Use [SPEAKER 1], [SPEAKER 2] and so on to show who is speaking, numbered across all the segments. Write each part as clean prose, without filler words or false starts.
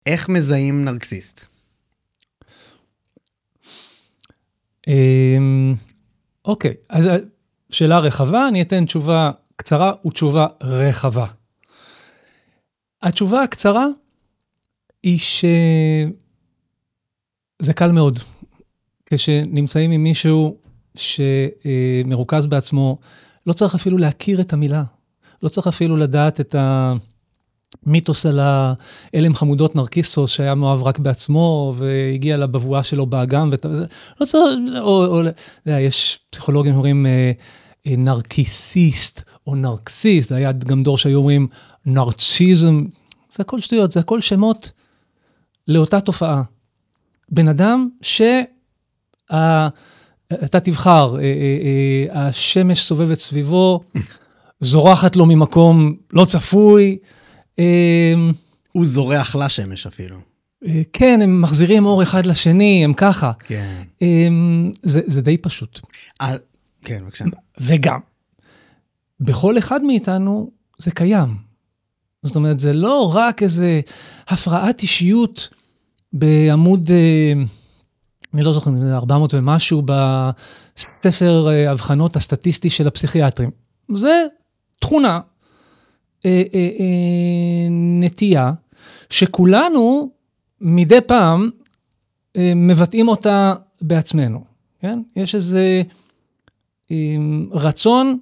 [SPEAKER 1] איך מזהים נרקסיסט?
[SPEAKER 2] אוקיי, אז שאלה רחבה, אני אתן תשובה קצרה ותשובה רחבה. התשובה הקצרה היא שזה קל מאוד. כשנמצאים עם מישהו שמרוכז בעצמו, לא צריך אפילו להכיר את המילה, לא צריך אפילו לדעת את המיתוס על האלם חמודות נרקיסוס, שהיה מאוהב רק בעצמו, והגיע לבבואה שלו באגם, לא צריך, יש פסיכולוגים שאומרים נרקיסיסט, או נרקסיסט, היה גם דור שהיו אומרים נרציזם, זה הכל שטויות, זה הכל שמות לאותה תופעה. בן אדם אתה תבחר, השמש סובבת סביבו, זורחת לו ממקום לא צפוי.
[SPEAKER 1] הוא זורח לשמש אפילו.
[SPEAKER 2] כן, הם מחזירים אור אחד לשני, הם ככה.
[SPEAKER 1] כן.
[SPEAKER 2] זה די פשוט.
[SPEAKER 1] כן, בבקשה.
[SPEAKER 2] וגם, בכל אחד מאיתנו זה קיים. זאת אומרת, זה לא רק איזה הפרעת אישיות בעמוד, אני לא זוכר, 400 ומשהו בספר הבחנות הסטטיסטי של הפסיכיאטרים. זה תכונה, נטייה, שכולנו מדי פעם מבטאים אותה בעצמנו. כן? יש איזה רצון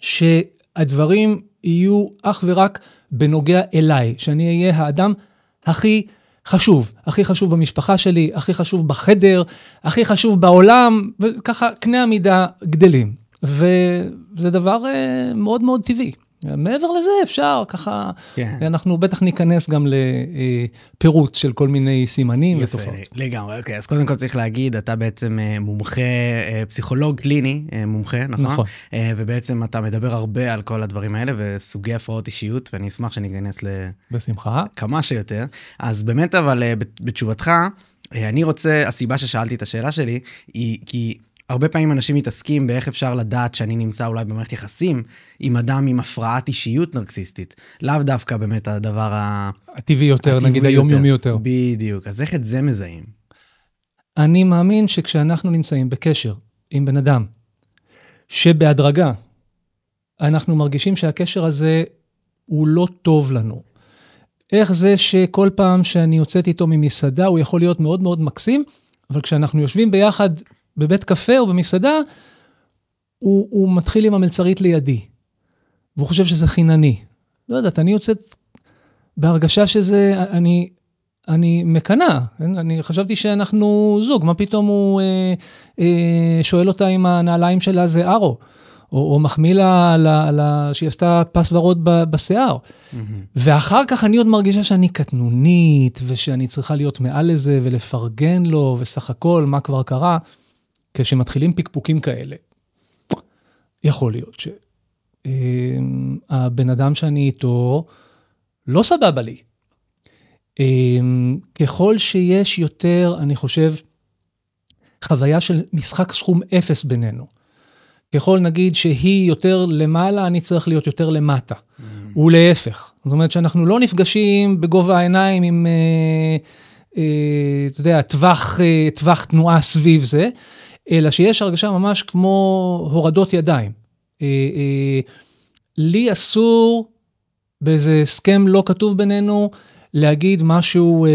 [SPEAKER 2] שהדברים יהיו אך ורק בנוגע אליי, שאני אהיה האדם הכי חשוב במשפחה שלי, הכי חשוב בחדר, הכי חשוב בעולם, וככה קנה המידה גדלים. וזה דבר מאוד מאוד טבעי. מעבר לזה אפשר, ככה, אנחנו בטח ניכנס גם לפירוט של כל מיני סימנים ותופעות.
[SPEAKER 1] לגמרי, אוקיי, אז קודם כל צריך להגיד, אתה בעצם מומחה, פסיכולוג קליני, מומחה, נכון? ובעצם אתה מדבר הרבה על כל הדברים האלה, וסוגי הפרעות אישיות, ואני אשמח שניכנס
[SPEAKER 2] בשמחה.
[SPEAKER 1] כמה שיותר. אז באמת, אבל בתשובתך, אני רוצה, הסיבה ששאלתי את השאלה שלי, היא כי הרבה פעמים אנשים מתעסקים באיך אפשר לדעת שאני נמצא אולי במערכת יחסים עם אדם עם הפרעת אישיות נרקסיסטית. לאו דווקא באמת הדבר
[SPEAKER 2] הטבעי יותר, נגיד היומיומי יותר.
[SPEAKER 1] בדיוק. אז איך את זה מזהים?
[SPEAKER 2] אני מאמין שכשאנחנו נמצאים בקשר עם בן אדם, שבהדרגה אנחנו מרגישים שהקשר הזה הוא לא טוב לנו. איך זה שכל פעם שאני יוצאת איתו ממסעדה, הוא יכול להיות מאוד מאוד מקסים, אבל כשאנחנו יושבים ביחד בבית קפה או במסעדה, הוא מתחיל עם המלצרית לידי, והוא חושב שזה חינני. לא יודעת, אני יוצאת בהרגשה שזה, אני מקנה, אני חשבתי שאנחנו זוג, מה פתאום הוא שואל אותה אם הנעליים שלה זה ארו, או מחמיא לה שהיא עשתה פס ורוד בשיער. ואחר כך אני עוד מרגישה שאני קטנונית, ושאני צריכה להיות מעל לזה, ולפרגן לו, וסך הכל, מה כבר קרה. כשמתחילים פיקפוקים כאלה, יכול להיות שהבן אדם שאני איתו לא סבבה לי. ככל שיש יותר, אני חושב, חוויה של משחק סכום אפס בינינו. ככל נגיד שהיא יותר למעלה, אני צריך להיות יותר למטה. ולהפך. זאת אומרת שאנחנו לא נפגשים בגובה העיניים עם, אתה יודע, טווח תנועה סביב זה, אלא שיש הרגשה ממש כמו הורדות ידיים. לי אסור, באיזה הסכם לא כתוב בינינו, להגיד משהו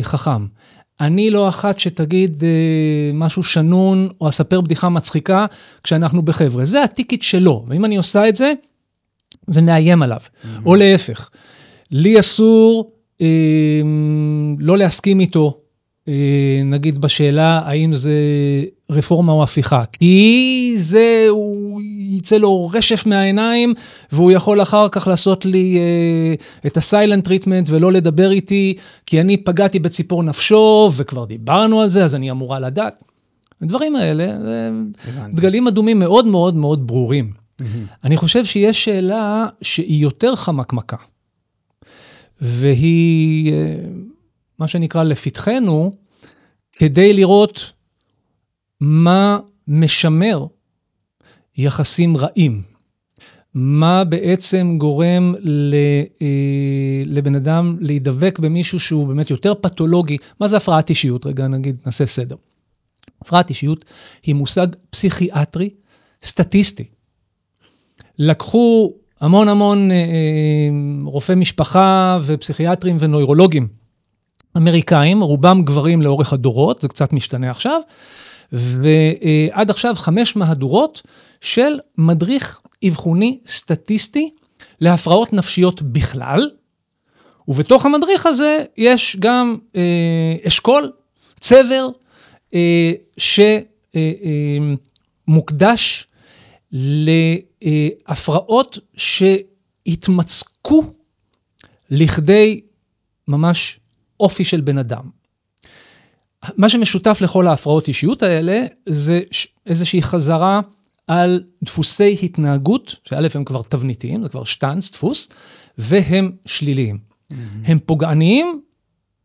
[SPEAKER 2] חכם. אני לא אחת שתגיד משהו שנון, או אספר בדיחה מצחיקה, כשאנחנו בחבר'ה. זה הטיקט שלו, ואם אני עושה את זה, זה נאיים עליו. או להפך. לי אסור לא להסכים איתו, נגיד בשאלה, האם זה רפורמה או הפיכה, כי זה, הוא יצא לו רשף מהעיניים, והוא יכול אחר כך לעשות לי את הסיילנט טריטמנט, ולא לדבר איתי, כי אני פגעתי בציפור נפשו, וכבר דיברנו על זה, אז אני אמורה לדעת. הדברים האלה, דגלים אדומים מאוד מאוד מאוד ברורים. אני חושב שיש שאלה שהיא יותר חמקמקה, והיא, מה שנקרא לפתחנו, כדי לראות מה משמר יחסים רעים. מה בעצם גורם לבן אדם להידבק במישהו שהוא באמת יותר פתולוגי. מה זה הפרעת אישיות? רגע, נגיד, נעשה סדר. הפרעת אישיות היא מושג פסיכיאטרי, סטטיסטי. לקחו המון רופאי משפחה ופסיכיאטרים ונוירולוגים אמריקאים, רובם גברים לאורך הדורות, זה קצת משתנה עכשיו, ועד עכשיו 5 מהדורות של מדריך אבחוני סטטיסטי להפרעות נפשיות בכלל, ובתוך המדריך הזה יש גם אשכול, צבר, שמוקדש להפרעות שהתמצקו לכדי ממש אופי של בן אדם. מה שמשותף לכל ההפרעות אישיות האלה, זה איזושהי חזרה על דפוסי התנהגות, שא' הם כבר תבניתיים, זה כבר שטנץ, דפוס, והם שליליים. הם פוגעניים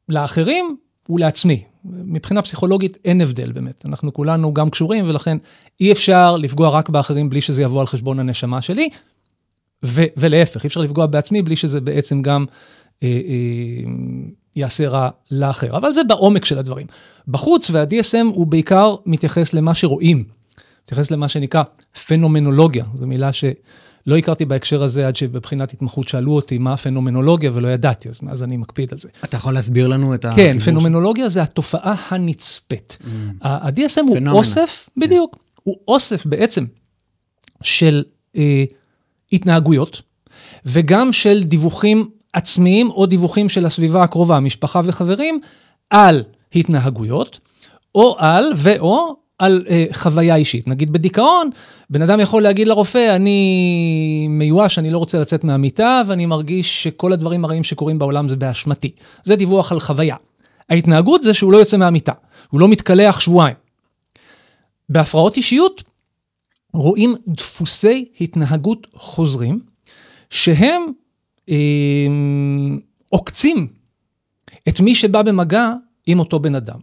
[SPEAKER 2] לאחרים ולעצמי. מבחינה פסיכולוגית אין הבדל באמת. אנחנו כולנו גם קשורים, ולכן אי אפשר לפגוע רק באחרים בלי שזה יבוא על חשבון הנשמה שלי, ולהפך, אי אפשר לפגוע בעצמי בלי שזה בעצם גם יעשה רע לאחר. אבל זה בעומק של הדברים. בחוץ, וה-DSM הוא בעיקר מתייחס למה שרואים, מתייחס למה שנקרא פנומנולוגיה. זו מילה שלא הכרתי בהקשר הזה, עד שבבחינת התמחות שאלו אותי מה הפנומנולוגיה, ולא ידעתי, אז אני מקפיד על זה.
[SPEAKER 1] אתה יכול להסביר לנו את
[SPEAKER 2] כן, פנומנולוגיה זה התופעה הנצפית. ה-DSM הוא אוסף, בדיוק, הוא אוסף בעצם של התנהגויות, וגם של דיווחים עצמיים, או דיווחים של הסביבה הקרובה, משפחה וחברים, על התנהגויות, או על חוויה אישית. נגיד בדיכאון, בן אדם יכול להגיד לרופא, אני מיואש, אני לא רוצה לצאת מהמיטה, ואני מרגיש שכל הדברים הרעים שקורים בעולם זה באשמתי. זה דיווח על חוויה. ההתנהגות זה שהוא לא יוצא מהמיטה, הוא לא מתקלח שבועיים. בהפרעות אישיות, רואים דפוסי התנהגות חוזרים, שהם עוקצים את מי שבא במגע עם אותו בן אדם.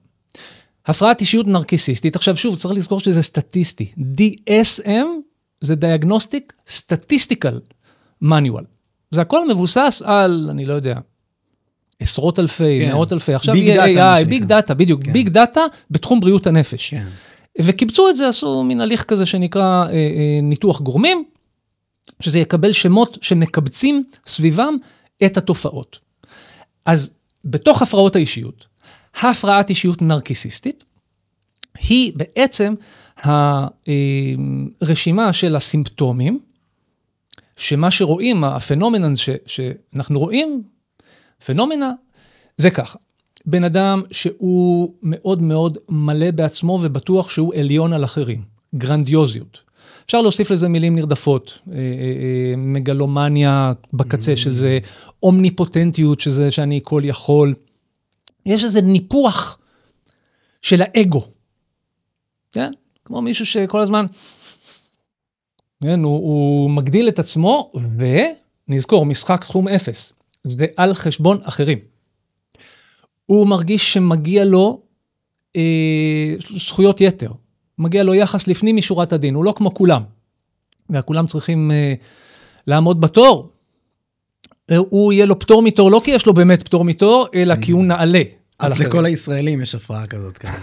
[SPEAKER 2] הפרעת אישיות נרקיסיסטית, עכשיו שוב, צריך לזכור שזה סטטיסטי. DSM זה Diagnostic Statistical Manual. זה הכל מבוסס על, אני לא יודע, עשרות אלפי, מאות אלפי, עכשיו AI, ביג דאטה, בדיוק, ביג דאטה בתחום בריאות הנפש. וקיבצו את זה, עשו מין הליך כזה שנקרא ניתוח גורמים, שזה יקבל שמות שמקבצים סביבם את התופעות. אז בתוך הפרעות האישיות, הפרעת אישיות נרקיסיסטית, היא בעצם הרשימה של הסימפטומים, שמה שרואים, הפנומנן שאנחנו רואים, פנומנה, זה ככה. בן אדם שהוא מאוד מאוד מלא בעצמו ובטוח שהוא עליון על אחרים, גרנדיוזיות. אפשר להוסיף לזה מילים נרדפות, מגלומניה בקצה של זה, אומניפוטנטיות, שזה שאני כל יכול. יש איזה ניפוח של האגו. כן? כמו מישהו שכל הזמן, כן, הוא מגדיל את עצמו, ונזכור, משחק סכום 0. זה על חשבון אחרים. הוא מרגיש שמגיע לו זכויות יתר. מגיע לו יחס לפנים משורת הדין, הוא לא כמו כולם. וכולם צריכים לעמוד בתור. הוא יהיה לו פטור מתור, לא כי יש לו באמת פטור מתור, אלא כי הוא נעלה.
[SPEAKER 1] אז לכל הישראלים יש הפרעה כזאת כאן.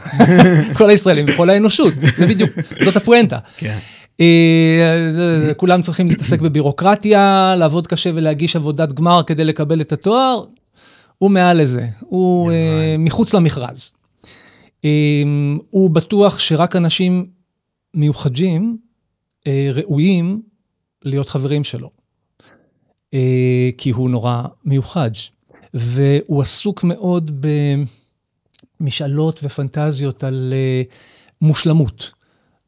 [SPEAKER 2] כל הישראלים וכל האנושות, זה בדיוק, זאת הפואנטה.
[SPEAKER 1] כן.
[SPEAKER 2] כולם צריכים להתעסק בבירוקרטיה, לעבוד קשה ולהגיש עבודת גמר כדי לקבל את התואר, הוא מעל לזה, הוא מחוץ למכרז. הוא בטוח שרק אנשים מיוחדים, ראויים להיות חברים שלו. כי הוא נורא מיוחד. והוא עסוק מאוד במשאלות ופנטזיות על מושלמות,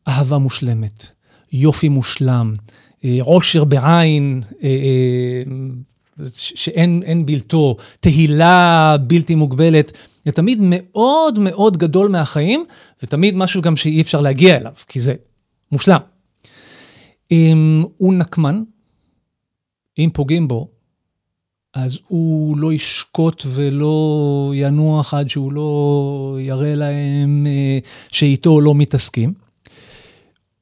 [SPEAKER 2] אהבה מושלמת, יופי מושלם, עושר בעין, שאין בלתו, תהילה בלתי מוגבלת, זה תמיד מאוד מאוד גדול מהחיים, ותמיד משהו גם שאי אפשר להגיע אליו, כי זה מושלם. הוא נקמן, אם פוגעים בו, אז הוא לא ישקוט ולא ינוח עד שהוא לא יראה להם שאיתו לא מתעסקים.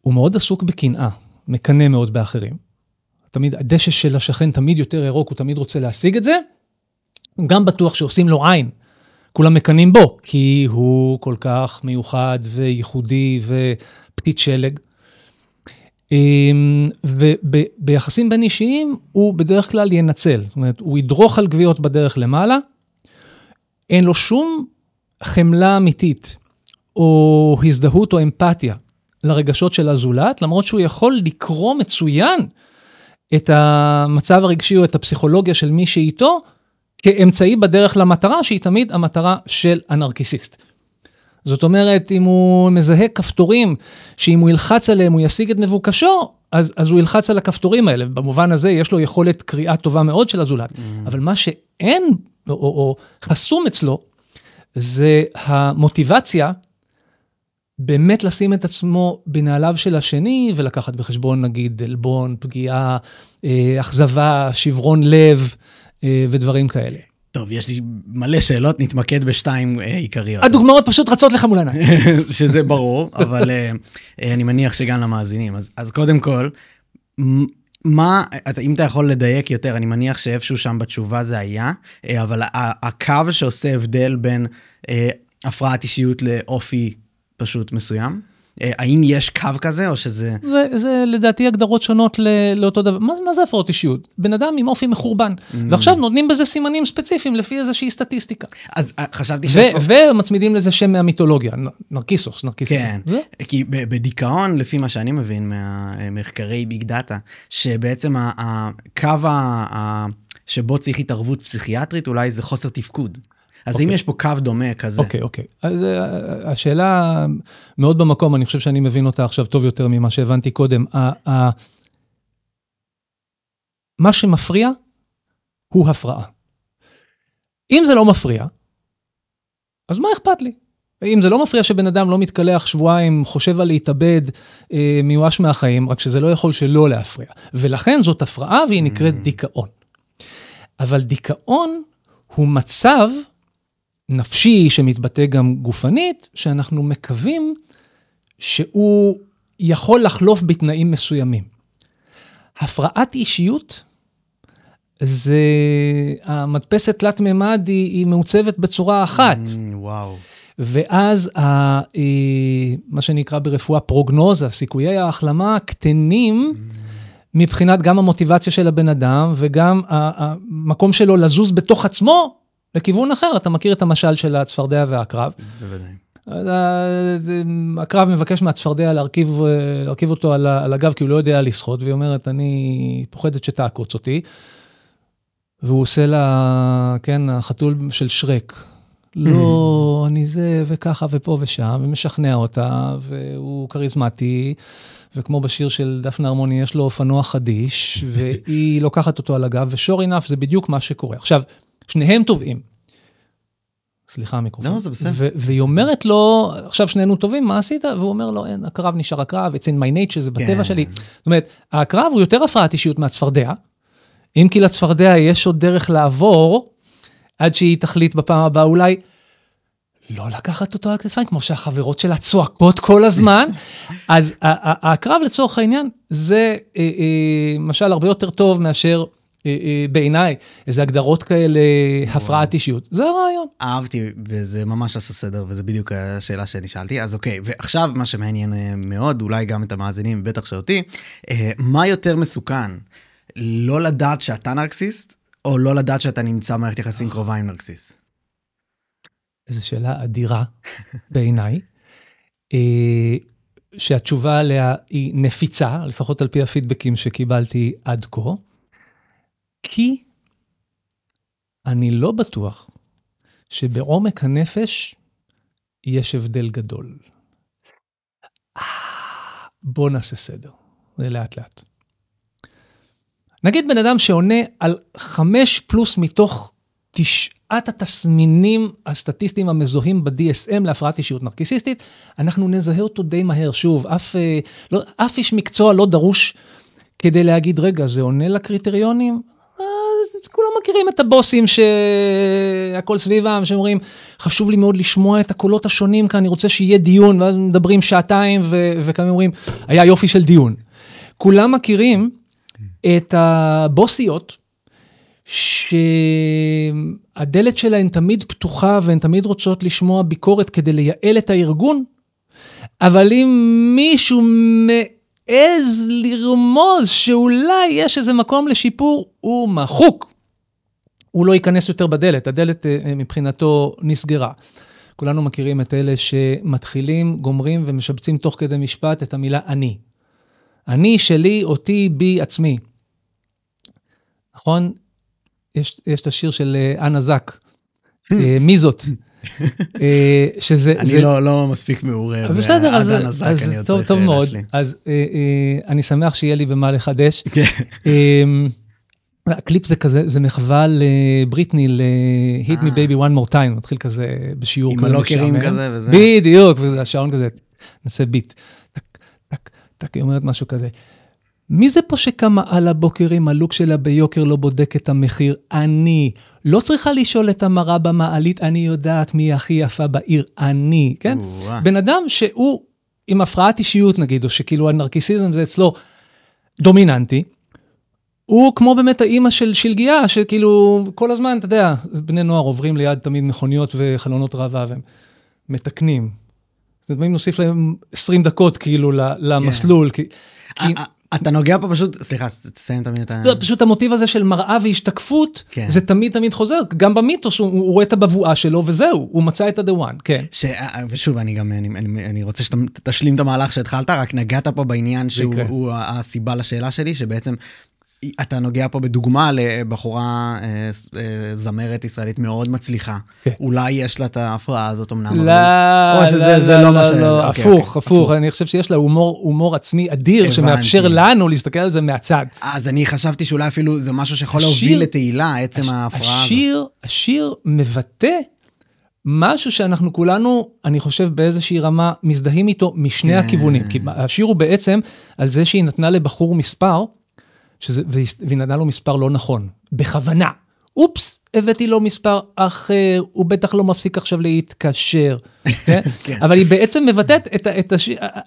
[SPEAKER 2] הוא מאוד עסוק בקנאה, מקנא מאוד באחרים. תמיד הדשא של השכן תמיד יותר ירוק, הוא תמיד רוצה להשיג את זה, גם בטוח שעושים לו עין, כולם מקנים בו, כי הוא כל כך מיוחד וייחודי ופתית שלג. וביחסים בין אישיים הוא בדרך כלל ינצל, זאת אומרת, הוא ידרוך על גביעות בדרך למעלה, אין לו שום חמלה אמיתית, או הזדהות או אמפתיה לרגשות של הזולת, למרות שהוא יכול לקרוא מצוין את המצב הרגשי או את הפסיכולוגיה של מי שאיתו, כאמצעי בדרך למטרה, שהיא תמיד המטרה של הנרקיסיסט. זאת אומרת, אם הוא מזהה כפתורים, שאם הוא ילחץ עליהם, הוא ישיג את מבוקשו, אז הוא ילחץ על הכפתורים האלה. במובן הזה, יש לו יכולת קריאה טובה מאוד של הזולת. אבל מה שאין, או חסום אצלו, זה המוטיבציה, באמת לשים את עצמו בנעליו של השני, ולקחת בחשבון, נגיד, אלבון, פגיעה, אכזבה, שברון לב, ודברים כאלה.
[SPEAKER 1] טוב, יש לי מלא שאלות, נתמקד בשתיים עיקריות.
[SPEAKER 2] הדוגמאות פשוט רצות לך מול העיניים.
[SPEAKER 1] שזה ברור, אבל אני מניח שגם למאזינים. אז קודם כל, אם אתה יכול לדייק יותר, אני מניח שאיפשהו שם בתשובה זה היה, אבל הקו שעושה הבדל בין הפרעת אישיות לאופי פשוט מסוים, האם יש קו כזה או שזה...
[SPEAKER 2] זה לדעתי הגדרות שונות לאותו דבר. מה זה הפרעות אישיות? בן אדם עם אופי מחורבן. ועכשיו נותנים בזה סימנים ספציפיים לפי איזושהי סטטיסטיקה.
[SPEAKER 1] אז חשבתי
[SPEAKER 2] ומצמידים לזה שם מהמיתולוגיה, נרקיסוס.
[SPEAKER 1] כן, כי בדיכאון, לפי מה שאני מבין מהמחקרי ביג דאטה, שבעצם הקו שבו צריך התערבות פסיכיאטרית, אולי זה חוסר תפקוד. אז אם יש פה קו דומה כזה.
[SPEAKER 2] אוקיי. אז השאלה מאוד במקום, אני חושב שאני מבין אותה עכשיו טוב יותר ממה שהבנתי קודם. מה שמפריע הוא הפרעה. אם זה לא מפריע, אז מה אכפת לי? אם זה לא מפריע שבן אדם לא מתקלח שבועיים, חושב על להתאבד, מיואש מהחיים, רק שזה לא יכול שלא להפריע. ולכן זאת הפרעה והיא נקראת דיכאון. אבל דיכאון הוא מצב נפשי שמתבטא גם גופנית, שאנחנו מקווים שהוא יכול לחלוף בתנאים מסוימים. הפרעת אישיות, זה המדפסת תלת ממד היא מעוצבת בצורה אחת.
[SPEAKER 1] וואו.
[SPEAKER 2] ואז מה שנקרא ברפואה פרוגנוזה, סיכויי ההחלמה קטנים, מבחינת גם המוטיבציה של הבן אדם, וגם המקום שלו לזוז בתוך עצמו, לכיוון אחר. אתה מכיר את המשל של הצפרדע והעקרב.
[SPEAKER 1] בוודאי.
[SPEAKER 2] הקרב מבקש מהצפרדע להרכיב אותו על הגב, כי הוא לא יודע לשחות, והיא אומרת, אני פוחדת שתעקוץ אותי. והוא עושה לה, כן, החתול של שרק. לא, אני זה וככה ופה ושם, ומשכנע אותה, והוא קריזמטי, וכמו בשיר של דפנה הרמוני, יש לו אופנוע חדיש, והיא לוקחת אותו על הגב, ושור אינף, זה בדיוק מה שקורה. עכשיו, שניהם טובים. סליחה, המיקרופון.
[SPEAKER 1] לא, זה בסדר.
[SPEAKER 2] והיא אומרת לו, עכשיו שנינו טובים, מה עשית? והוא אומר לו, אין, הקרב נשאר הקרב, it's in my nature, זה בטבע שלי. זאת אומרת, הקרב הוא יותר הפרעת אישיות מהצפרדע, אם כי לצפרדע יש עוד דרך לעבור, עד שהיא תחליט בפעם הבאה, אולי לא לקחת אותו על כתפיים, כמו שהחברות שלה צועקות כל הזמן. אז הקרב לצורך העניין, זה משל הרבה יותר טוב מאשר בעיניי, איזה הגדרות כאלה, הפרעת אישיות. זה הרעיון.
[SPEAKER 1] אהבתי, וזה ממש עשה סדר, וזה בדיוק השאלה שאני שאלתי. אז אוקיי, ועכשיו מה שמעניין מאוד, אולי גם את המאזינים, בטח שאותי, מה יותר מסוכן? לא לדעת שאתה נרקסיסט, או לא לדעת שאתה נמצא מערכת יחסים קרובה עם נרקסיסט?
[SPEAKER 2] איזו שאלה אדירה בעיניי, שהתשובה עליה היא נפיצה, לפחות על פי הפידבקים שקיבלתי עד כה, כי אני לא בטוח שבעומק הנפש יש הבדל גדול. בוא נעשה סדר, זה לאט לאט. נגיד בן אדם שעונה על 5 פלוס מתוך 9 התסמינים הסטטיסטיים המזוהים ב-DSM להפרעת אישיות נרקיסיסטית, אנחנו נזהה אותו די מהר. שוב, אף איש מקצוע לא דרוש כדי להגיד, רגע, זה עונה לקריטריונים? כולם מכירים את הבוסים שהכל סביבם, שאומרים, חשוב לי מאוד לשמוע את הקולות השונים, כי אני רוצה שיהיה דיון, ואז מדברים שעתיים, וכאן אומרים, היה יופי של דיון. כולם מכירים את הבוסיות, שהדלת שלהן תמיד פתוחה, והן תמיד רוצות לשמוע ביקורת כדי לייעל את הארגון, אבל אם מישהו מעז לרמוז שאולי יש איזה מקום לשיפור, הוא מחוק. הוא לא ייכנס יותר בדלת, הדלת מבחינתו נסגרה. כולנו מכירים את אלה שמתחילים, גומרים ומשבצים תוך כדי משפט את המילה אני. אני, שלי, אותי, בי, עצמי. נכון? יש את השיר של אנה זק, מי זאת?
[SPEAKER 1] אני לא מספיק מעורב.
[SPEAKER 2] בסדר, אז טוב מאוד. אז אני שמח שיהיה לי במה לחדש. הקליפ זה כזה, זה מחווה לבריטני, ל-Hit me baby one more time, מתחיל כזה בשיעור.
[SPEAKER 1] עם הלוקרים כזה וזה.
[SPEAKER 2] בדיוק, והשעון כזה, נעשה ביט. טק, טק, טק, היא אומרת משהו כזה. מי זה פה שקמה על הבוקר עם הלוק שלה ביוקר לא בודק את המחיר? אני. לא צריכה לשאול את המראה במעלית, אני יודעת מי הכי יפה בעיר. אני, כן? בן אדם שהוא עם הפרעת אישיות נגיד, או שכאילו הנרקיסיזם זה אצלו דומיננטי, הוא כמו באמת האימא של שלגיה, שכאילו כל הזמן, אתה יודע, בני נוער עוברים ליד תמיד מכוניות וחלונות רעבה, והם מתקנים. זאת אומרת, נוסיף להם 20 דקות כאילו למסלול, כי...
[SPEAKER 1] אתה נוגע פה פשוט, סליחה, תסיים תמיד את ה...
[SPEAKER 2] פשוט המוטיב הזה של מראה והשתקפות, זה תמיד חוזר, גם במיתוס, הוא רואה את הבבואה שלו, וזהו, הוא מצא את ה-the one, כן.
[SPEAKER 1] ושוב, אני רוצה שתשלים את המהלך שהתחלת, רק נגעת פה בעניין שהוא הסיבה לשאלה שלי, שבעצם אתה נוגע פה בדוגמה לבחורה זמרת ישראלית מאוד מצליחה. אולי יש לה את ההפרעה הזאת אמנם.
[SPEAKER 2] לא, הפוך. אני חושב שיש לה הומור עצמי אדיר, שמאפשר לנו להסתכל על זה מהצד.
[SPEAKER 1] אז אני חשבתי שאולי אפילו זה משהו שיכול להוביל לתהילה, עצם ההפרעה הזאת.
[SPEAKER 2] השיר מבטא משהו שאנחנו כולנו, אני חושב באיזושהי רמה, מזדהים איתו משני הכיוונים. כי השיר הוא בעצם על זה שהיא נתנה לבחור מספר, והיא נתנה לו מספר לא נכון, בכוונה. אופס, הבאתי לו מספר אחר, הוא בטח לא מפסיק עכשיו להתקשר. אבל היא בעצם מבטאת את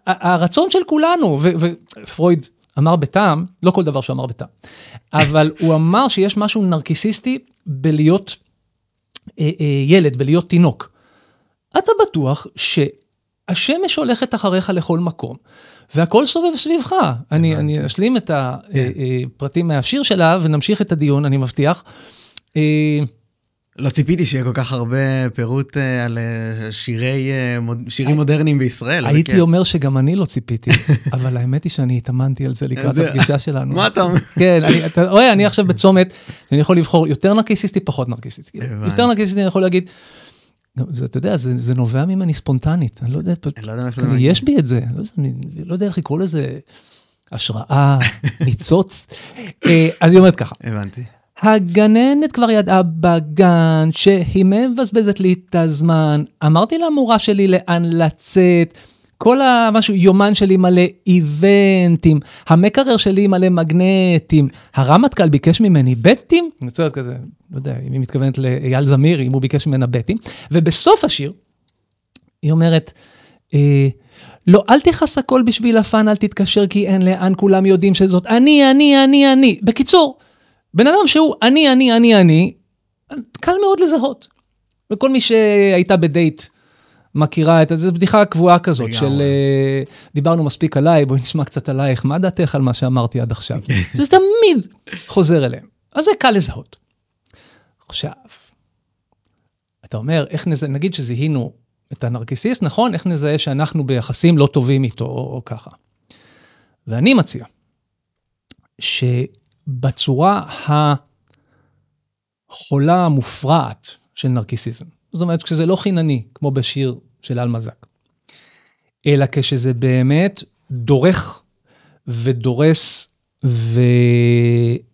[SPEAKER 2] הרצון של כולנו, ופרויד אמר בטעם, לא כל דבר שאמר בטעם, אבל הוא אמר שיש משהו נרקיסיסטי בלהיות ילד, בלהיות תינוק. אתה בטוח שהשמש הולכת אחריך לכל מקום, והכל סובב סביבך. אני אשלים את הפרטים מהשיר שלה, ונמשיך את הדיון, אני מבטיח.
[SPEAKER 1] לא ציפיתי שיהיה כל כך הרבה פירוט על שירים מודרניים בישראל.
[SPEAKER 2] הייתי אומר שגם אני לא ציפיתי, אבל האמת היא שאני התאמנתי על זה לקראת הפגישה שלנו.
[SPEAKER 1] מה אתה אומר?
[SPEAKER 2] כן, אתה רואה, אני עכשיו בצומת, שאני יכול לבחור יותר נרקיסיסטי, פחות נרקיסיסטי. יותר נרקיסיסטי אני יכול להגיד, אתה יודע, זה נובע ממני ספונטנית, אני לא יודע, יש בי את זה, לא יודע איך לקרוא לזה השראה, ניצוץ. אז היא אומרת ככה.
[SPEAKER 1] הבנתי.
[SPEAKER 2] הגננת כבר ידעה בגן שהיא מבזבזת לי את הזמן, אמרתי למורה שלי לאן לצאת, כל המשהו, יומן שלי מלא איבנטים, המקרר שלי מלא מגנטים, הרמטכ"ל ביקש ממני בטים, אני רוצה לדעת כזה, לא יודע, אם היא מתכוונת לאייל זמיר, אם הוא ביקש ממנה בטים, ובסוף השיר, היא אומרת, לא, אל תכעס הכל בשביל הפן, אל תתקשר כי אין לאן, כולם יודעים שזאת אני. בקיצור, בן אדם שהוא אני, קל מאוד לזהות. וכל מי שהייתה בדייט, מכירה את זה, בדיחה קבועה כזאת, של דיברנו מספיק עליי, בואי נשמע קצת עלייך, מה דעתך על מה שאמרתי עד עכשיו? זה תמיד חוזר אליהם. אז זה קל לזהות. עכשיו, אתה אומר, איך נגיד שזיהינו את הנרקיסיסט, נכון? איך נזהה שאנחנו ביחסים לא טובים איתו, או ככה. ואני מציע, שבצורה החולה המופרעת של נרקיסיזם, זאת אומרת, כשזה לא חינני, כמו בשיר של אלמזק, אלא כשזה באמת דורך ודורס, וכן,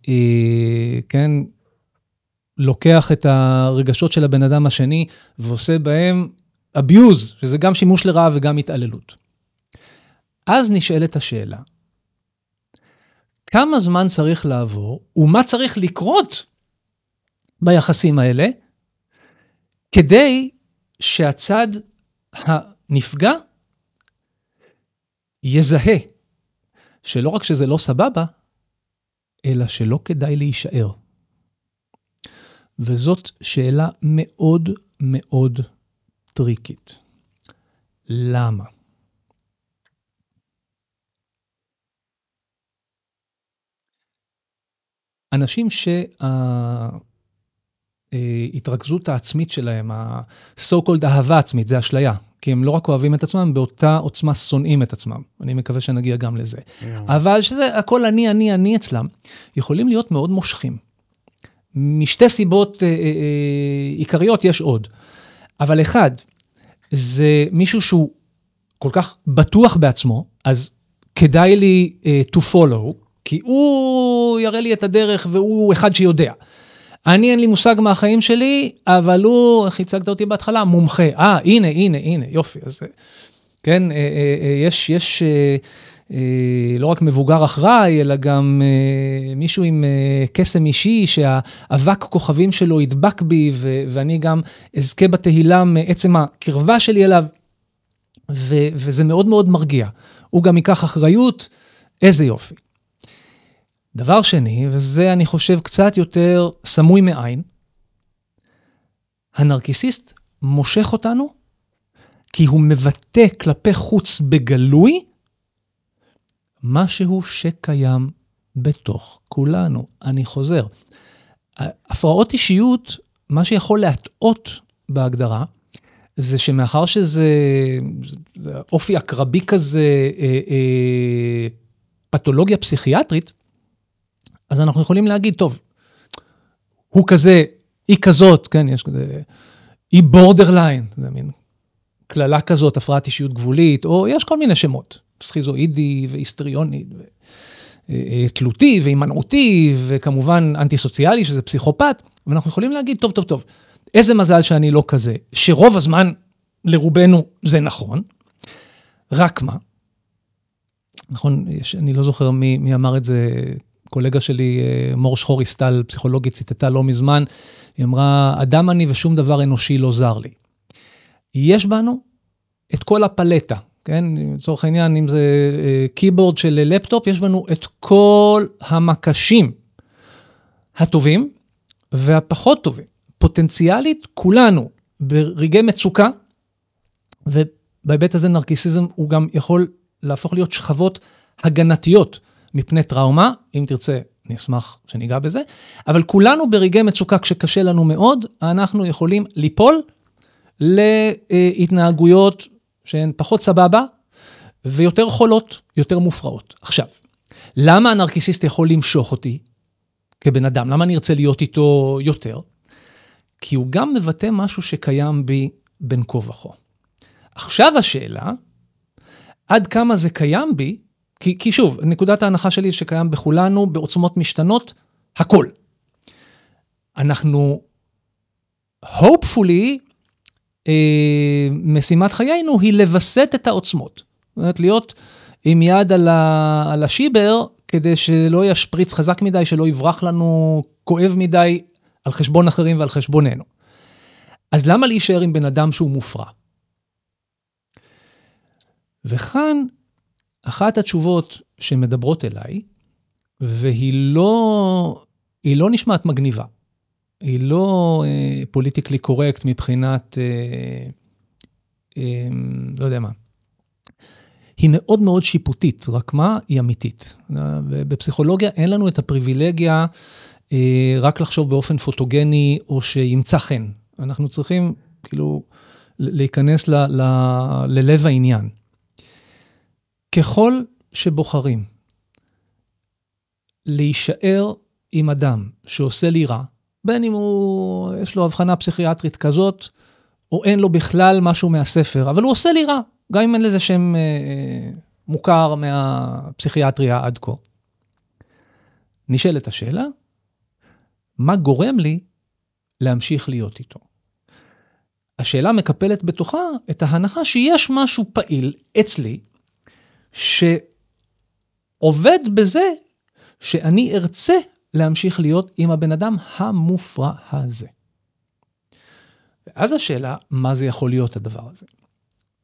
[SPEAKER 2] לוקח את הרגשות של הבן אדם השני, ועושה בהם אביוז, שזה גם שימוש לרעה וגם התעללות. אז נשאלת השאלה, כמה זמן צריך לעבור, ומה צריך לקרות ביחסים האלה, כדי שהצד הנפגע יזהה, שלא רק שזה לא סבבה, אלא שלא כדאי להישאר. וזאת שאלה מאוד מאוד טריקית. למה? אנשים שההתרכזות העצמית שלהם, ה-so called אהבה עצמית, זה אשליה. כי הם לא רק אוהבים את עצמם, באותה עוצמה שונאים את עצמם. אני מקווה שנגיע גם לזה. אבל שזה הכל אני אצלם, יכולים להיות מאוד מושכים. משתי סיבות עיקריות יש עוד. אבל אחד, זה מישהו שהוא כל כך בטוח בעצמו, אז כדאי לי to follow, כי הוא יראה לי את הדרך והוא אחד שיודע. אני אין לי מושג מהחיים שלי, אבל הוא, איך הצגת אותי בהתחלה, מומחה. הנה, יופי. אז, כן, יש לא רק מבוגר אחראי, אלא גם מישהו עם קסם אישי, שהאבק כוכבים שלו ידבק בי, ואני גם אזכה בתהילה מעצם הקרבה שלי אליו, וזה מאוד מאוד מרגיע. הוא גם ייקח אחריות, איזה יופי. דבר שני, וזה אני חושב קצת יותר סמוי מעין, הנרקיסיסט מושך אותנו, כי הוא מבטא כלפי חוץ בגלוי, משהו שקיים בתוך כולנו. אני חוזר. הפרעות אישיות, מה שיכול להטעות בהגדרה, זה שמאחר שזה אופי אקרבי כזה, פתולוגיה פסיכיאטרית, אז אנחנו יכולים להגיד, טוב, הוא כזה, היא כזאת, כן, יש כזה, היא בורדרליין, זה מין כללה כזאת, הפרעת אישיות גבולית, או יש כל מיני שמות, סכיזואידי והיסטריוני, תלותי והימנעותי, וכמובן אנטי-סוציאלי, שזה פסיכופת, ואנחנו יכולים להגיד, טוב, איזה מזל שאני לא כזה, שרוב הזמן לרובנו זה נכון, רק מה? נכון, אני לא זוכר מי אמר את זה, קולגה שלי, מור שחורי סטל, פסיכולוגית, ציטטה לא מזמן, היא אמרה, אדם אני ושום דבר אנושי לא זר לי. יש בנו את כל הפלטה, כן? לצורך העניין, אם זה קיבורד של לפטופ, יש בנו את כל המקשים הטובים והפחות טובים. פוטנציאלית, כולנו ברגעי מצוקה, ובהיבט הזה נרקיסיזם הוא גם יכול להפוך להיות שכבות הגנתיות מפני טראומה, אם תרצה, אני אשמח שניגע בזה, אבל כולנו ברגעי מצוקה כשקשה לנו מאוד, אנחנו יכולים ליפול להתנהגויות שהן פחות סבבה, ויותר חולות, יותר מופרעות. עכשיו, למה הנרקיסיסט יכול למשוך אותי כבן אדם? למה אני ארצה להיות איתו יותר? כי הוא גם מבטא משהו שקיים בי בין כה וכה. עכשיו השאלה, עד כמה זה קיים בי, כי שוב, נקודת ההנחה שלי שקיים בכולנו, בעוצמות משתנות, הכל. אנחנו, hopefully, משימת חיינו היא לבסט את העוצמות. זאת אומרת, להיות עם יד על השיבר, כדי שלא ישפריץ חזק מדי, שלא יברח לנו כואב מדי, על חשבון אחרים ועל חשבוננו. אז למה להישאר עם בן אדם שהוא מופרע? וכאן, אחת התשובות שמדברות אליי, והיא לא נשמעת מגניבה. היא לא פוליטיקלי קורקט מבחינת, לא יודע מה. היא מאוד מאוד שיפוטית, רק מה? היא אמיתית. בפסיכולוגיה אין לנו את הפריבילגיה רק לחשוב באופן פוטוגני או שימצא חן. אנחנו צריכים כאילו להיכנס ללב העניין. ככל שבוחרים להישאר עם אדם שעושה לי רע, בין אם יש לו הבחנה פסיכיאטרית כזאת, או אין לו בכלל משהו מהספר, אבל הוא עושה לי רע, גם אם אין לזה שם מוכר מהפסיכיאטריה עד כה. נשאלת השאלה, מה גורם לי להמשיך להיות איתו? השאלה מקפלת בתוכה את ההנחה שיש משהו פעיל אצלי, שעובד בזה שאני ארצה להמשיך להיות עם הבן אדם המופרע הזה. ואז השאלה, מה זה יכול להיות הדבר הזה?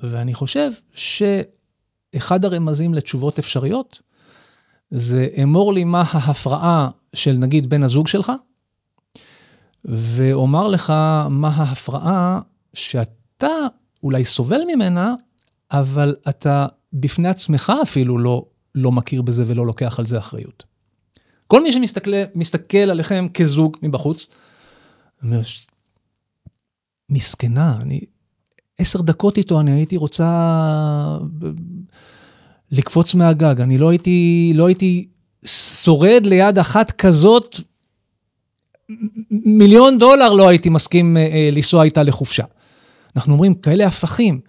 [SPEAKER 2] ואני חושב שאחד הרמזים לתשובות אפשריות, זה אמור לי מה ההפרעה של נגיד בן הזוג שלך, ואומר לך מה ההפרעה שאתה אולי סובל ממנה, אבל אתה בפני עצמך אפילו לא מכיר בזה ולא לוקח על זה אחריות. כל מי שמסתכל עליכם כזוג מבחוץ, אומר, מסכנה, 10 דקות איתו, אני הייתי רוצה לקפוץ מהגג, אני לא הייתי שורד ליד אחת כזאת, $1,000,000 לא הייתי מסכים לנסוע איתה לחופשה. אנחנו אומרים, כאלה הפכים,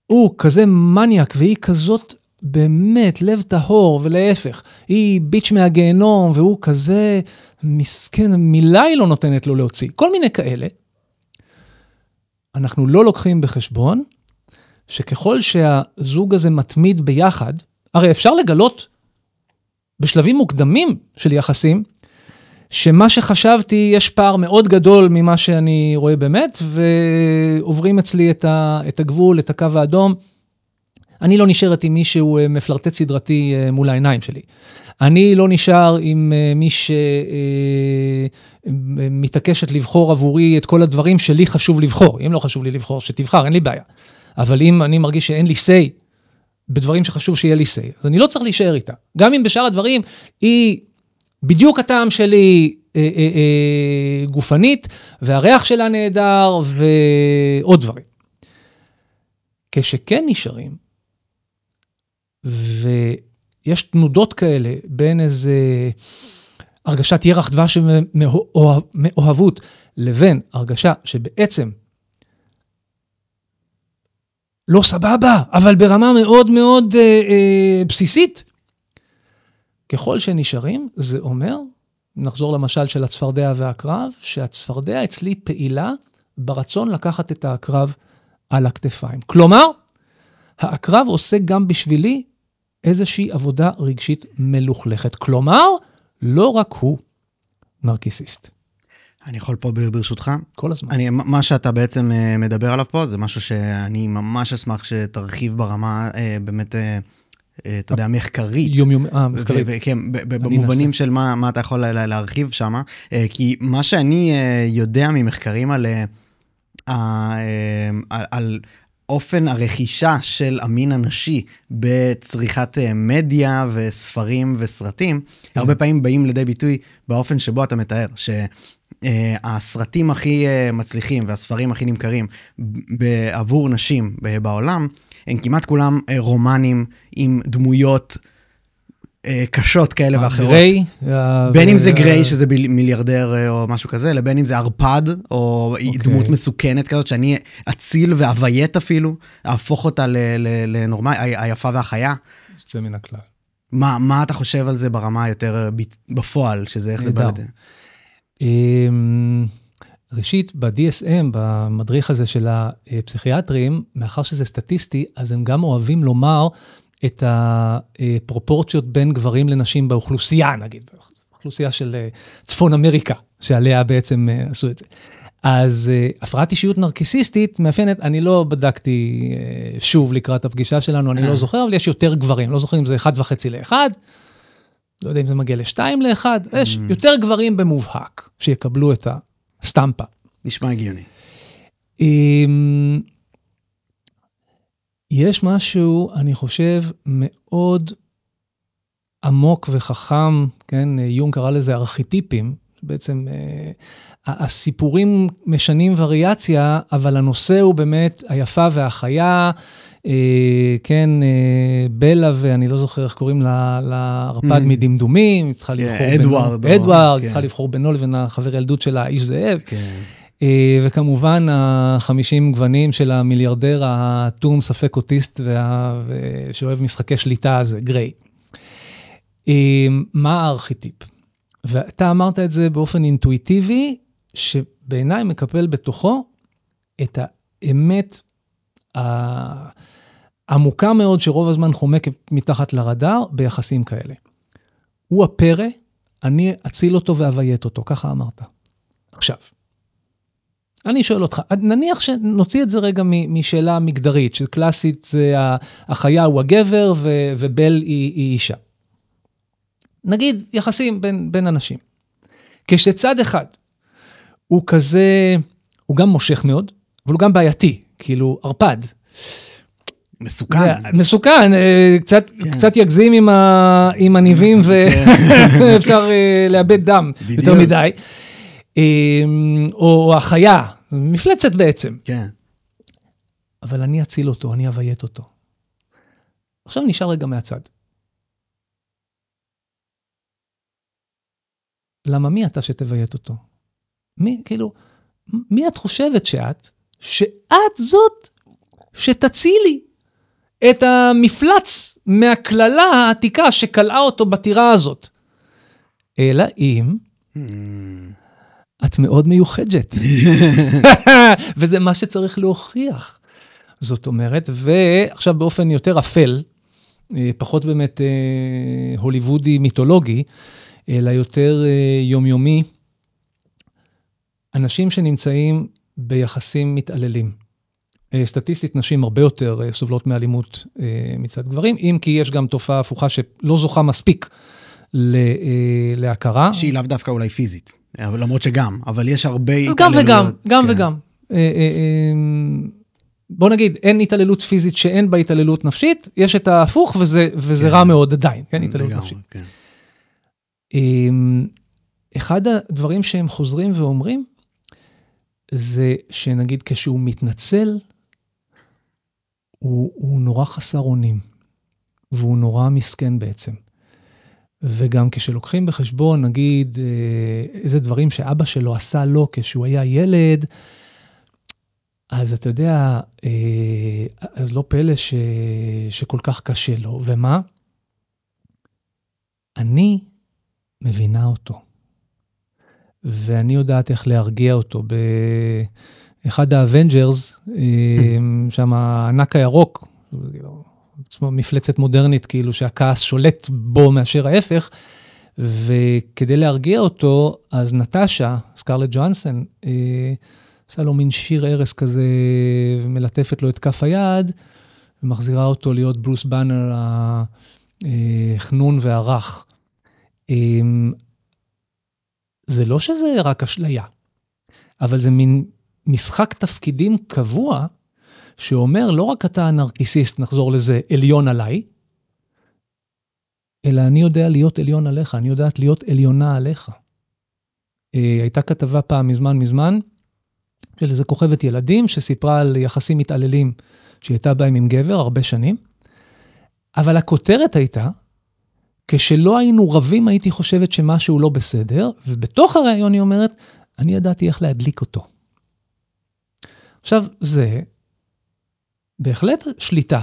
[SPEAKER 2] הוא כזה מניאק, והיא כזאת באמת לב טהור, ולהפך, היא ביץ' מהגיהנום, והוא כזה מסכן, מילה היא לא נותנת לו להוציא. כל מיני כאלה, אנחנו לא לוקחים בחשבון, שככל שהזוג הזה מתמיד ביחד, הרי אפשר לגלות בשלבים מוקדמים של יחסים, שמה שחשבתי יש פער מאוד גדול ממה שאני רואה באמת, ועוברים אצלי את הגבול, את הקו האדום. אני לא נשארת עם מישהו מפלרטט סדרתי מול העיניים שלי. אני לא נשאר עם מי שמתעקשת לבחור עבורי את כל הדברים שלי חשוב לבחור. אם לא חשוב לי לבחור, שתבחר, אין לי בעיה. אבל אם אני מרגיש שאין לי say בדברים שחשוב שיהיה לי say, אז אני לא צריך להישאר איתה. גם אם בשאר הדברים היא בדיוק הטעם שלי גופנית, והריח שלה נהדר, ועוד דברים. כשכן נשארים, ויש תנודות כאלה, בין איזה הרגשת ירח דבש מאוהבות, לבין הרגשה שבעצם לא סבבה, אבל ברמה מאוד מאוד בסיסית, ככל שנשארים, זה אומר, נחזור למשל של הצפרדע והקרב, שהצפרדע אצלי פעילה ברצון לקחת את הקרב על הכתפיים. כלומר, הקרב עושה גם בשבילי איזושהי עבודה רגשית מלוכלכת. כלומר, לא רק הוא נרקיסיסט.
[SPEAKER 1] אני יכול פה ברשותך?
[SPEAKER 2] כל הזמן.
[SPEAKER 1] מה שאתה בעצם מדבר עליו פה, זה משהו שאני ממש אשמח שתרחיב ברמה באמת אתה יודע, מחקרית.
[SPEAKER 2] מחקרית.
[SPEAKER 1] כן, במובנים של מה אתה יכול להרחיב שם. כי מה שאני יודע ממחקרים על אופן הרכישה של המין הנשי בצריכת מדיה וספרים וסרטים, הרבה פעמים באים לידי ביטוי באופן שבו אתה מתאר, שהסרטים הכי מצליחים והספרים הכי נמכרים עבור נשים בעולם, הם כמעט כולם רומנים עם דמויות קשות כאלה ואחרות. גריי. בין אם זה גריי, שזה מיליארדר או משהו כזה, לבין אם זה ארפד, או דמות מסוכנת כזאת, שאני אציל ואוויית אפילו, אהפוך אותה לנורמל, היפה והחיה.
[SPEAKER 2] זה מן הכלל.
[SPEAKER 1] מה אתה חושב על זה ברמה יותר בפועל, שזה איך זה בא לידי?
[SPEAKER 2] ראשית, ב-DSM, במדריך הזה של הפסיכיאטרים, מאחר שזה סטטיסטי, אז הם גם אוהבים לומר את הפרופורציות בין גברים לנשים באוכלוסייה, נגיד, באוכלוסייה של צפון אמריקה, שעליה בעצם עשו את זה. אז הפרעת אישיות נרקיסיסטית מאפיינת, אני לא בדקתי שוב לקראת הפגישה שלנו, אני לא זוכר, אבל יש יותר גברים, לא זוכר אם זה 1.5 ל-1, לא יודע אם זה מגיע ל-2 ל-1, יש יותר גברים במובהק, שיקבלו את הסטמפה.
[SPEAKER 1] נשמע הגיוני.
[SPEAKER 2] יש משהו, אני חושב, מאוד עמוק וחכם, כן, יונג קרא לזה ארכיטיפים, בעצם הסיפורים משנים וריאציה, אבל הנושא הוא באמת היפה והחיה, כן, בלה, ואני לא זוכר איך קוראים לערפד מדמדומים, צריכה לבחור אדוארד, צריכה לבחור בינו לבין החבר ילדות של האיש זאב, וכמובן 50 גוונים של המיליארדר האטום, ספק אוטיסט, שאוהב משחקי שליטה, זה גריי. מה הארכיטיפ? ואתה אמרת את זה באופן אינטואיטיבי, שבעיניי מקפל בתוכו את האמת העמוקה מאוד, שרוב הזמן חומקת מתחת לרדאר, ביחסים כאלה. הוא הפרא, אני אציל אותו ואוויית אותו, ככה אמרת. עכשיו, אני שואל אותך, נניח שנוציא את זה רגע משאלה מגדרית, שקלאסית זה החיה הוא הגבר ובל היא אישה. נגיד יחסים בין אנשים. כשצד אחד הוא כזה, הוא גם מושך מאוד, אבל הוא גם בעייתי, כאילו ערפד.
[SPEAKER 1] מסוכן.
[SPEAKER 2] מסוכן, קצת יגזים עם הניבים ואפשר לאבד דם יותר מדי. או החיה, מפלצת בעצם.
[SPEAKER 1] כן.
[SPEAKER 2] אבל אני אציל אותו, אני אבייט אותו. עכשיו נשאר רגע מהצד. למה מי אתה שתבייט אותו? מי את חושבת שאת זאת שתצילי את המפלץ מהכללה העתיקה שקלעה אותו בטירה הזאת? אלא אם את מאוד מיוחדת. וזה מה שצריך להוכיח. זאת אומרת, ועכשיו באופן יותר אפל, פחות באמת הוליוודי מיתולוגי, אלא יותר יומיומי, אנשים שנמצאים ביחסים מתעללים. סטטיסטית נשים הרבה יותר סובלות מאלימות מצד גברים, אם כי יש גם תופעה הפוכה שלא זוכה מספיק להכרה.
[SPEAKER 1] שהיא לאו דווקא אולי פיזית, למרות שגם, אבל יש הרבה
[SPEAKER 2] התעללויות. גם וגם. בוא נגיד, אין התעללות פיזית שאין בה התעללות נפשית, יש את ההפוך וזה רע מאוד עדיין, כן, התעללות נפשית. אחד הדברים שהם חוזרים ואומרים, זה שנגיד כשהוא מתנצל, הוא נורא חסר אונים, והוא נורא מסכן בעצם. וגם כשלוקחים בחשבון, נגיד, איזה דברים שאבא שלו עשה לו כשהוא היה ילד, אז אתה יודע, אז לא פלא שכל כך קשה לו. ומה? אני מבינה אותו. ואני יודעת איך להרגיע אותו. באחד האבנג'רס, שם הענק הירוק, מפלצת מודרנית, כאילו שהכעס שולט בו מאשר ההפך, וכדי להרגיע אותו, אז נטשה, סקרלט ג'ואנסון, עשה לו מין שיר ערס כזה, ומלטפת לו את כף היד, ומחזירה אותו להיות ברוס באנר, החנון והרך. זה לא שזה רק אשליה, אבל זה מין משחק תפקידים קבוע, שאומר, לא רק אתה הנרקיסיסט, נחזור לזה, עליון עליי, אלא אני יודע להיות עליון עליך, אני יודעת להיות עליונה עליך. הייתה כתבה פעם מזמן, של איזה כוכבת ילדים, שסיפרה על יחסים מתעללים, שהיא הייתה בהם עם גבר הרבה שנים, אבל הכותרת הייתה, כשלא היינו רבים, הייתי חושבת שמשהו לא בסדר, ובתוך הרעיון היא אומרת, אני ידעתי איך להדליק אותו. עכשיו, זה בהחלט שליטה.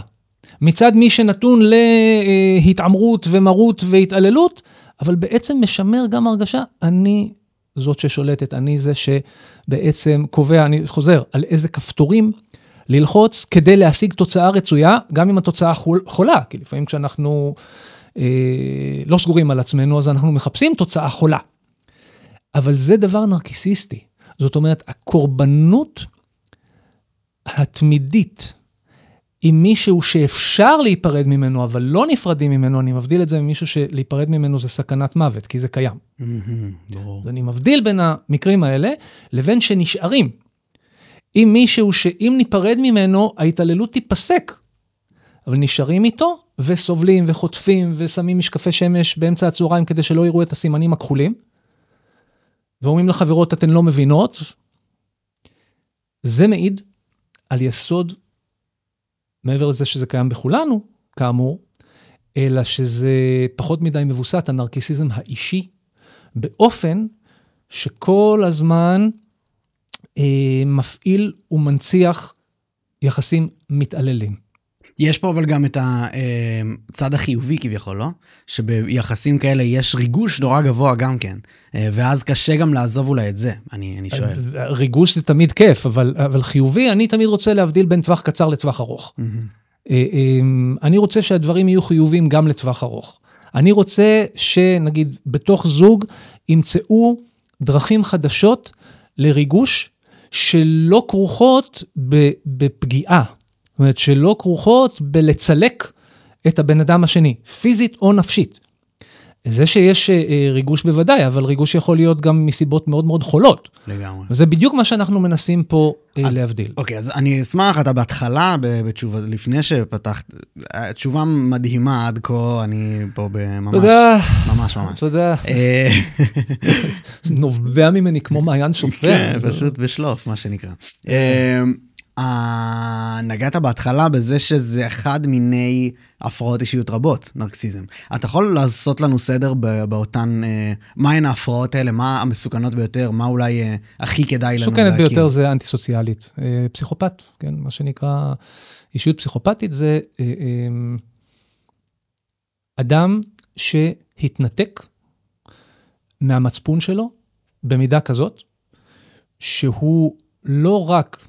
[SPEAKER 2] מצד מי שנתון להתעמרות ומרות והתעללות, אבל בעצם משמר גם הרגשה, אני זאת ששולטת, אני זה שבעצם קובע, אני חוזר, על איזה כפתורים ללחוץ כדי להשיג תוצאה רצויה, גם אם התוצאה חולה, כי לפעמים כשאנחנו לא סגורים על עצמנו, אז אנחנו מחפשים תוצאה חולה. אבל זה דבר נרקיסיסטי. זאת אומרת, הקורבנות התמידית, עם מישהו שאפשר להיפרד ממנו, אבל לא נפרדים ממנו, אני מבדיל את זה ממישהו שלהיפרד ממנו זה סכנת מוות, כי זה קיים. אז אני מבדיל בין המקרים האלה, לבין שנשארים. עם מישהו שאם ניפרד ממנו, ההתעללות תיפסק. אבל נשארים איתו, וסובלים וחוטפים, ושמים משקפי שמש באמצע הצהריים, כדי שלא יראו את הסימנים הכחולים. ואומרים לחברות, אתן לא מבינות. זה מעיד על יסוד, מעבר לזה שזה קיים בכולנו, כאמור, אלא שזה פחות מדי מבוסס, הנרקיסיזם האישי, באופן שכל הזמן מפעיל ומנציח יחסים מתעללים.
[SPEAKER 1] יש פה אבל גם את הצד החיובי כביכול, לא? שביחסים כאלה יש ריגוש נורא גבוה גם כן, ואז קשה גם לעזוב אולי את זה, אני שואל.
[SPEAKER 2] ריגוש זה תמיד כיף, אבל חיובי, אני תמיד רוצה להבדיל בין טווח קצר לטווח ארוך. אני רוצה שהדברים יהיו חיובים גם לטווח ארוך. אני רוצה שנגיד בתוך זוג ימצאו דרכים חדשות לריגוש שלא כרוכות בפגיעה. זאת אומרת, שלא כרוכות בלצלק את הבן אדם השני, פיזית או נפשית. זה שיש ריגוש בוודאי, אבל ריגוש יכול להיות גם מסיבות מאוד מאוד חולות.
[SPEAKER 1] לגמרי.
[SPEAKER 2] וזה בדיוק מה שאנחנו מנסים פה להבדיל.
[SPEAKER 1] אוקיי, אז אני אשמח, אתה בהתחלה, בתשובה, לפני שפתחת, תשובה מדהימה עד כה, אני פה ממש,
[SPEAKER 2] תודה.
[SPEAKER 1] ממש.
[SPEAKER 2] תודה. נובע ממני כמו מעיין שופע.
[SPEAKER 1] כן, פשוט בשלוף, מה שנקרא. נגעת בהתחלה בזה שזה אחד מיני הפרעות אישיות רבות, נרקסיזם. אתה יכול לעשות לנו סדר באותן, מהן ההפרעות האלה, מה המסוכנות ביותר, מה אולי הכי כדאי לנו להכיר?
[SPEAKER 2] מסוכנת ביותר זה אנטי-סוציאלית. פסיכופת, כן, מה שנקרא אישיות פסיכופתית, זה אדם שהתנתק מהמצפון שלו, במידה כזאת, שהוא לא רק,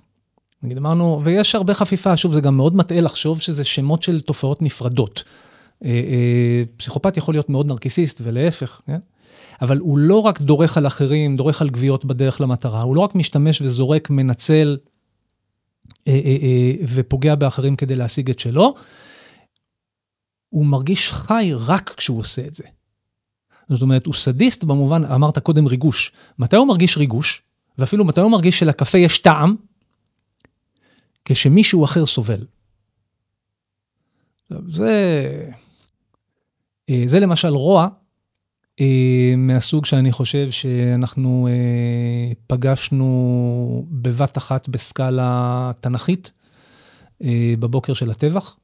[SPEAKER 2] נגיד אמרנו, ויש הרבה חפיפה, שוב, זה גם מאוד מטעה לחשוב שזה שמות של תופעות נפרדות. פסיכופת יכול להיות מאוד נרקיסיסט, ולהפך, כן? אבל הוא לא רק דורך על אחרים, דורך על גוויות בדרך למטרה, הוא לא רק משתמש וזורק, מנצל, ופוגע באחרים כדי להשיג את שלו, הוא מרגיש חי רק כשהוא עושה את זה. זאת אומרת, הוא סדיסט במובן, אמרת קודם ריגוש. מתי הוא מרגיש ריגוש? ואפילו מתי הוא מרגיש שלקפה יש טעם? כשמישהו אחר סובל. זה למשל רוע, מהסוג שאני חושב שאנחנו פגשנו בבת אחת בסקאלה תנכית, בבוקר של הטבח,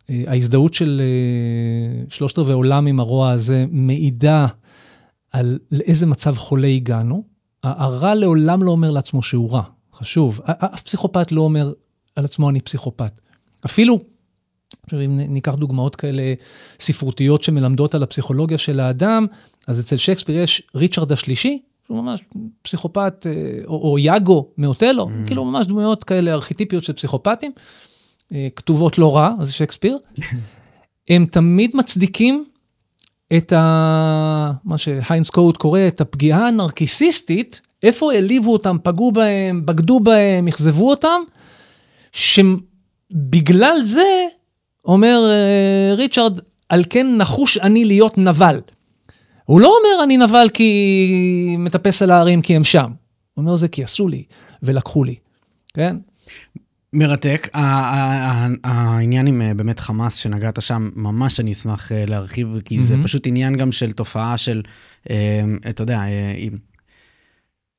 [SPEAKER 2] וההזדהות של 3/4 עולם עם הרוע הזה מעידה על לאיזה מצב חולה הגענו. הרע לעולם לא אומר לעצמו שהוא רע, חשוב. אף פסיכופת לא אומר על עצמו אני פסיכופת. אפילו, אם ניקח דוגמאות כאלה ספרותיות שמלמדות על הפסיכולוגיה של האדם, אז אצל שייקספיר יש ריצ'רד השלישי, שהוא ממש פסיכופת, או יאגו מאוטלו, כאילו ממש דמויות כאלה ארכיטיפיות של פסיכופתים, כתובות לא רע, אז שייקספיר, הם תמיד מצדיקים את מה שהיינס קוט קורא, את הפגיעה הנרקיסיסטית, איפה העליבו אותם, פגעו בהם, בגדו בהם, יחזבו אותם, שבגלל זה, אומר ריצ'רד, על כן נחוש אני להיות נבל. הוא לא אומר אני נבל כי מטפס על הערים כי הם שם. הוא אומר זה כי עשו לי ולקחו לי. כן?
[SPEAKER 1] מרתק. העניין עם באמת חמאס שנגעת שם, ממש אני אשמח להרחיב, כי זה פשוט עניין גם של תופעה של, אתה יודע,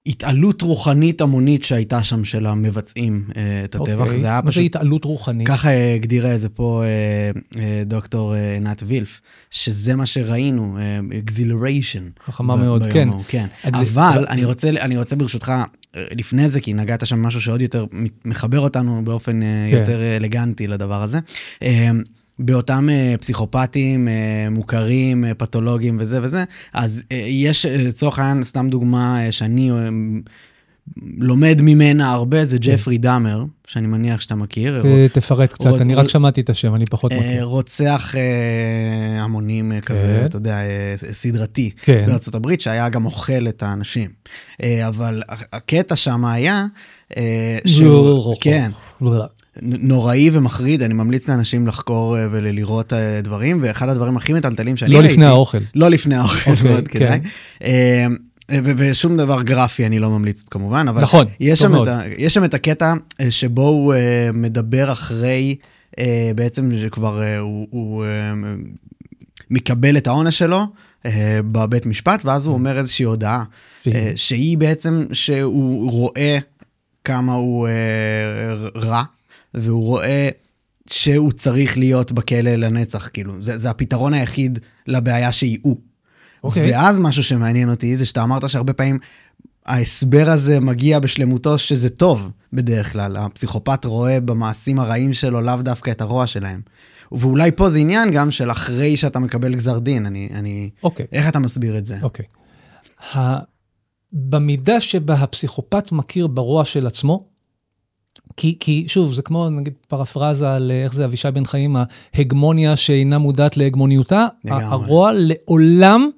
[SPEAKER 1] התעלות רוחנית המונית שהייתה שם של המבצעים את הטבח. זה היה פשוט...
[SPEAKER 2] מה זה התעלות רוחנית?
[SPEAKER 1] ככה הגדירה את זה פה דוקטור עינת וילף, שזה מה שראינו, exhilaration.
[SPEAKER 2] חכמה מאוד, כן.
[SPEAKER 1] כן. אבל אני רוצה ברשותך, לפני זה, כי נגעת שם משהו שעוד יותר מחבר אותנו באופן יותר אלגנטי לדבר הזה. באותם פסיכופטים, מוכרים, פתולוגים וזה, אז יש צורך העניין, סתם דוגמה שאני לומד ממנה הרבה, זה ג'פרי דאמר, שאני מניח שאתה מכיר.
[SPEAKER 2] תפרט קצת, אני רק שמעתי את השם, אני פחות מכיר.
[SPEAKER 1] רוצח המונים כזה, אתה יודע, סדרתי בארצות הברית, שהיה גם אוכל את האנשים. אבל הקטע שם היה, כן, נוראי ומחריד, אני ממליץ לאנשים לחקור ולראות דברים, ואחד הדברים הכי מטלטלים שאני
[SPEAKER 2] ראיתי... לא לפני האוכל.
[SPEAKER 1] לא לפני האוכל, מאוד כדאי. ושום דבר גרפי אני לא ממליץ כמובן, אבל
[SPEAKER 2] נכון,
[SPEAKER 1] יש שם את הקטע שבו הוא מדבר אחרי, בעצם שכבר הוא מקבל את העונש שלו בבית משפט, ואז הוא אומר איזושהי הודעה, שהיא בעצם שהוא רואה כמה הוא רע, והוא רואה שהוא צריך להיות בכלא לנצח, כאילו, זה הפתרון היחיד לבעיה שהיא הוא. ואז משהו שמעניין אותי, זה שאתה אמרת שהרבה פעמים ההסבר הזה מגיע בשלמותו שזה טוב בדרך כלל. הפסיכופת רואה במעשים הרעים שלו לאו דווקא את הרוע שלהם. ואולי פה זה עניין גם של אחרי שאתה מקבל גזר דין. איך אתה מסביר את זה?
[SPEAKER 2] אוקיי. במידה שבה הפסיכופת מכיר ברוע של עצמו, כי שוב, זה כמו נגיד פרפרזה על איך זה אבישי בן חיים, ההגמוניה שאינה מודעת להגמוניותה, הרוע לעולם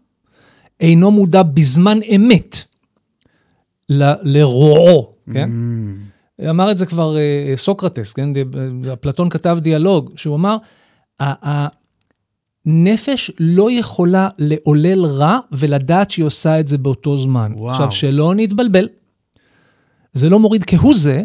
[SPEAKER 2] אינו מודע בזמן אמת לרועו, כן? אמר את זה כבר סוקרטס, כן? אפלטון כתב דיאלוג, שהוא אמר, נפש לא יכולה לעולל רע ולדעת שהיא עושה את זה באותו זמן.
[SPEAKER 1] וואו.
[SPEAKER 2] עכשיו, שלא נתבלבל, זה לא מוריד כהוא זה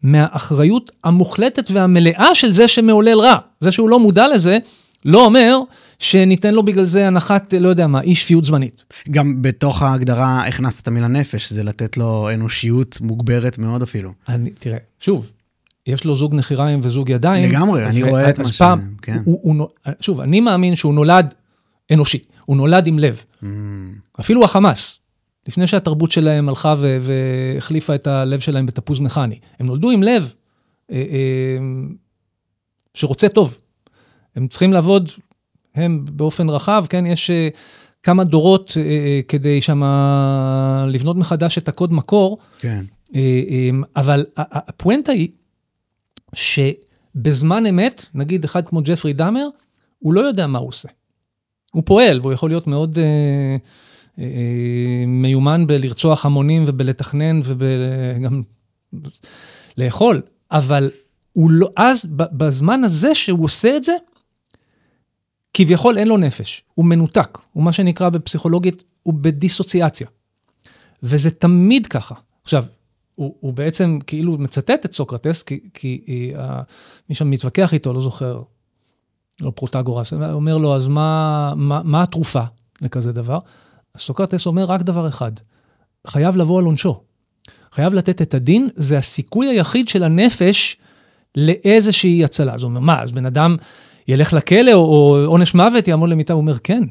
[SPEAKER 2] מהאחריות המוחלטת והמלאה של זה שמעולל רע. זה שהוא לא מודע לזה, לא אומר שניתן לו בגלל זה הנחת, לא יודע מה, אי שפיות זמנית.
[SPEAKER 1] גם בתוך ההגדרה הכנסת את המילה נפש, זה לתת לו אנושיות מוגברת מאוד אפילו.
[SPEAKER 2] תראה, שוב, יש לו זוג נחיריים וזוג ידיים.
[SPEAKER 1] לגמרי, אני רואה את מה שהם, כן.
[SPEAKER 2] שוב, אני מאמין שהוא נולד אנושי, הוא נולד עם לב. אפילו החמאס, לפני שהתרבות שלהם הלכה והחליפה את הלב שלהם בתפוז מכני, הם נולדו עם לב שרוצה טוב. הם צריכים לעבוד, הם באופן רחב, כן, יש כמה דורות כדי שמה לבנות מחדש את הקוד מקור,
[SPEAKER 1] כן.
[SPEAKER 2] אבל הפואנטה היא שבזמן אמת, נגיד אחד כמו ג'פרי דאמר, הוא לא יודע מה הוא עושה. הוא פועל, והוא יכול להיות מאוד מיומן בלרצוח המונים ובלתכנן וגם לאכול, אבל הוא לא, אז בזמן הזה שהוא עושה את זה, כביכול אין לו נפש, הוא מנותק, הוא מה שנקרא בפסיכולוגית, הוא בדיסוציאציה. וזה תמיד ככה. עכשיו, הוא בעצם כאילו מצטט את סוקרטס, כי מי שם מתווכח איתו, לא זוכר, לא פרוטגורס, אומר לו, אז מה התרופה לכזה דבר? סוקרטס אומר רק דבר אחד, חייב לבוא על עונשו. חייב לתת את הדין, זה הסיכוי היחיד של הנפש לאיזושהי הצלה. זאת אומרת, מה, אז בן אדם ילך לכלא או עונש מוות, יעמוד למיטה, הוא אומר, כן,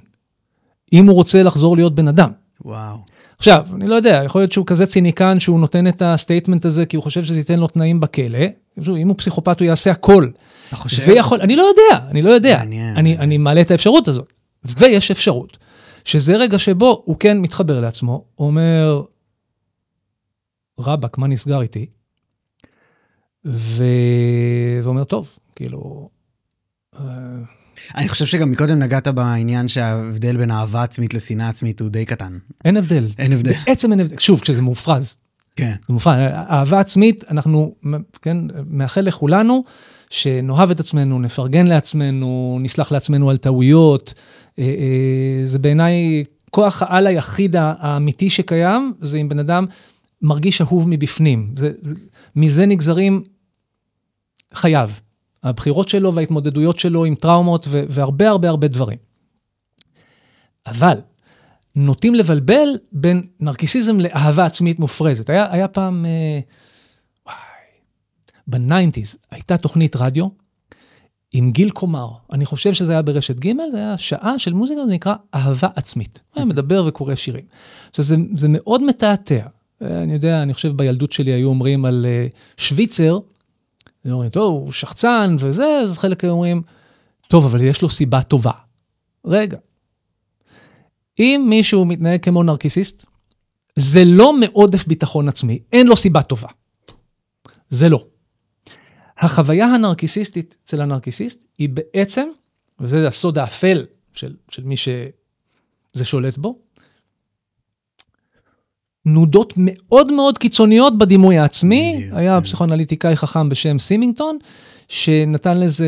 [SPEAKER 2] אם הוא רוצה לחזור להיות בן אדם.
[SPEAKER 1] וואו.
[SPEAKER 2] עכשיו, אני לא יודע, יכול להיות שהוא כזה ציניקן, שהוא נותן את הסטייטמנט הזה, כי הוא חושב שזה ייתן לו תנאים בכלא, אם הוא פסיכופת, הוא יעשה הכל. ויכול, אני לא יודע, אני מעלה את האפשרות הזאת. ויש אפשרות, שזה רגע שבו הוא כן מתחבר לעצמו, הוא אומר, רבק, מה נסגר איתי? ואומר, טוב, כאילו...
[SPEAKER 1] אני חושב שגם מקודם נגעת בעניין שההבדל בין אהבה עצמית לשנאה עצמית הוא די קטן.
[SPEAKER 2] אין הבדל.
[SPEAKER 1] אין הבדל.
[SPEAKER 2] בעצם אין הבדל. שוב, כשזה מופרז.
[SPEAKER 1] כן.
[SPEAKER 2] זה מופרז. אהבה עצמית, אנחנו, כן, מאחל לכולנו, שנאהב את עצמנו, נפרגן לעצמנו, נסלח לעצמנו על טעויות. זה בעיניי כוח העל היחיד האמיתי שקיים, זה אם בן אדם מרגיש אהוב מבפנים. מזה נגזרים חייו. הבחירות שלו וההתמודדויות שלו עם טראומות והרבה הרבה הרבה דברים. אבל נוטים לבלבל בין נרקיסיזם לאהבה עצמית מופרזת. היה פעם, ב-90s, הייתה תוכנית רדיו עם גיל קומר. אני חושב שזה היה ברשת ג', זה היה שעה של מוזיקה, זה נקרא אהבה עצמית. הוא היה מדבר וקורא שירים. עכשיו, זה מאוד מתעתע. אני יודע, אני חושב בילדות שלי היו אומרים על שוויצר, אומרים, טוב, הוא שחצן וזה, אז חלק אומרים, טוב, אבל יש לו סיבה טובה. רגע. אם מישהו מתנהג כמו נרקיסיסט, זה לא מעודף ביטחון עצמי, אין לו סיבה טובה. זה לא. החוויה הנרקיסיסטית אצל הנרקיסיסט, היא בעצם, וזה הסוד האפל של מי שזה שולט בו, נודות מאוד מאוד קיצוניות בדימוי העצמי, היה פסיכואנליטיקאי חכם בשם סימינגטון, שנתן לזה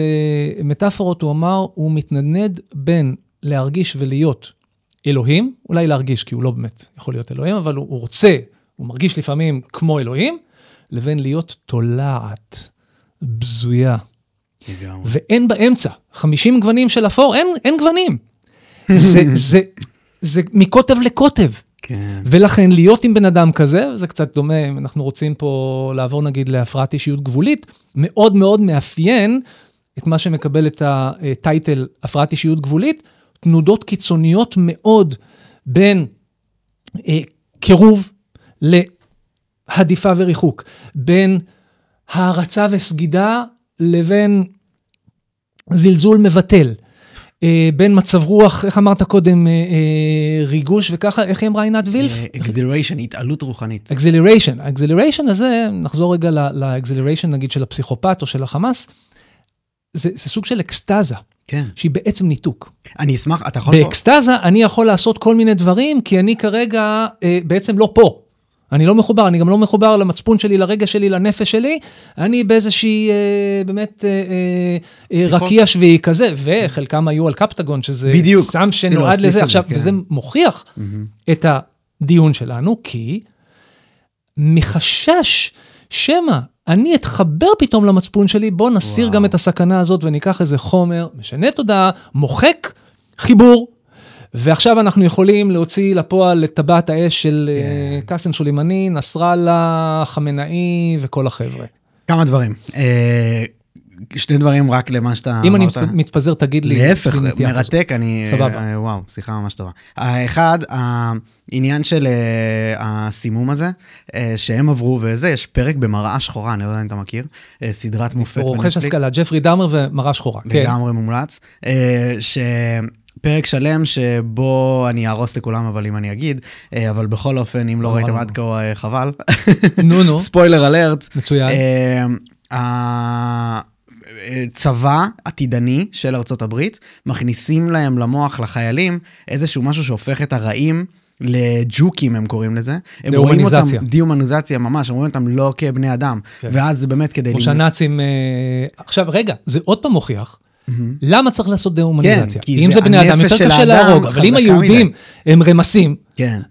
[SPEAKER 2] מטאפורות, הוא אמר, הוא מתנדנד בין להרגיש ולהיות אלוהים, אולי להרגיש, כי הוא לא באמת יכול להיות אלוהים, אבל הוא רוצה, הוא מרגיש לפעמים כמו אלוהים, לבין להיות תולעת, בזויה. ואין באמצע, 50 גוונים של אפור, אין גוונים. זה מקוטב לקוטב.
[SPEAKER 1] כן.
[SPEAKER 2] ולכן להיות עם בן אדם כזה, זה קצת דומה, אנחנו רוצים פה לעבור נגיד להפרעת אישיות גבולית, מאוד מאוד מאפיין את מה שמקבל את הטייטל הפרעת אישיות גבולית, תנודות קיצוניות מאוד בין קירוב להדיפה וריחוק, בין הערצה וסגידה לבין זלזול מבטל, בין מצב רוח, איך אמרת קודם, ריגוש וככה, איך היא אמרה עינת וילף?
[SPEAKER 1] Exhilaration, התעלות רוחנית.
[SPEAKER 2] האקזילריישן הזה, נחזור רגע לאקזילריישן נגיד של הפסיכופת או של החמאס, זה סוג של אקסטאזה,
[SPEAKER 1] כן.
[SPEAKER 2] שהיא בעצם ניתוק.
[SPEAKER 1] אני אשמח, אתה יכול פה?
[SPEAKER 2] באקסטאזה אני יכול לעשות כל מיני דברים, כי אני כרגע בעצם לא פה. אני לא מחובר, אני גם לא מחובר למצפון שלי, לרגע שלי, לנפש שלי, אני באיזושהי, באמת, רקיע שביעי כזה, וחלקם היו על קפטגון, שזה סם שנועד לזה. עכשיו, וזה מוכיח את הדיון שלנו, כי מחשש שמה, אני אתחבר פתאום למצפון שלי, בוא נסיר גם את הסכנה הזאת, וניקח איזה חומר, משנה תודעה, מוחק חיבור, ועכשיו אנחנו יכולים להוציא לפועל את טבעת האש של קאסם סולימני, נסראללה, חמינאי וכל החבר'ה.
[SPEAKER 1] כמה דברים. שני דברים רק למה שאתה
[SPEAKER 2] אם אני מתפזר, תגיד לי.
[SPEAKER 1] להפך, מרתק, אני... סבבה. וואו, שיחה ממש טובה. האחד, העניין של הסימום הזה, שהם עברו וזה, יש פרק במראה שחורה, אני לא יודע אם אתה מכיר, סדרת מופת בנטפליקס.
[SPEAKER 2] רוכש השכלה, ג'פרי דאמר ומראה שחורה.
[SPEAKER 1] לגמרי מומלץ. פרק שלם שבו אני ארוס לכולם, אבל אם אני אגיד, אבל בכל אופן, אם לא ראיתם עד כה, חבל.
[SPEAKER 2] נו.
[SPEAKER 1] ספוילר אלרט.
[SPEAKER 2] מצוין.
[SPEAKER 1] צבא עתידני של ארצות הברית, מכניסים להם למוח, לחיילים, איזשהו משהו שהופך את הרעים לג'וקים, הם קוראים לזה.
[SPEAKER 2] דה-הומניזציה.
[SPEAKER 1] דה-הומניזציה ממש, הם רואים אותם לא כבני אדם. ואז זה באמת כדי...
[SPEAKER 2] כמו שהנאצים... עכשיו, רגע, זה עוד פעם מוכיח, למה צריך לעשות דה-הומניזציה? אם זה בני אדם, יותר קשה להרוג, אבל אם היהודים הם רמסים,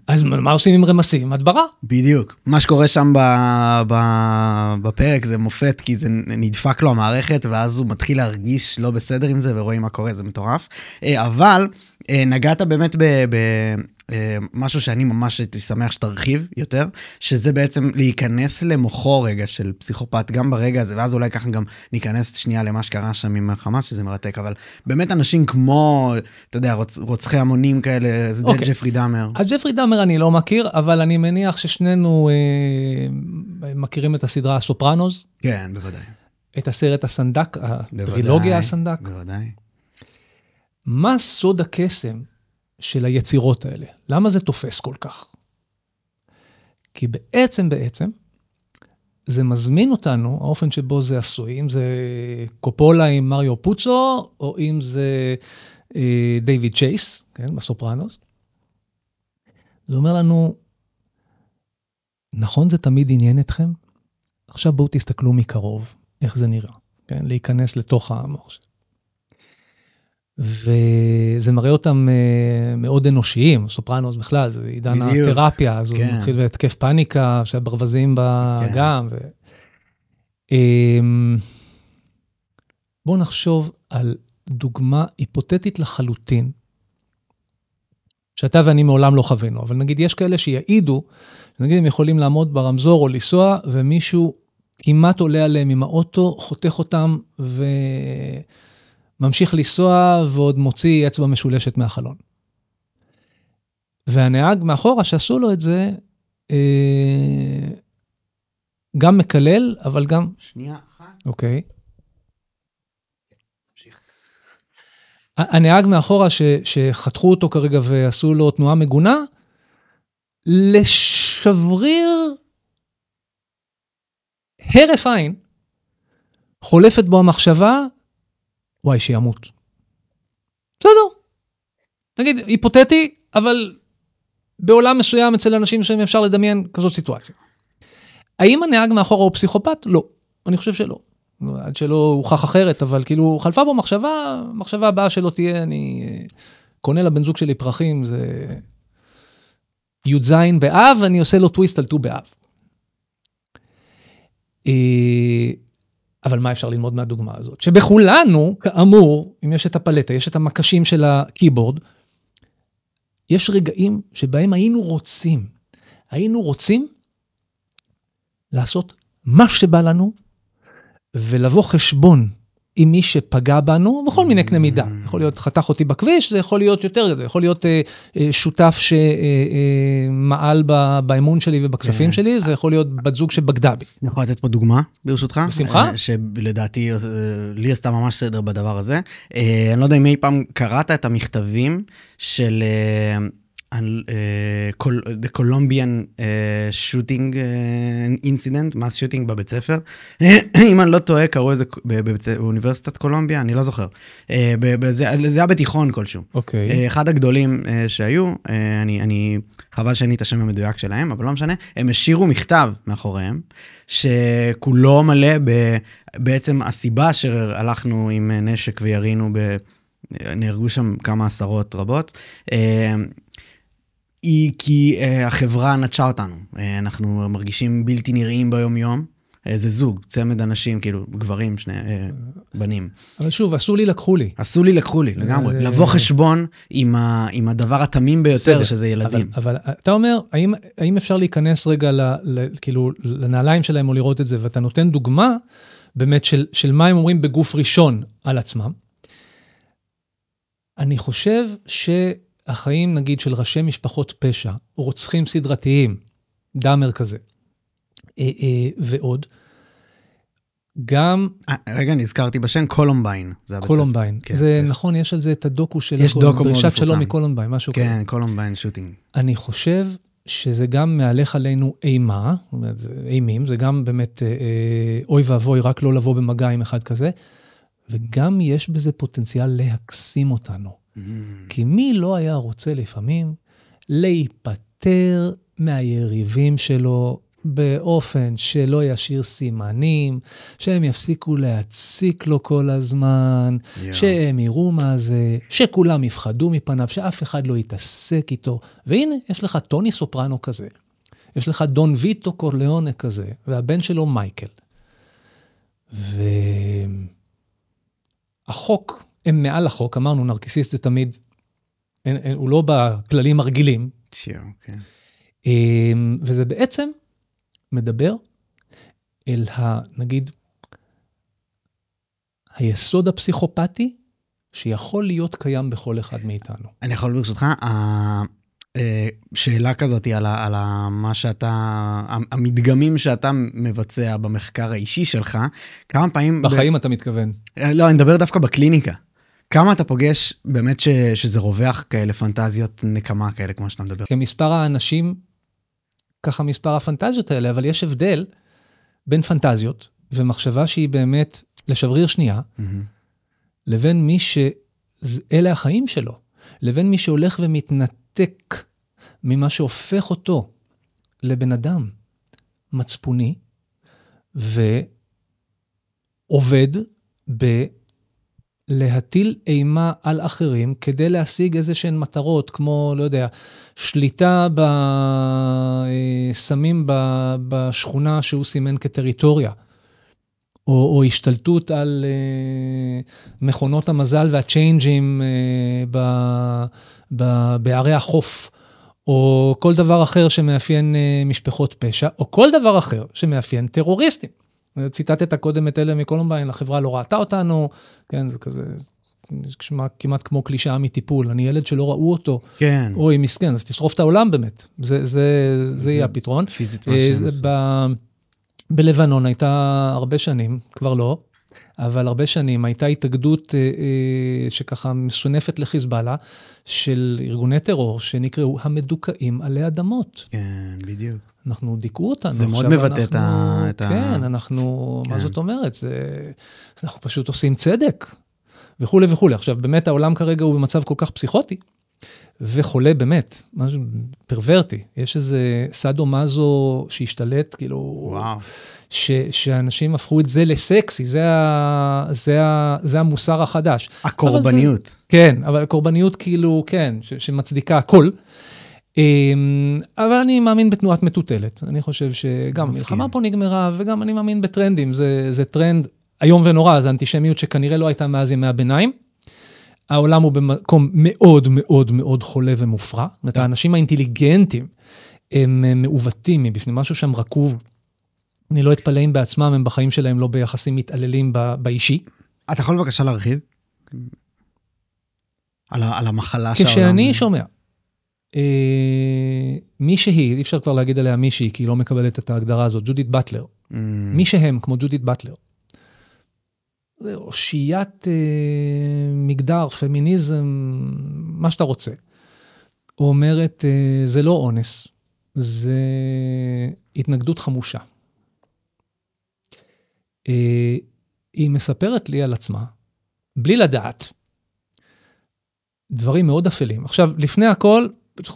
[SPEAKER 2] אז מה עושים עם רמסים? הדברה.
[SPEAKER 1] בדיוק. מה שקורה שם בפרק זה מופת, כי זה נדפק לו המערכת, ואז הוא מתחיל להרגיש לא בסדר עם זה, ורואים מה קורה, זה מטורף. אבל נגעת באמת משהו שאני ממש הייתי שמח שתרחיב יותר, שזה בעצם להיכנס למוחו רגע של פסיכופת, גם ברגע הזה, ואז אולי ככה גם ניכנס שנייה למה שקרה שם עם חמאס, שזה מרתק, אבל באמת אנשים כמו, אתה יודע, רוצחי המונים כאלה, זה ג'פרי דאמר.
[SPEAKER 2] אז ג'פרי דאמר אני לא מכיר, אבל אני מניח ששנינו מכירים את הסדרה הסופרנוז.
[SPEAKER 1] כן, בוודאי.
[SPEAKER 2] את הסרט הסנדק, הטרילוגיה הסנדק.
[SPEAKER 1] בוודאי.
[SPEAKER 2] מה סוד הקסם של היצירות האלה? למה זה תופס כל כך? כי בעצם, זה מזמין אותנו, האופן שבו זה עשוי, אם זה קופולה עם מריו פוצו, או אם זה דיוויד צ'ייס, כן, בסופרנוס. זה אומר לנו, נכון זה תמיד עניין אתכם? עכשיו בואו תסתכלו מקרוב, איך זה נראה, כן? להיכנס לתוך המוח. וזה מראה אותם מאוד אנושיים, סופרנוס בכלל, זה עידן התרפיה, אז הוא מתחיל בהתקף פאניקה, שהברווזים באגם. בואו נחשוב על דוגמה היפותטית לחלוטין, שאתה ואני מעולם לא חווינו, אבל נגיד יש כאלה שיעידו, נגיד הם יכולים לעמוד ברמזור או לנסוע, ומישהו כמעט עולה עליהם עם האוטו, חותך אותם ממשיך לנסוע ועוד מוציא אצבע משולשת מהחלון. והנהג מאחורה שעשו לו את זה, גם מקלל, אבל גם...
[SPEAKER 1] שנייה אחת.
[SPEAKER 2] אוקיי. הנהג מאחורה שחתכו אותו כרגע ועשו לו תנועה מגונה, לשבריר הרף עין, חולפת בו המחשבה, וואי, שימות. בסדר. נגיד, היפותטי, אבל בעולם מסוים אצל אנשים שהם אפשר לדמיין כזאת סיטואציה. האם הנהג מאחורה הוא פסיכופת? לא. אני חושב שלא. עד שלא הוכח אחרת, אבל כאילו חלפה בו מחשבה הבאה שלא תהיה, אני קונה לבן זוג שלי פרחים, זה י"ז באב, אני עושה לו טוויסט על ט"ו באב. אבל מה אפשר ללמוד מהדוגמה הזאת? שבכולנו, כאמור, אם יש את הפלטה, יש את המקשים של הקיבורד, יש רגעים שבהם היינו רוצים לעשות מה שבא לנו, ולבוא חשבון עם מי שפגע בנו, בכל מיני קנה מידה. יכול להיות חתך אותי בכביש, זה יכול להיות יותר, זה יכול להיות שותף שמעל באמון שלי ובכספים שלי, זה יכול להיות בת זוג שבגדה בי.
[SPEAKER 1] אני יכול לתת פה דוגמה, ברשותך?
[SPEAKER 2] בשמחה.
[SPEAKER 1] שלדעתי, לי עשתה ממש סדר בדבר הזה. אני לא יודע אם אי פעם קראת את המכתבים של the Colombian shooting incident, mass shooting בבית ספר. אם אני לא טועה, קראו איזה באוניברסיטת קולומביה, אני לא זוכר. זה היה בתיכון כלשהו.
[SPEAKER 2] אוקיי.
[SPEAKER 1] אחד הגדולים שהיו, חבל שאני את השם המדויק שלהם, אבל לא משנה, הם השאירו מכתב מאחוריהם, שכולו מלא בעצם הסיבה שהלכנו עם נשק וירינו נהרגו שם כמה עשרות רבות, היא כי החברה נטשה אותנו. אנחנו מרגישים בלתי נראים ביום יום. זה זוג, צמד אנשים, כאילו גברים, שני בנים.
[SPEAKER 2] אבל שוב, עשו לי, לקחו לי.
[SPEAKER 1] עשו לי, לקחו לי, לגמרי. לבוא חשבון עם הדבר התמים ביותר, שזה ילדים.
[SPEAKER 2] אבל אתה אומר, האם אפשר להיכנס רגע כאילו לנעליים שלהם או לראות את זה, ואתה נותן דוגמה באמת של מה הם אומרים בגוף ראשון על עצמם. אני חושב שהחיים, נגיד, של ראשי משפחות פשע, רוצחים סדרתיים, דאמר כזה, ועוד, גם...
[SPEAKER 1] רגע, נזכרתי בשם, קולומביין.
[SPEAKER 2] קולומביין. זה נכון, יש על זה את הדוקו של...
[SPEAKER 1] יש דוקו מאוד מפורסם.
[SPEAKER 2] דרישת שלום מקולומביין, משהו כזה.
[SPEAKER 1] כן, קולומביין שוטינג.
[SPEAKER 2] אני חושב שזה גם מהלך עלינו אימה, אימים, זה גם באמת אוי ואבוי, רק לא לבוא במגע עם אחד כזה, וגם יש בזה פוטנציאל להקסים אותנו. כי מי לא היה רוצה לפעמים להיפטר מהיריבים שלו באופן שלא ישאיר סימנים, שהם יפסיקו להציק לו כל הזמן, שהם יראו מה זה, שכולם יפחדו מפניו, שאף אחד לא יתעסק איתו. והנה, יש לך טוני סופרנו כזה, יש לך דון ויטו קורליאונה כזה, והבן שלו מייקל. החוק, הם מעל החוק, אמרנו, נרקיסיסט זה תמיד, הוא לא בכללים הרגילים. וזה בעצם מדבר אל נגיד, היסוד הפסיכופתי, שיכול להיות קיים בכל אחד מאיתנו.
[SPEAKER 1] אני יכול ברשותך, שאלה כזאת על מה שאתה, המדגמים שאתה מבצע במחקר האישי שלך, כמה פעמים...
[SPEAKER 2] בחיים אתה מתכוון.
[SPEAKER 1] לא, אני מדבר דווקא בקליניקה. כמה אתה פוגש באמת שזה רווח כאלה פנטזיות נקמה כאלה, כמו שאתה מדבר?
[SPEAKER 2] כמספר האנשים, ככה מספר הפנטזיות האלה, אבל יש הבדל בין פנטזיות ומחשבה שהיא באמת לשבריר שנייה, לבין מי שאלה החיים שלו, לבין מי שהולך ומתנתק ממה שהופך אותו לבן אדם מצפוני, ועובד להטיל אימה על אחרים, כדי להשיג איזה שהן מטרות, כמו, לא יודע, שליטה בסמים בשכונה שהוא סימן כטריטוריה, או השתלטות על מכונות המזל והצ'יינג'ים בערי החוף, או כל דבר אחר שמאפיין משפחות פשע, או כל דבר אחר שמאפיין טרוריסטים. ציטטת קודם את אלה מקולומביין, החברה לא ראתה אותנו, כן, זה כזה, כמעט כמו קלישאה מטיפול, אני ילד שלא ראו אותו,
[SPEAKER 1] כן.
[SPEAKER 2] אוי, מסכן, אז תשרוף את העולם באמת, זה יהיה הפתרון.
[SPEAKER 1] פיזית
[SPEAKER 2] בלבנון הייתה הרבה שנים, כבר לא, אבל הרבה שנים הייתה התאגדות שככה מסונפת לחיזבאללה, של ארגוני טרור שנקראו המדוכאים עלי אדמות.
[SPEAKER 1] כן, בדיוק.
[SPEAKER 2] אנחנו דיכאו אותנו.
[SPEAKER 1] זה מאוד מבטא את
[SPEAKER 2] כן, אנחנו, מה זאת אומרת? אנחנו פשוט עושים צדק, וכו' וכו'. עכשיו, באמת העולם כרגע הוא במצב כל כך פסיכוטי, וחולה באמת, משהו פרוורטי. יש איזה סאדו מזו שהשתלט, כאילו,
[SPEAKER 1] וואו.
[SPEAKER 2] שאנשים הפכו את זה לסקסי, זה המוסר החדש.
[SPEAKER 1] הקורבניות.
[SPEAKER 2] כן, אבל הקורבניות כאילו, כן, שמצדיקה הכל. אבל אני מאמין בתנועת מטוטלת. אני חושב שגם המלחמה פה נגמרה, וגם אני מאמין בטרנדים. זה טרנד היום ונורא, זה אנטישמיות שכנראה לא הייתה מאז ימי הביניים. העולם הוא במקום מאוד מאוד מאוד חולה ומופרע. זאת אומרת, האנשים האינטליגנטים הם מעוותים מבפנים, משהו שם רקוב. אני לא אתפלאים בעצמם, הם בחיים שלהם לא ביחסים מתעללים באישי.
[SPEAKER 1] אתה יכול בבקשה להרחיב? על המחלה שהעולם...
[SPEAKER 2] כשאני שומע, מישהי, אי אפשר כבר להגיד עליה מישהי, כי היא לא מקבלת את ההגדרה הזאת, ג'ודית באטלר. מי שהם, כמו ג'ודית באטלר. זה אושיית מגדר, פמיניזם, מה שאתה רוצה. אומרת, זה לא אונס, זה התנגדות חמושה. היא מספרת לי על עצמה, בלי לדעת, דברים מאוד אפלים. עכשיו, לפני הכל,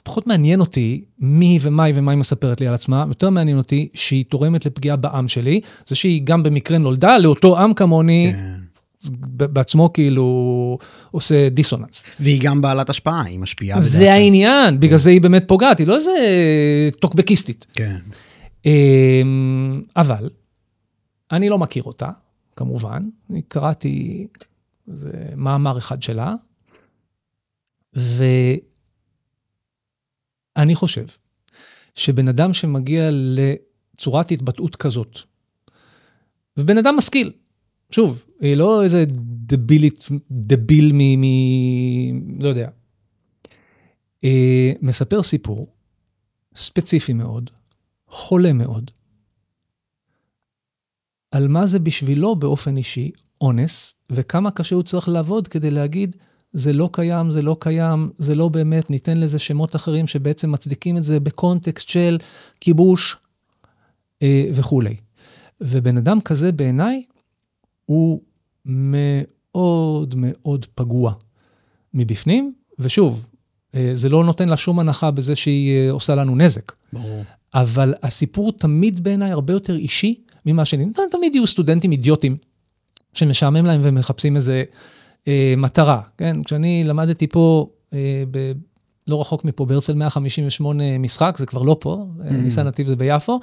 [SPEAKER 2] פחות מעניין אותי מי ומה היא מספרת לי על עצמה, יותר מעניין אותי שהיא תורמת לפגיעה בעם שלי, זה שהיא גם במקרה נולדה לאותו עם כמוני, בעצמו כאילו עושה דיסוננס.
[SPEAKER 1] והיא גם בעלת השפעה, היא משפיעה.
[SPEAKER 2] זה העניין, בגלל זה היא באמת פוגעת, היא לא איזה טוקבקיסטית.
[SPEAKER 1] כן.
[SPEAKER 2] אבל, אני לא מכיר אותה, כמובן, אני קראתי מאמר אחד שלה, ואני חושב שבן אדם שמגיע לצורת התבטאות כזאת, ובן אדם משכיל, שוב, היא לא איזה דביל לא יודע, מספר סיפור ספציפי מאוד, חולה מאוד, על מה זה בשבילו באופן אישי אונס, וכמה קשה הוא צריך לעבוד כדי להגיד, זה לא קיים, זה לא קיים, זה לא באמת, ניתן לזה שמות אחרים שבעצם מצדיקים את זה בקונטקסט של כיבוש וכו'. ובן אדם כזה בעיניי, הוא מאוד מאוד פגוע מבפנים, ושוב, זה לא נותן לה שום הנחה בזה שהיא עושה לנו נזק.
[SPEAKER 1] ברור.
[SPEAKER 2] אבל הסיפור תמיד בעיניי הרבה יותר אישי ממה תמיד יהיו סטודנטים אידיוטים, שמשעמם להם ומחפשים איזה מטרה. כן? כשאני למדתי פה, לא רחוק מפה, בהרצל 158 משחק, זה כבר לא פה, ניסן נתיב זה ביפו,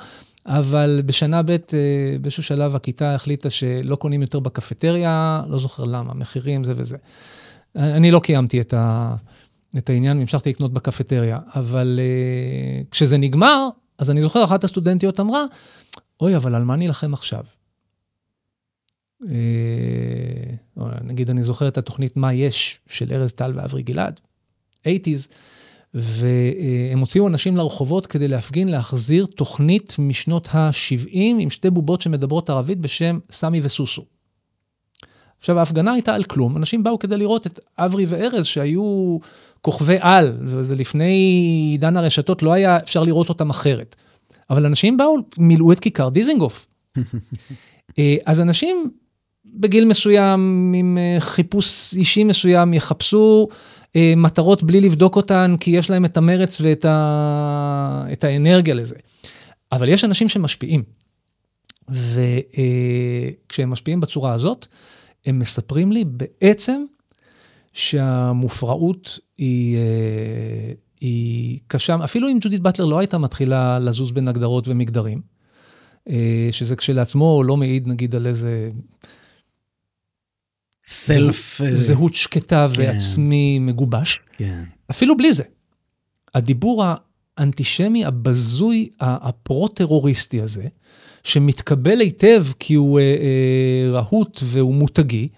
[SPEAKER 2] אבל בשנה ב' באיזשהו שלב הכיתה החליטה שלא קונים יותר בקפטריה, לא זוכר למה, מחירים זה וזה. אני לא קיימתי את העניין, המשכתי לקנות בקפטריה, אבל כשזה נגמר, אז אני זוכר, אחת הסטודנטיות אמרה, אוי, אבל על מה נלחם עכשיו? נגיד, אני זוכר את התוכנית מה יש של ארז טל ואברי גלעד, 80s, והם הוציאו אנשים לרחובות כדי להפגין, להחזיר תוכנית משנות ה-70 עם שתי בובות שמדברות ערבית בשם סמי וסוסו. עכשיו, ההפגנה הייתה על כלום, אנשים באו כדי לראות את אברי וארז שהיו כוכבי על, וזה לפני עידן הרשתות, לא היה אפשר לראות אותם אחרת. אבל אנשים באו, מילאו את כיכר דיזינגוף. אז אנשים בגיל מסוים, עם חיפוש אישי מסוים, יחפשו מטרות בלי לבדוק אותן, כי יש להם את המרץ ואת האנרגיה לזה. אבל יש אנשים שמשפיעים. וכשהם משפיעים בצורה הזאת, הם מספרים לי בעצם שהמופרעות היא קשה, אפילו אם ג'ודית באטלר לא הייתה מתחילה לזוז בין הגדרות ומגדרים, שזה כשלעצמו לא מעיד נגיד על איזה זהות שקטה ועצמי מגובש. אפילו בלי זה. הדיבור האנטישמי, הבזוי, הפרו-טרוריסטי הזה, שמתקבל היטב כי הוא רהוט והוא מותגי,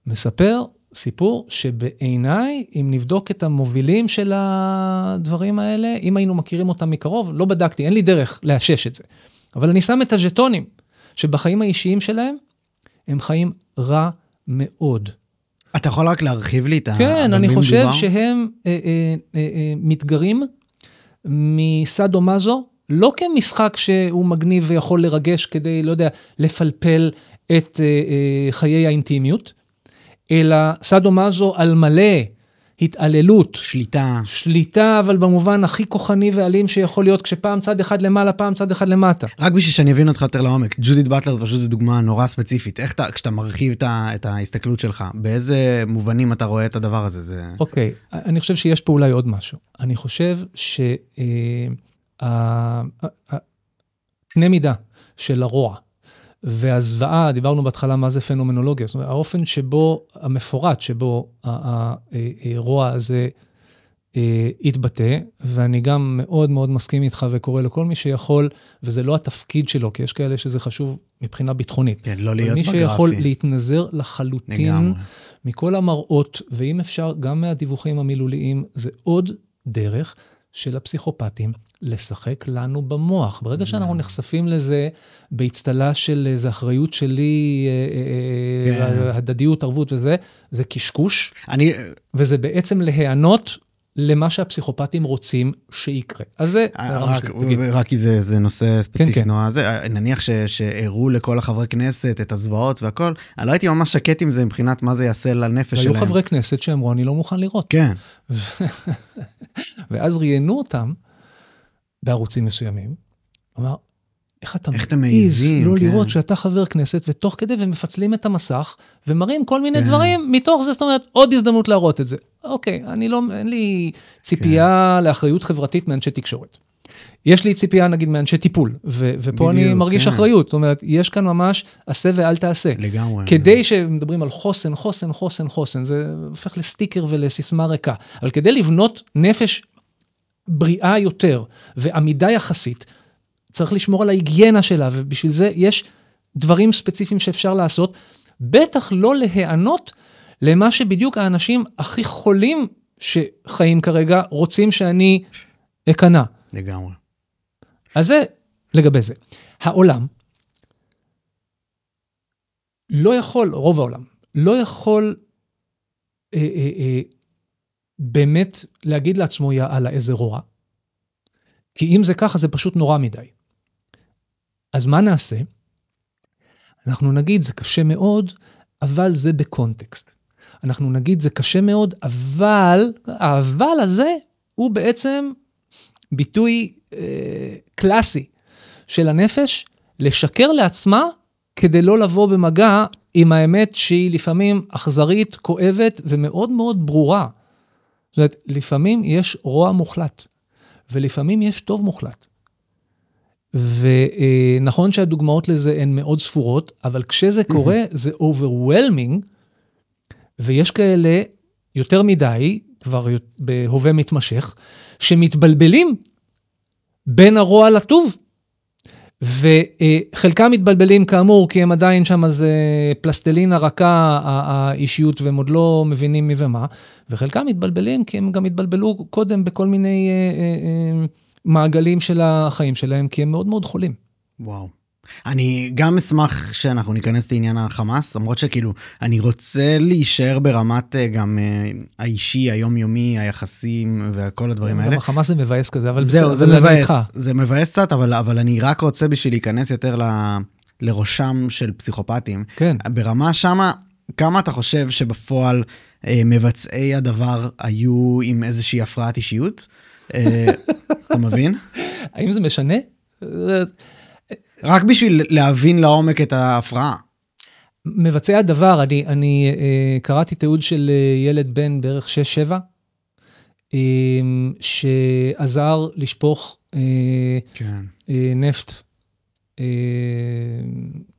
[SPEAKER 2] מספר סיפור שבעיניי, אם נבדוק את המובילים של הדברים האלה, אם היינו מכירים אותם מקרוב, לא בדקתי, אין לי דרך לאשש את זה. אבל אני שם את הז'טונים, שבחיים האישיים שלהם, הם חיים רע מאוד.
[SPEAKER 1] אתה יכול רק להרחיב לי את
[SPEAKER 2] כן, אני חושב שהם מתגרים מסאדו מזו, לא כמשחק שהוא מגניב ויכול לרגש כדי, לא יודע, לפלפל את חיי האינטימיות, אלא סאדו מזו על מלא התעללות. שליטה, אבל במובן הכי כוחני ואלים שיכול להיות, כשפעם צד אחד למעלה, פעם צד אחד למטה.
[SPEAKER 1] רק בשביל שאני אבין אותך יותר לעומק, ג'ודית באטלר זה פשוט דוגמה נורא ספציפית. איך כשאתה מרחיב את ההסתכלות שלך, באיזה מובנים אתה רואה את הדבר הזה?
[SPEAKER 2] אוקיי, אני חושב שיש פה אולי עוד משהו. אני חושב קנה מידה של הרוע, והזוועה, דיברנו בהתחלה מה זה פנומנולוגיה, זאת אומרת, האופן שבו, המפורט שבו הרוע הזה התבטא, ואני גם מאוד מאוד מסכים איתך וקורא לכל מי שיכול, וזה לא התפקיד שלו, כי יש כאלה שזה חשוב מבחינה ביטחונית.
[SPEAKER 1] כן, לא להיות בגרפי.
[SPEAKER 2] מי שיכול להתנזר לחלוטין מכל המראות, ואם אפשר גם מהדיווחים המילוליים, זה עוד דרך של הפסיכופטים לשחק לנו במוח. ברגע שאנחנו נחשפים לזה, בהצטלה של איזו אחריות שלי, הדדיות, ערבות וזה, זה קשקוש, וזה בעצם להיענות למה שהפסיכופטים רוצים שיקרה. אז זה...
[SPEAKER 1] רק כי זה נושא ספציפי. נניח שהראו לכל החברי כנסת את הזוועות והכל, אני לא הייתי ממש שקט עם זה מבחינת מה זה יעשה לנפש שלהם.
[SPEAKER 2] והיו חברי כנסת שאמרו, אני לא מוכן לראות.
[SPEAKER 1] כן.
[SPEAKER 2] ואז ראיינו אותם בערוצים מסוימים, אמר, איך אתה מעיז לא לראות שאתה חבר כנסת, ותוך כדי ומפצלים את המסך, ומראים כל מיני דברים מתוך זה, זאת אומרת, עוד הזדמנות להראות את זה. אוקיי, אין לי ציפייה לאחריות חברתית מאנשי תקשורת. יש לי ציפייה, נגיד, מאנשי טיפול, ופה אני מרגיש אחריות. זאת אומרת, יש כאן ממש עשה ואל תעשה.
[SPEAKER 1] לגמרי.
[SPEAKER 2] כדי שמדברים על חוסן, חוסן, חוסן, חוסן, זה הופך לסטיקר ולסיסמה ריקה. אבל כדי לבנות נפש בריאה יותר, ועמידה יחסית, צריך לשמור על ההיגיינה שלה, ובשביל זה יש דברים ספציפיים שאפשר לעשות, בטח לא להיענות למה שבדיוק האנשים הכי חולים שחיים כרגע, רוצים שאני אקנה.
[SPEAKER 1] לגמרי.
[SPEAKER 2] אז זה לגבי זה. העולם לא יכול, רוב העולם, לא יכול באמת להגיד לעצמו, יאללה, איזה רוע. כי אם זה ככה, זה פשוט נורא מדי. אז מה נעשה? אנחנו נגיד, זה קשה מאוד, אבל זה בקונטקסט. אנחנו נגיד, זה קשה מאוד, אבל, האבל הזה הוא בעצם ביטוי קלאסי של הנפש, לשקר לעצמה, כדי לא לבוא במגע עם האמת שהיא לפעמים אכזרית, כואבת ומאוד מאוד ברורה. זאת אומרת, לפעמים יש רוע מוחלט, ולפעמים יש טוב מוחלט. ונכון שהדוגמאות לזה הן מאוד ספורות, אבל כשזה קורה, זה overwhelming, ויש כאלה יותר מדי, כבר בהווה מתמשך, שמתבלבלים בין הרוע לטוב, וחלקם מתבלבלים כאמור, כי הם עדיין שם זה פלסטלינה רכה, האישיות, והם עוד לא מבינים מי ומה, וחלקם מתבלבלים, כי הם גם התבלבלו קודם בכל מיני מעגלים של החיים שלהם, כי הם מאוד מאוד חולים.
[SPEAKER 1] וואו. אני גם אשמח שאנחנו ניכנס לעניין החמאס, למרות שכאילו, אני רוצה להישאר ברמת גם האישי, היומיומי, היחסים וכל הדברים האלה.
[SPEAKER 2] גם החמאס זה מבאס כזה, אבל
[SPEAKER 1] זהו, זה מבאס קצת, אבל אני רק רוצה בשביל להיכנס יותר לראשם של פסיכופטים.
[SPEAKER 2] כן.
[SPEAKER 1] ברמה שמה, כמה אתה חושב שבפועל מבצעי הדבר היו עם איזושהי הפרעת אישיות? אתה מבין?
[SPEAKER 2] האם זה משנה?
[SPEAKER 1] רק בשביל להבין לעומק את ההפרעה.
[SPEAKER 2] מבצע הדבר, אני קראתי תיעוד של ילד בן בערך 6-7, שעזר לשפוך נפט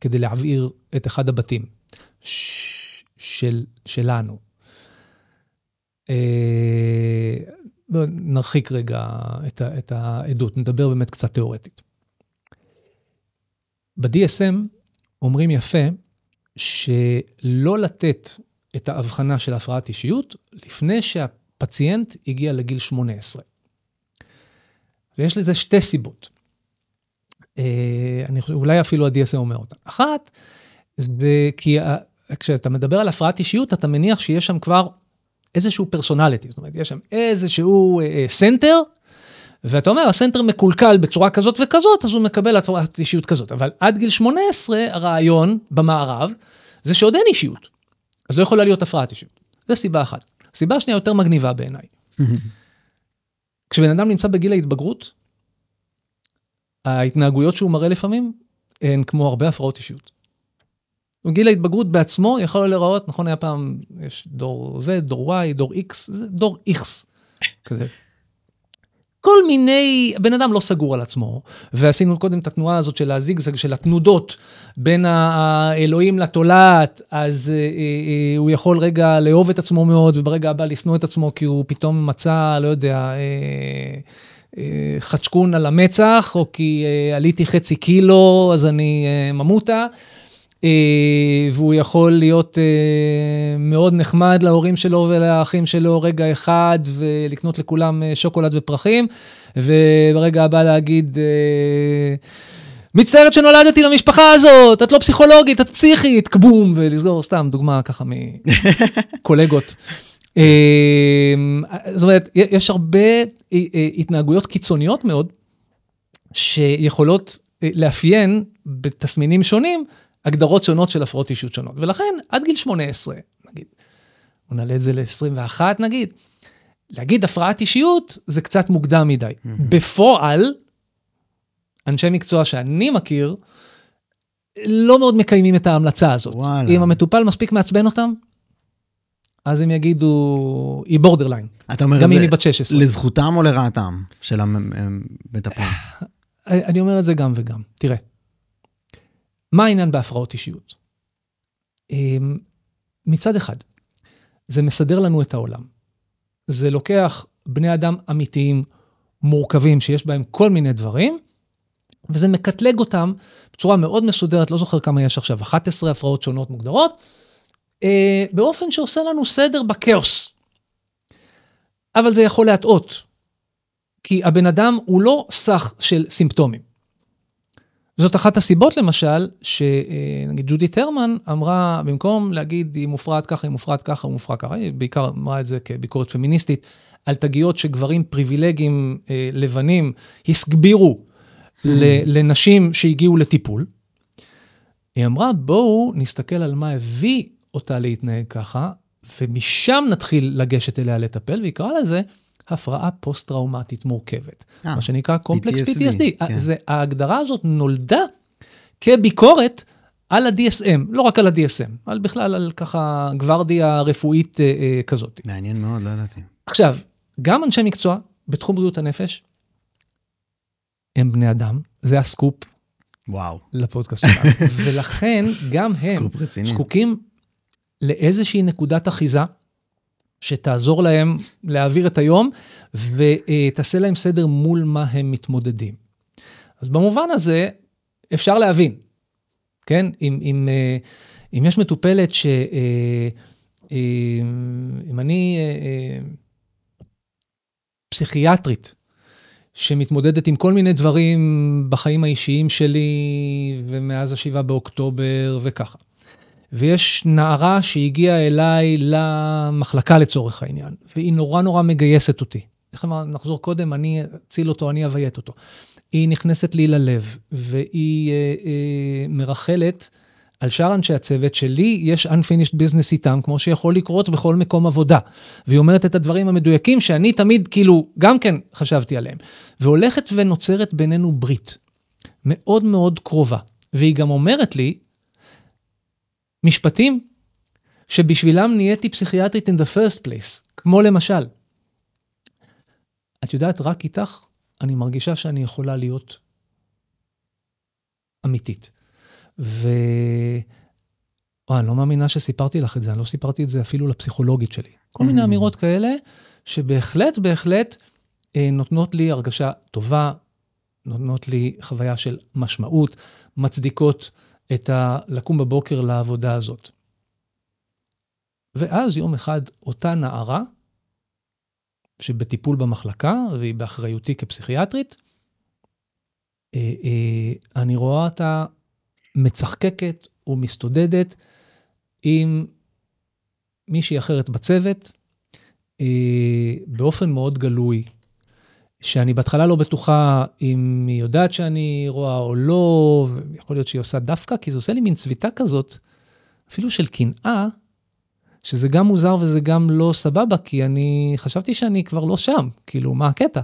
[SPEAKER 2] כדי להבעיר את אחד הבתים שלנו. נרחיק רגע את העדות, נדבר באמת קצת תיאורטית. ב-DSM אומרים יפה שלא לתת את ההבחנה של הפרעת אישיות לפני שהפציינט הגיע לגיל 18. ויש לזה שתי סיבות. אולי אפילו ה-DSM אומר אותה. אחת, זה כי כשאתה מדבר על הפרעת אישיות, אתה מניח שיש שם כבר איזשהו פרסונליטי. זאת אומרת, יש שם איזשהו סנטר, ואתה אומר, הסנטר מקולקל בצורה כזאת וכזאת, אז הוא מקבל הפרעת אישיות כזאת. אבל עד גיל 18, הרעיון במערב, זה שעוד אין אישיות. אז לא יכולה להיות הפרעת אישיות. זו סיבה אחת. סיבה שנייה יותר מגניבה בעיניי. כשבן אדם נמצא בגיל ההתבגרות, ההתנהגויות שהוא מראה לפעמים, הן כמו הרבה הפרעות אישיות. גיל ההתבגרות בעצמו יכול להיראות, נכון היה פעם, יש דור Z, דור Y, דור X, זה דור X, כזה. כל מיני, בן אדם לא סגור על עצמו, ועשינו קודם את התנועה הזאת של הזיגזג, של התנודות בין האלוהים לתולעת, אז הוא יכול רגע לאהוב את עצמו מאוד, וברגע הבא לשנוא את עצמו, כי הוא פתאום מצא, לא יודע, חצ'קון על המצח, או כי עליתי חצי קילו, אז אני ממותה, והוא יכול להיות מאוד נחמד להורים שלו ולאחים שלו רגע אחד, ולקנות לכולם שוקולד ופרחים, וברגע הבא להגיד, מצטערת שנולדתי למשפחה הזאת, את לא פסיכולוגית, את פסיכית, כבום, ולסגור סתם דוגמה ככה מקולגות. זאת אומרת, יש הרבה התנהגויות קיצוניות מאוד, שיכולות לאפיין בתסמינים שונים, הגדרות שונות של הפרעות אישיות שונות. ולכן, עד גיל 18, נגיד, בוא נעלה את זה ל-21 נגיד, להגיד הפרעת אישיות, זה קצת מוקדם מדי. בפועל, אנשי מקצוע שאני מכיר, לא מאוד מקיימים את ההמלצה הזאת.
[SPEAKER 1] וואלה.
[SPEAKER 2] אם המטופל מספיק מעצבן אותם, אז הם יגידו, היא בורדרליין.
[SPEAKER 1] אתה אומר,
[SPEAKER 2] גם אם היא בת 16.
[SPEAKER 1] לזכותם או לרעתם של המטפלים?
[SPEAKER 2] אני אומר את זה גם וגם. תראה, מה העניין בהפרעות אישיות? מצד אחד, זה מסדר לנו את העולם. זה לוקח בני אדם אמיתיים, מורכבים, שיש בהם כל מיני דברים, וזה מקטלג אותם בצורה מאוד מסודרת, לא זוכר כמה יש עכשיו, 11 הפרעות שונות מוגדרות, באופן שעושה לנו סדר בקאוס. אבל זה יכול להטעות, כי הבן אדם הוא לא סך של סימפטומים. זאת אחת הסיבות, למשל, שנגיד ג'ודית הרמן אמרה, במקום להגיד היא מופרעת ככה, היא מופרעת ככה, היא מופרעת ככה, היא בעיקר אמרה את זה כביקורת פמיניסטית, על תגיות שגברים פריבילגיים לבנים הסגבירו לנשים שהגיעו לטיפול. היא אמרה, בואו נסתכל על מה הביא אותה להתנהג ככה, ומשם נתחיל לגשת אליה לטפל, ויקרא לזה הפרעה פוסט-טראומטית מורכבת. מה שנקרא קומפלקס PTSD. כן. ההגדרה הזאת נולדה כביקורת על ה-DSM, לא רק על ה-DSM, על בכלל על ככה גוורדיה רפואית כזאת.
[SPEAKER 1] מעניין מאוד, לא ידעתי.
[SPEAKER 2] עכשיו, גם אנשי מקצוע בתחום בריאות הנפש, הם בני אדם, זה הסקופ.
[SPEAKER 1] וואו.
[SPEAKER 2] לפודקאסט שלנו. ולכן גם הם זקוקים לאיזושהי נקודת אחיזה, שתעזור להם להעביר את היום, ותעשה להם סדר מול מה הם מתמודדים. אז במובן הזה, אפשר להבין, כן? אם יש מטופלת אם אני פסיכיאטרית, שמתמודדת עם כל מיני דברים בחיים האישיים שלי, ומאז 7 באוקטובר וככה. ויש נערה שהגיעה אליי למחלקה לצורך העניין, והיא נורא נורא מגייסת אותי. איך אמר, נחזור קודם, אני אציל אותו, אני אבייט אותו. היא נכנסת לי ללב, והיא מרחלת על שאר אנשי הצוות שלי, יש unfinished business איתם, כמו שיכול לקרות בכל מקום עבודה. והיא אומרת את הדברים המדויקים, שאני תמיד כאילו גם כן חשבתי עליהם. והולכת ונוצרת בינינו ברית, מאוד מאוד קרובה. והיא גם אומרת לי, משפטים שבשבילם נהייתי פסיכיאטרית in the first place, כמו למשל, את יודעת, רק איתך אני מרגישה שאני יכולה להיות אמיתית. אני לא מאמינה שסיפרתי לך את זה, אני לא סיפרתי את זה אפילו לפסיכולוגית שלי. כל מיני אמירות כאלה, שבהחלט, בהחלט, נותנות לי הרגשה טובה, נותנות לי חוויה של משמעות, מצדיקות את לקום בבוקר לעבודה הזאת. ואז יום אחד אותה נערה, שבטיפול במחלקה, והיא באחריותי כפסיכיאטרית, אני רואה אותה מצחקקת ומסתודדת עם מישהי אחרת בצוות, באופן מאוד גלוי, שאני בהתחלה לא בטוחה אם היא יודעת שאני רואה או לא, ויכול להיות שהיא עושה דווקא, כי זה עושה לי מין צביטה כזאת, אפילו של קנאה, שזה גם מוזר וזה גם לא סבבה, כי אני חשבתי שאני כבר לא שם, כאילו, מה הקטע?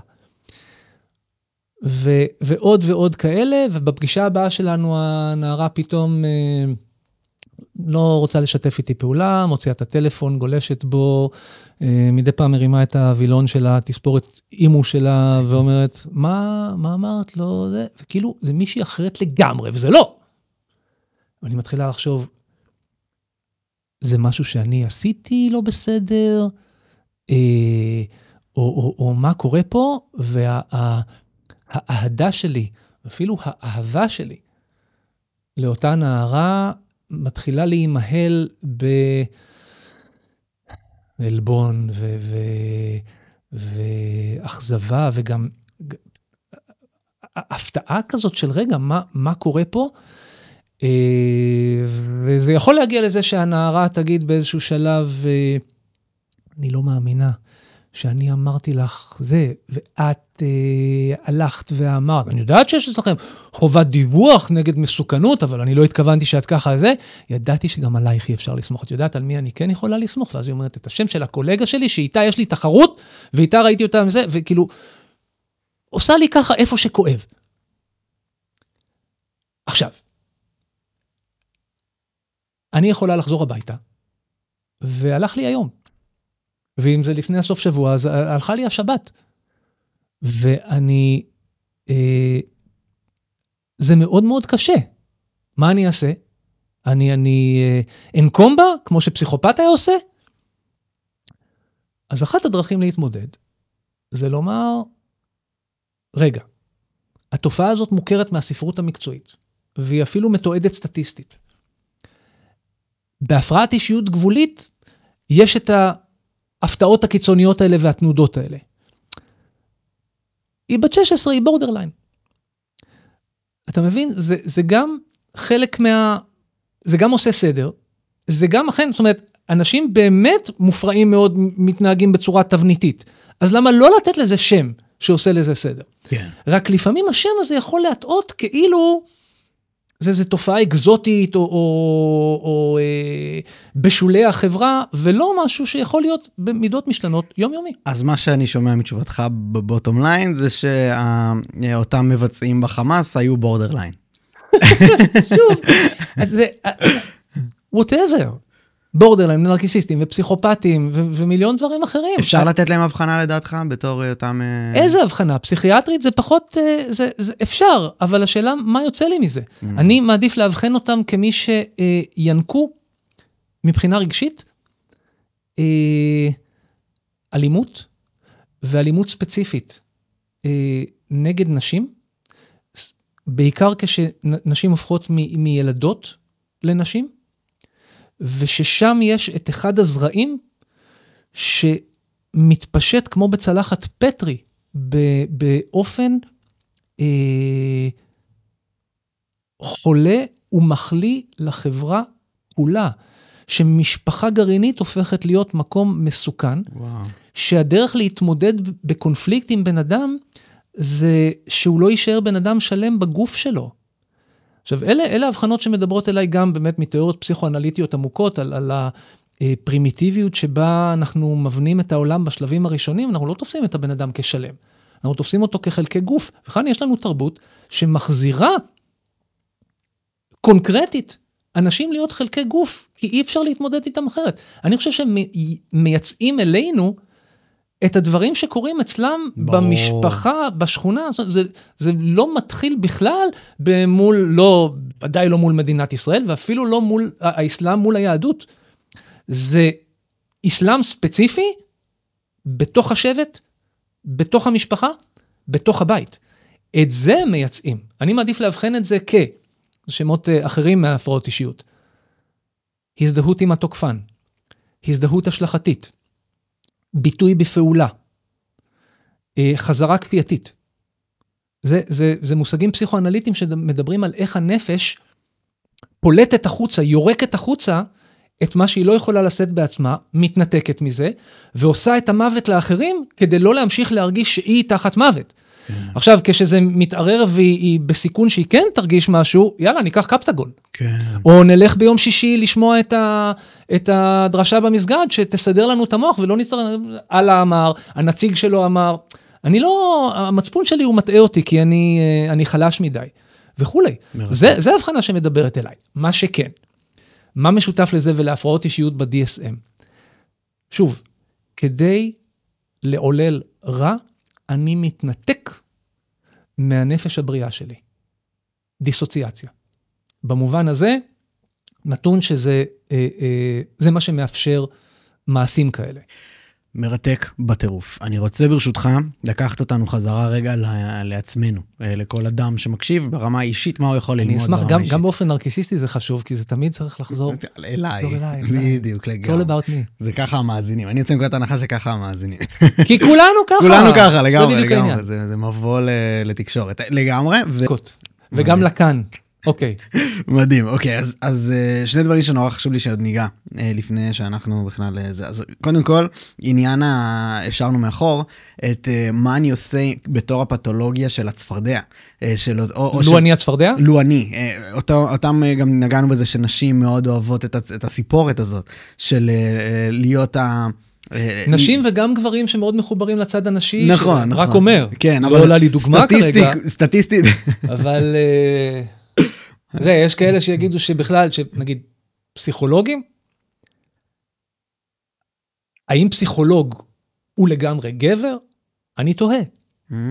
[SPEAKER 2] ועוד ועוד כאלה, ובפגישה הבאה שלנו הנערה פתאום לא רוצה לשתף איתי פעולה, מוציאה את הטלפון, גולשת בו, מדי פעם מרימה את הווילון שלה, תספורת אימו שלה, ואומרת, מה אמרת? לא זה, וכאילו, זה מישהי אחרת לגמרי, וזה לא. ואני מתחילה לחשוב, זה משהו שאני עשיתי לא בסדר, או מה קורה פה, והאהדה שלי, אפילו האהבה שלי, לאותה נערה, מתחילה להימהל בעלבון ואכזבה, וגם הפתעה כזאת של רגע, מה קורה פה? וזה יכול להגיע לזה שהנערה תגיד באיזשהו שלב, אני לא מאמינה שאני אמרתי לך זה, ואת הלכת ואמרת, אני יודעת שיש לכם חובת דיווח נגד מסוכנות, אבל אני לא התכוונתי שאת ככה זה, ידעתי שגם עלייך אי אפשר לסמוך, את יודעת על מי אני כן יכולה לסמוך, ואז היא אומרת את השם של הקולגה שלי, שאיתה יש לי תחרות, ואיתה ראיתי אותה וזה, וכאילו, עושה לי ככה איפה שכואב. עכשיו, אני יכולה לחזור הביתה, והלך לי היום. ואם זה לפני הסוף שבוע, אז הלכה לי השבת. ואני, זה מאוד מאוד קשה. מה אני אעשה? אני אנקום בה, כמו שפסיכופת היה עושה? אז אחת הדרכים להתמודד, זה לומר, רגע, התופעה הזאת מוכרת מהספרות המקצועית, והיא אפילו מתועדת סטטיסטית. בהפרעת אישיות גבולית, יש את ההפתעות הקיצוניות האלה והתנודות האלה. היא בת 16, היא בורדרליין. אתה מבין? זה גם חלק זה גם עושה סדר, זה גם אכן, זאת אומרת, אנשים באמת מופרעים מאוד מתנהגים בצורה תבניתית. אז למה לא לתת לזה שם שעושה לזה סדר?
[SPEAKER 1] כן.
[SPEAKER 2] רק לפעמים השם הזה יכול להטעות כאילו זה תופעה אקזוטית או בשולי החברה, ולא משהו שיכול להיות במידות משתנות יומיומי.
[SPEAKER 1] אז מה שאני שומע מתשובתך בבוטום ליין, זה שאותם מבצעים בחמאס היו בורדרליין.
[SPEAKER 2] שוב, whatever. בורדרליין, נרקיסיסטים ופסיכופטים ומיליון דברים אחרים.
[SPEAKER 1] אפשר לתת להם הבחנה לדעתך בתור אותם...
[SPEAKER 2] איזה הבחנה? פסיכיאטרית זה פחות, זה אפשר, אבל השאלה מה יוצא לי מזה? אני מעדיף להבחן אותם כמי שינקו מבחינה רגשית, אלימות, ואלימות ספציפית נגד נשים, בעיקר כשנשים הופכות מילדות לנשים, וששם יש את אחד הזרעים שמתפשט כמו בצלחת פטרי, באופן חולה ומחלי לחברה כולה, שמשפחה גרעינית הופכת להיות מקום מסוכן,
[SPEAKER 1] וואו.
[SPEAKER 2] שהדרך להתמודד בקונפליקט עם בן אדם, זה שהוא לא יישאר בן אדם שלם בגוף שלו. עכשיו, אלה ההבחנות שמדברות אליי גם באמת מתיאוריות פסיכואנליטיות עמוקות, על הפרימיטיביות שבה אנחנו מבנים את העולם בשלבים הראשונים, אנחנו לא תופסים את הבן אדם כשלם, אנחנו תופסים אותו כחלקי גוף, וכאן יש לנו תרבות שמחזירה קונקרטית אנשים להיות חלקי גוף, כי אי אפשר להתמודד איתם אחרת. אני חושב שהם מייצאים אלינו את הדברים שקורים אצלם במשפחה, בשכונה, זה לא מתחיל בכלל ודאי לא מול מדינת ישראל, ואפילו לא מול האסלאם, מול היהדות. זה אסלאם ספציפי, בתוך השבט, בתוך המשפחה, בתוך הבית. את זה הם מייצאים. אני מעדיף להבחן את זה כשמות אחרים מהפרעות אישיות. הזדהות עם התוקפן, הזדהות השלכתית, ביטוי בפעולה, חזרה כפייתית. זה מושגים פסיכואנליטיים שמדברים על איך הנפש פולטת החוצה, יורקת החוצה את מה שהיא לא יכולה לשאת בעצמה, מתנתקת מזה, ועושה את המוות לאחרים כדי לא להמשיך להרגיש שהיא תחת מוות. עכשיו, כשזה מתערער והיא בסיכון שהיא כן תרגיש משהו, יאללה, ניקח קפטגון.
[SPEAKER 1] כן.
[SPEAKER 2] או נלך ביום שישי לשמוע את הדרשה במסגד, שתסדר לנו את המוח, ולא נצטרך, אללה אמר, הנציג שלו אמר, המצפון שלי הוא מטעה אותי, כי אני חלש מדי, וכולי. זה הבחנה שמדברת אליי. מה שכן, מה משותף לזה ולהפרעות אישיות ב-DSM? שוב, כדי לעולל רע, אני מתנתק מהנפש הבריאה שלי. דיסוציאציה. במובן הזה, נתון שזה מה שמאפשר מעשים כאלה.
[SPEAKER 1] מרתק בטירוף. אני רוצה ברשותך לקחת אותנו חזרה רגע לעצמנו, לכל אדם שמקשיב ברמה האישית, מה הוא יכול ללמוד ברמה האישית.
[SPEAKER 2] אני אשמח, גם באופן נרקיסיסטי זה חשוב, כי זה תמיד צריך לחזור.
[SPEAKER 1] אליי, בדיוק, לגמרי.
[SPEAKER 2] It's all about me.
[SPEAKER 1] זה ככה המאזינים. אני יוצא מנקודת הנחה שככה המאזינים.
[SPEAKER 2] כי כולנו ככה.
[SPEAKER 1] כולנו ככה, לגמרי. זה מבוא לתקשורת. לגמרי.
[SPEAKER 2] וגם לכאן. אוקיי.
[SPEAKER 1] מדהים, אוקיי, אז שני דברים שנורא חשוב לי שעוד ניגע, לפני שאנחנו בכלל זה. אז קודם כל, עניין השארנו מאחור, את מה אני עושה בתור הפתולוגיה של הצפרדע.
[SPEAKER 2] לואני הצפרדע?
[SPEAKER 1] לואני. אותם גם נגענו בזה שנשים מאוד אוהבות את הסיפורת הזאת, של להיות
[SPEAKER 2] נשים וגם גברים שמאוד מחוברים לצד הנשי.
[SPEAKER 1] נכון,
[SPEAKER 2] רק אומר.
[SPEAKER 1] כן,
[SPEAKER 2] לא עולה לי דוגמה כרגע.
[SPEAKER 1] סטטיסטית.
[SPEAKER 2] אבל יש כאלה שיגידו שבכלל, שנגיד פסיכולוגים, האם פסיכולוג הוא לגמרי גבר? אני תוהה.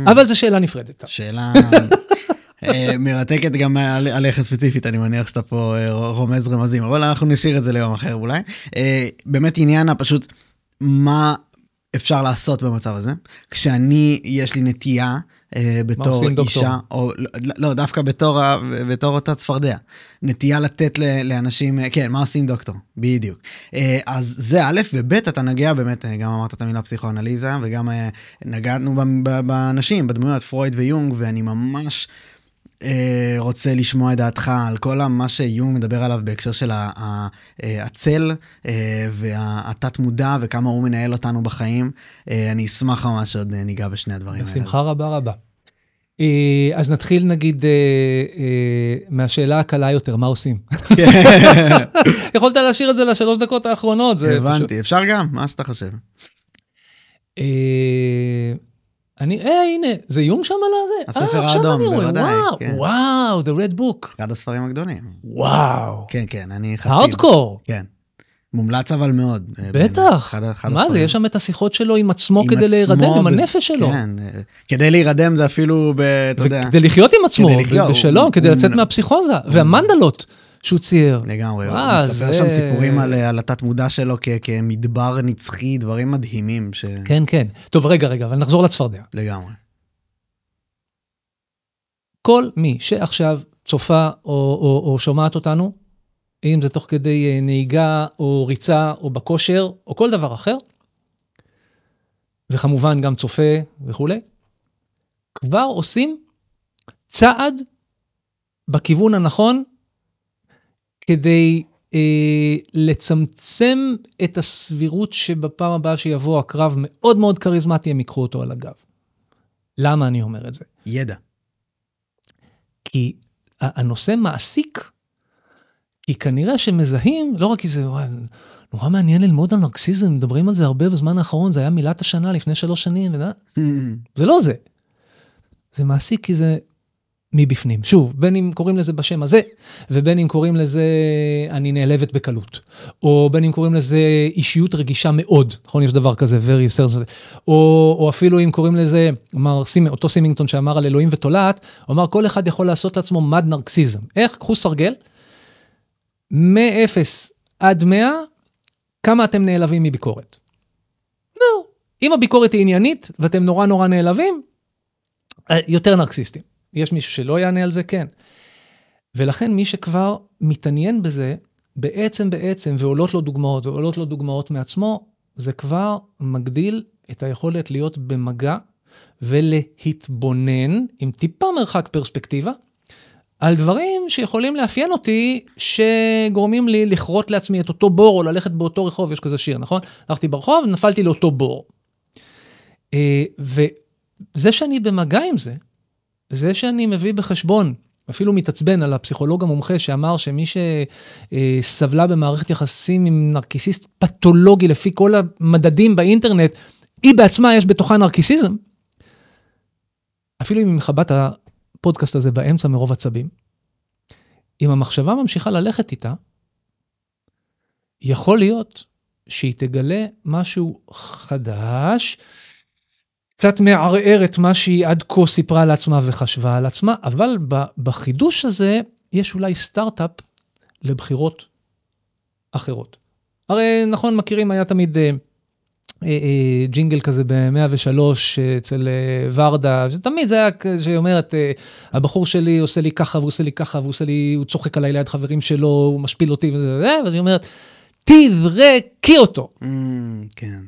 [SPEAKER 2] אבל זו שאלה נפרדת.
[SPEAKER 1] שאלה מרתקת גם עליך ספציפית, אני מניח שאתה פה רומז רמזים, אבל אנחנו נשאיר את זה ליום אחר אולי. באמת עניין פשוט, מה אפשר לעשות במצב הזה? כשאני, יש לי נטייה בתור אישה, או לא, דווקא בתור אותה צפרדע. נטייה לתת לאנשים, כן, מה עושים דוקטור? בדיוק. אז זה א' וב' אתה נגע באמת, גם אמרת את המילה פסיכואנליזה, וגם נגענו באנשים, בדמויות פרויד ויונג, ואני ממש רוצה לשמוע את דעתך על כל מה שיונג מדבר עליו בהקשר של הצל והתת מודע וכמה הוא מנהל אותנו בחיים. אני אשמח ממש עוד ניגע בשני הדברים האלה.
[SPEAKER 2] בשמחה רבה רבה. אז נתחיל נגיד מהשאלה הקלה יותר, מה עושים? יכולת להשאיר את זה לשלוש דקות האחרונות.
[SPEAKER 1] הבנתי, אפשר גם, מה שאתה חושב?
[SPEAKER 2] הנה, זה יונג שם על זה?
[SPEAKER 1] הספר האדום, בוודאי.
[SPEAKER 2] וואו, The Red Book.
[SPEAKER 1] אחד הספרים הגדולים.
[SPEAKER 2] וואו.
[SPEAKER 1] כן, כן, אני חסיד.
[SPEAKER 2] הארדקור.
[SPEAKER 1] כן. מומלץ אבל מאוד.
[SPEAKER 2] בטח. מה זה, יש שם את השיחות שלו עם עצמו כדי להירדם, עם הנפש שלו.
[SPEAKER 1] כן, כדי להירדם זה אפילו, אתה יודע.
[SPEAKER 2] כדי לחיות עם עצמו, בשלום, כדי לצאת מהפסיכוזה. והמנדלות שהוא צייר.
[SPEAKER 1] לגמרי, הוא מספר שם סיפורים על התת מודע שלו כמדבר נצחי, דברים מדהימים.
[SPEAKER 2] כן, כן. טוב, רגע, אבל נחזור לצפרדע.
[SPEAKER 1] לגמרי.
[SPEAKER 2] כל מי שעכשיו צופה או שומעת אותנו, אם זה תוך כדי נהיגה או ריצה או בכושר או כל דבר אחר, וכמובן גם צופה וכו', כבר עושים צעד בכיוון הנכון, כדי לצמצם את הסבירות שבפעם הבאה שיבוא הקרב מאוד מאוד קריזמטי, הם יקחו אותו על הגב. למה אני אומר את זה?
[SPEAKER 1] ידע.
[SPEAKER 2] כי הנושא מעסיק, כי כנראה שמזהים, לא רק כי זה נורא מעניין ללמוד על נרקסיזם, מדברים על זה הרבה בזמן האחרון, זה היה מילת השנה לפני 3 שנים, זה לא זה. זה מעסיק כי זה מבפנים. שוב, בין אם קוראים לזה בשם הזה, ובין אם קוראים לזה אני נעלבת בקלות, או בין אם קוראים לזה אישיות רגישה מאוד, נכון, יש דבר כזה, very certain, או אפילו אם קוראים לזה, אותו סימינגטון שאמר על אלוהים ותולעת, הוא אמר, כל אחד יכול לעשות לעצמו מד נרקסיזם. איך? קחו סרגל, מ-0 עד 100, כמה אתם נעלבים מביקורת? לא. אם הביקורת היא עניינית, ואתם נורא נורא נעלבים, יותר נרקסיסטים. יש מישהו שלא יענה על זה? כן. ולכן מי שכבר מתעניין בזה, בעצם, ועולות לו דוגמאות מעצמו, זה כבר מגדיל את היכולת להיות במגע, ולהתבונן, עם טיפה מרחק פרספקטיבה, על דברים שיכולים לאפיין אותי, שגורמים לי לכרות לעצמי את אותו בור, או ללכת באותו רחוב, יש כזה שיר, נכון? הלכתי ברחוב, נפלתי לאותו בור. וזה שאני במגע עם זה, זה שאני מביא בחשבון, אפילו מתעצבן על הפסיכולוג המומחה, שאמר שמי שסבלה במערכת יחסים עם נרקיסיסט פתולוגי, לפי כל המדדים באינטרנט, היא בעצמה יש בתוכה נרקיסיזם, אפילו אם היא מחבת הפודקאסט הזה באמצע מרוב עצבים, אם המחשבה ממשיכה ללכת איתה, יכול להיות שהיא תגלה משהו חדש, קצת מערער את מה שהיא עד כה סיפרה על עצמה וחשבה על עצמה, אבל בחידוש הזה יש אולי סטארט-אפ לבחירות אחרות. הרי נכון, מכירים, היה תמיד ג'ינגל כזה ב-103 אצל ורדה, שתמיד זה היה שאומרת, הבחור שלי עושה לי ככה, והוא עושה לי ככה, הוא צוחק עליי ליד חברים שלו, הוא משפיל אותי, ואז היא אומרת, תזרקי אותו.
[SPEAKER 1] כן.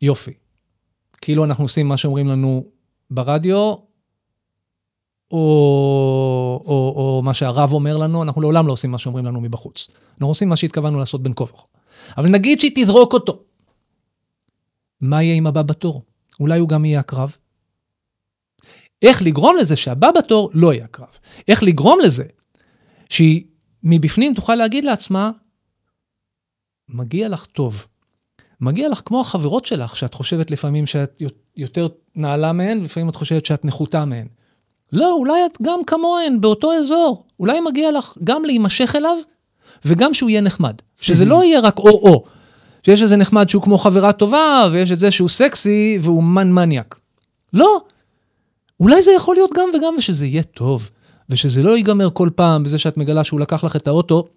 [SPEAKER 2] יופי. כאילו אנחנו עושים מה שאומרים לנו ברדיו, או מה שהרב אומר לנו, אנחנו לעולם לא עושים מה שאומרים לנו מבחוץ. אנחנו עושים מה שהתכוונו לעשות בין כה וכה. אבל נגיד שהיא תזרוק אותו. מה יהיה עם הבא בתור? אולי הוא גם יהיה הקרב? איך לגרום לזה שהבא בתור לא יהיה הקרב? איך לגרום לזה שהיא מבפנים תוכל להגיד לעצמה, מגיע לך טוב. מגיע לך כמו החברות שלך, שאת חושבת לפעמים שאת יותר נעלה מהן, ולפעמים את חושבת שאת נחותה מהן. לא, אולי את גם כמוהן, באותו אזור. אולי מגיע לך גם להימשך אליו, וגם שהוא יהיה נחמד. שזה לא יהיה רק או-או. שיש איזה נחמד שהוא כמו חברה טובה, ויש את זה שהוא סקסי, והוא מניאק. לא. אולי זה יכול להיות גם וגם, ושזה יהיה טוב. ושזה לא ייגמר כל פעם, בזה שאת מגלה שהוא לקח לך את האוטו,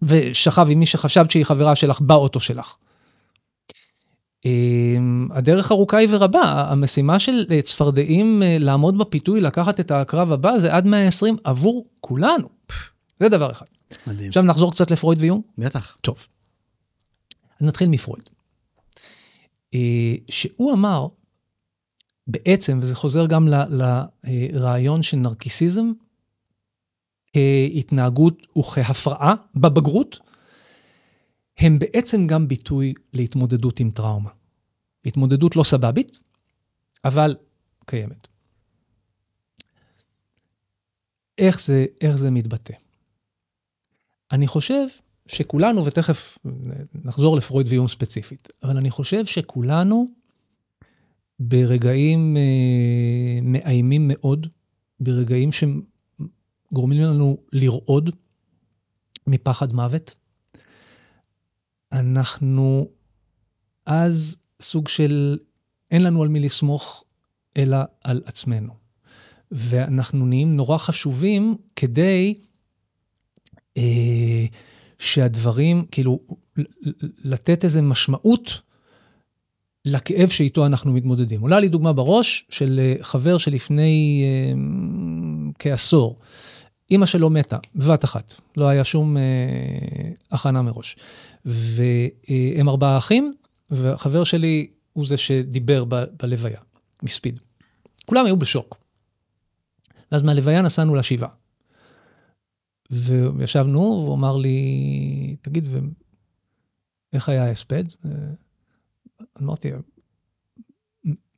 [SPEAKER 2] ושכב עם מי שחשבת שהיא חברה שלך באוטו שלך. הדרך ארוכה היא ורבה, המשימה של צפרדעים לעמוד בפיתוי, לקחת את הקרב הבא, זה עד 120 עבור כולנו. זה דבר אחד.
[SPEAKER 1] מדהים.
[SPEAKER 2] עכשיו נחזור קצת לפרויד ויונג?
[SPEAKER 1] בטח.
[SPEAKER 2] טוב. אז נתחיל מפרויד. שהוא אמר, בעצם, וזה חוזר גם לרעיון של נרקיסיזם, כהתנהגות וכהפרעה בבגרות, הם בעצם גם ביטוי להתמודדות עם טראומה. התמודדות לא סבבית, אבל קיימת. איך זה מתבטא? אני חושב שכולנו, ותכף נחזור לפרויד ויונג ספציפית, אבל אני חושב שכולנו ברגעים מאיימים מאוד, ברגעים שגורמים לנו לרעוד מפחד מוות, אנחנו אז סוג של אין לנו על מי לסמוך, אלא על עצמנו. ואנחנו נהיים נורא חשובים כדי שהדברים, כאילו, לתת איזו משמעות לכאב שאיתו אנחנו מתמודדים. עולה לי דוגמה בראש של חבר שלפני כעשור. אמא שלו מתה, בבת אחת. לא היה שום הכנה מראש. והם 4 אחים, והחבר שלי הוא זה שדיבר בלוויה, מספיד. כולם היו בשוק. ואז מהלוויה נסענו לשבעה. וישבנו, והוא אמר לי, תגיד, איך היה ההספד? אמרתי,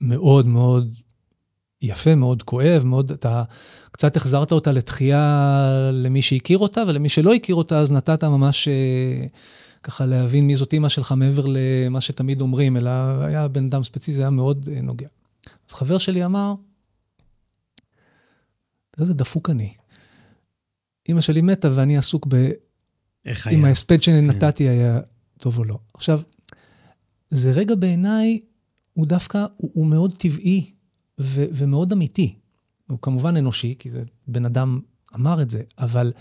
[SPEAKER 2] מאוד מאוד יפה, מאוד כואב, מאוד, אתה קצת החזרת אותה לתחייה למי שהכיר אותה, ולמי שלא הכיר אותה, אז נתת ממש ככה להבין מי זאת אמא שלך מעבר למה שתמיד אומרים, אלא היה בן אדם ספציפי, זה היה מאוד נוגע. אז חבר שלי אמר, איזה דפוק אני. אמא שלי מתה ואני עסוק אם ההספד שנתתי היה טוב או לא. עכשיו, זה רגע בעיניי, הוא דווקא, הוא מאוד טבעי ומאוד אמיתי. הוא כמובן אנושי, כי זה בן אדם אמר את זה, אבל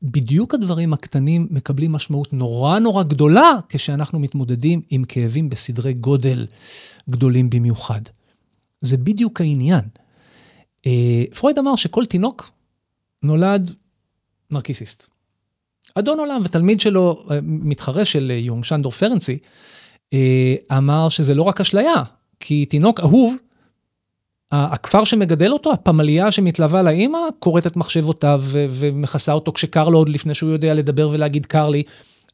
[SPEAKER 2] בדיוק הדברים הקטנים מקבלים משמעות נורא נורא גדולה, כשאנחנו מתמודדים עם כאבים בסדרי גודל גדולים במיוחד. זה בדיוק העניין. פרויד אמר שכל תינוק נולד נרקיסיסט. אדון עולם ותלמיד שלו, מתחרה של יונג, שנדור פרנסי, אמר שזה לא רק אשליה, כי תינוק אהוב, הכפר שמגדל אותו, הפמליה שמתלווה לאמא, קוראת את מחשבותיו ומכסה אותו כשקר לו עוד לפני שהוא יודע לדבר ולהגיד קר לי,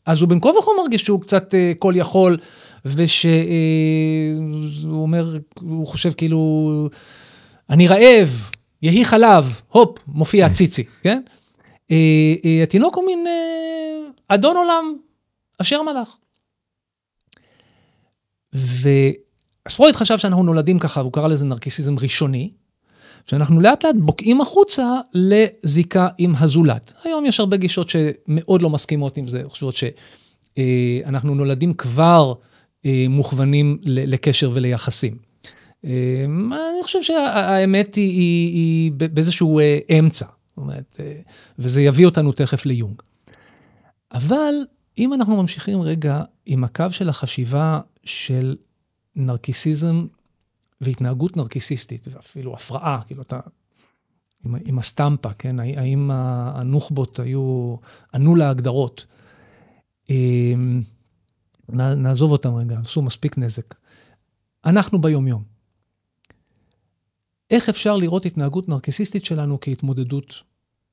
[SPEAKER 2] אז הוא בין כה וכה מרגיש שהוא קצת כל יכול, ושהוא אומר, הוא חושב כאילו, אני רעב, יהי חלב, הופ, מופיע הציצי, כן? התינוק הוא מין אדון עולם, אשר מלך. אז פרויד חשב שאנחנו נולדים ככה, הוא קרא לזה נרקיסיזם ראשוני, שאנחנו לאט לאט בוקעים החוצה לזיקה עם הזולת. היום יש הרבה גישות שמאוד לא מסכימות עם זה, חושבות שאנחנו נולדים כבר מוכוונים לקשר וליחסים. אני חושב שהאמת היא באיזשהו אמצע, זאת אומרת, וזה יביא אותנו תכף ליונג. אבל אם אנחנו ממשיכים רגע עם הקו של החשיבה של נרקיסיזם והתנהגות נרקיסיסטית, ואפילו הפרעה, כאילו אתה, עם הסטמפה, כן? האם הנוחבות ענו להגדרות. נעזוב אותם רגע, עשו מספיק נזק. אנחנו ביום יום. איך אפשר לראות התנהגות נרקיסיסטית שלנו כהתמודדות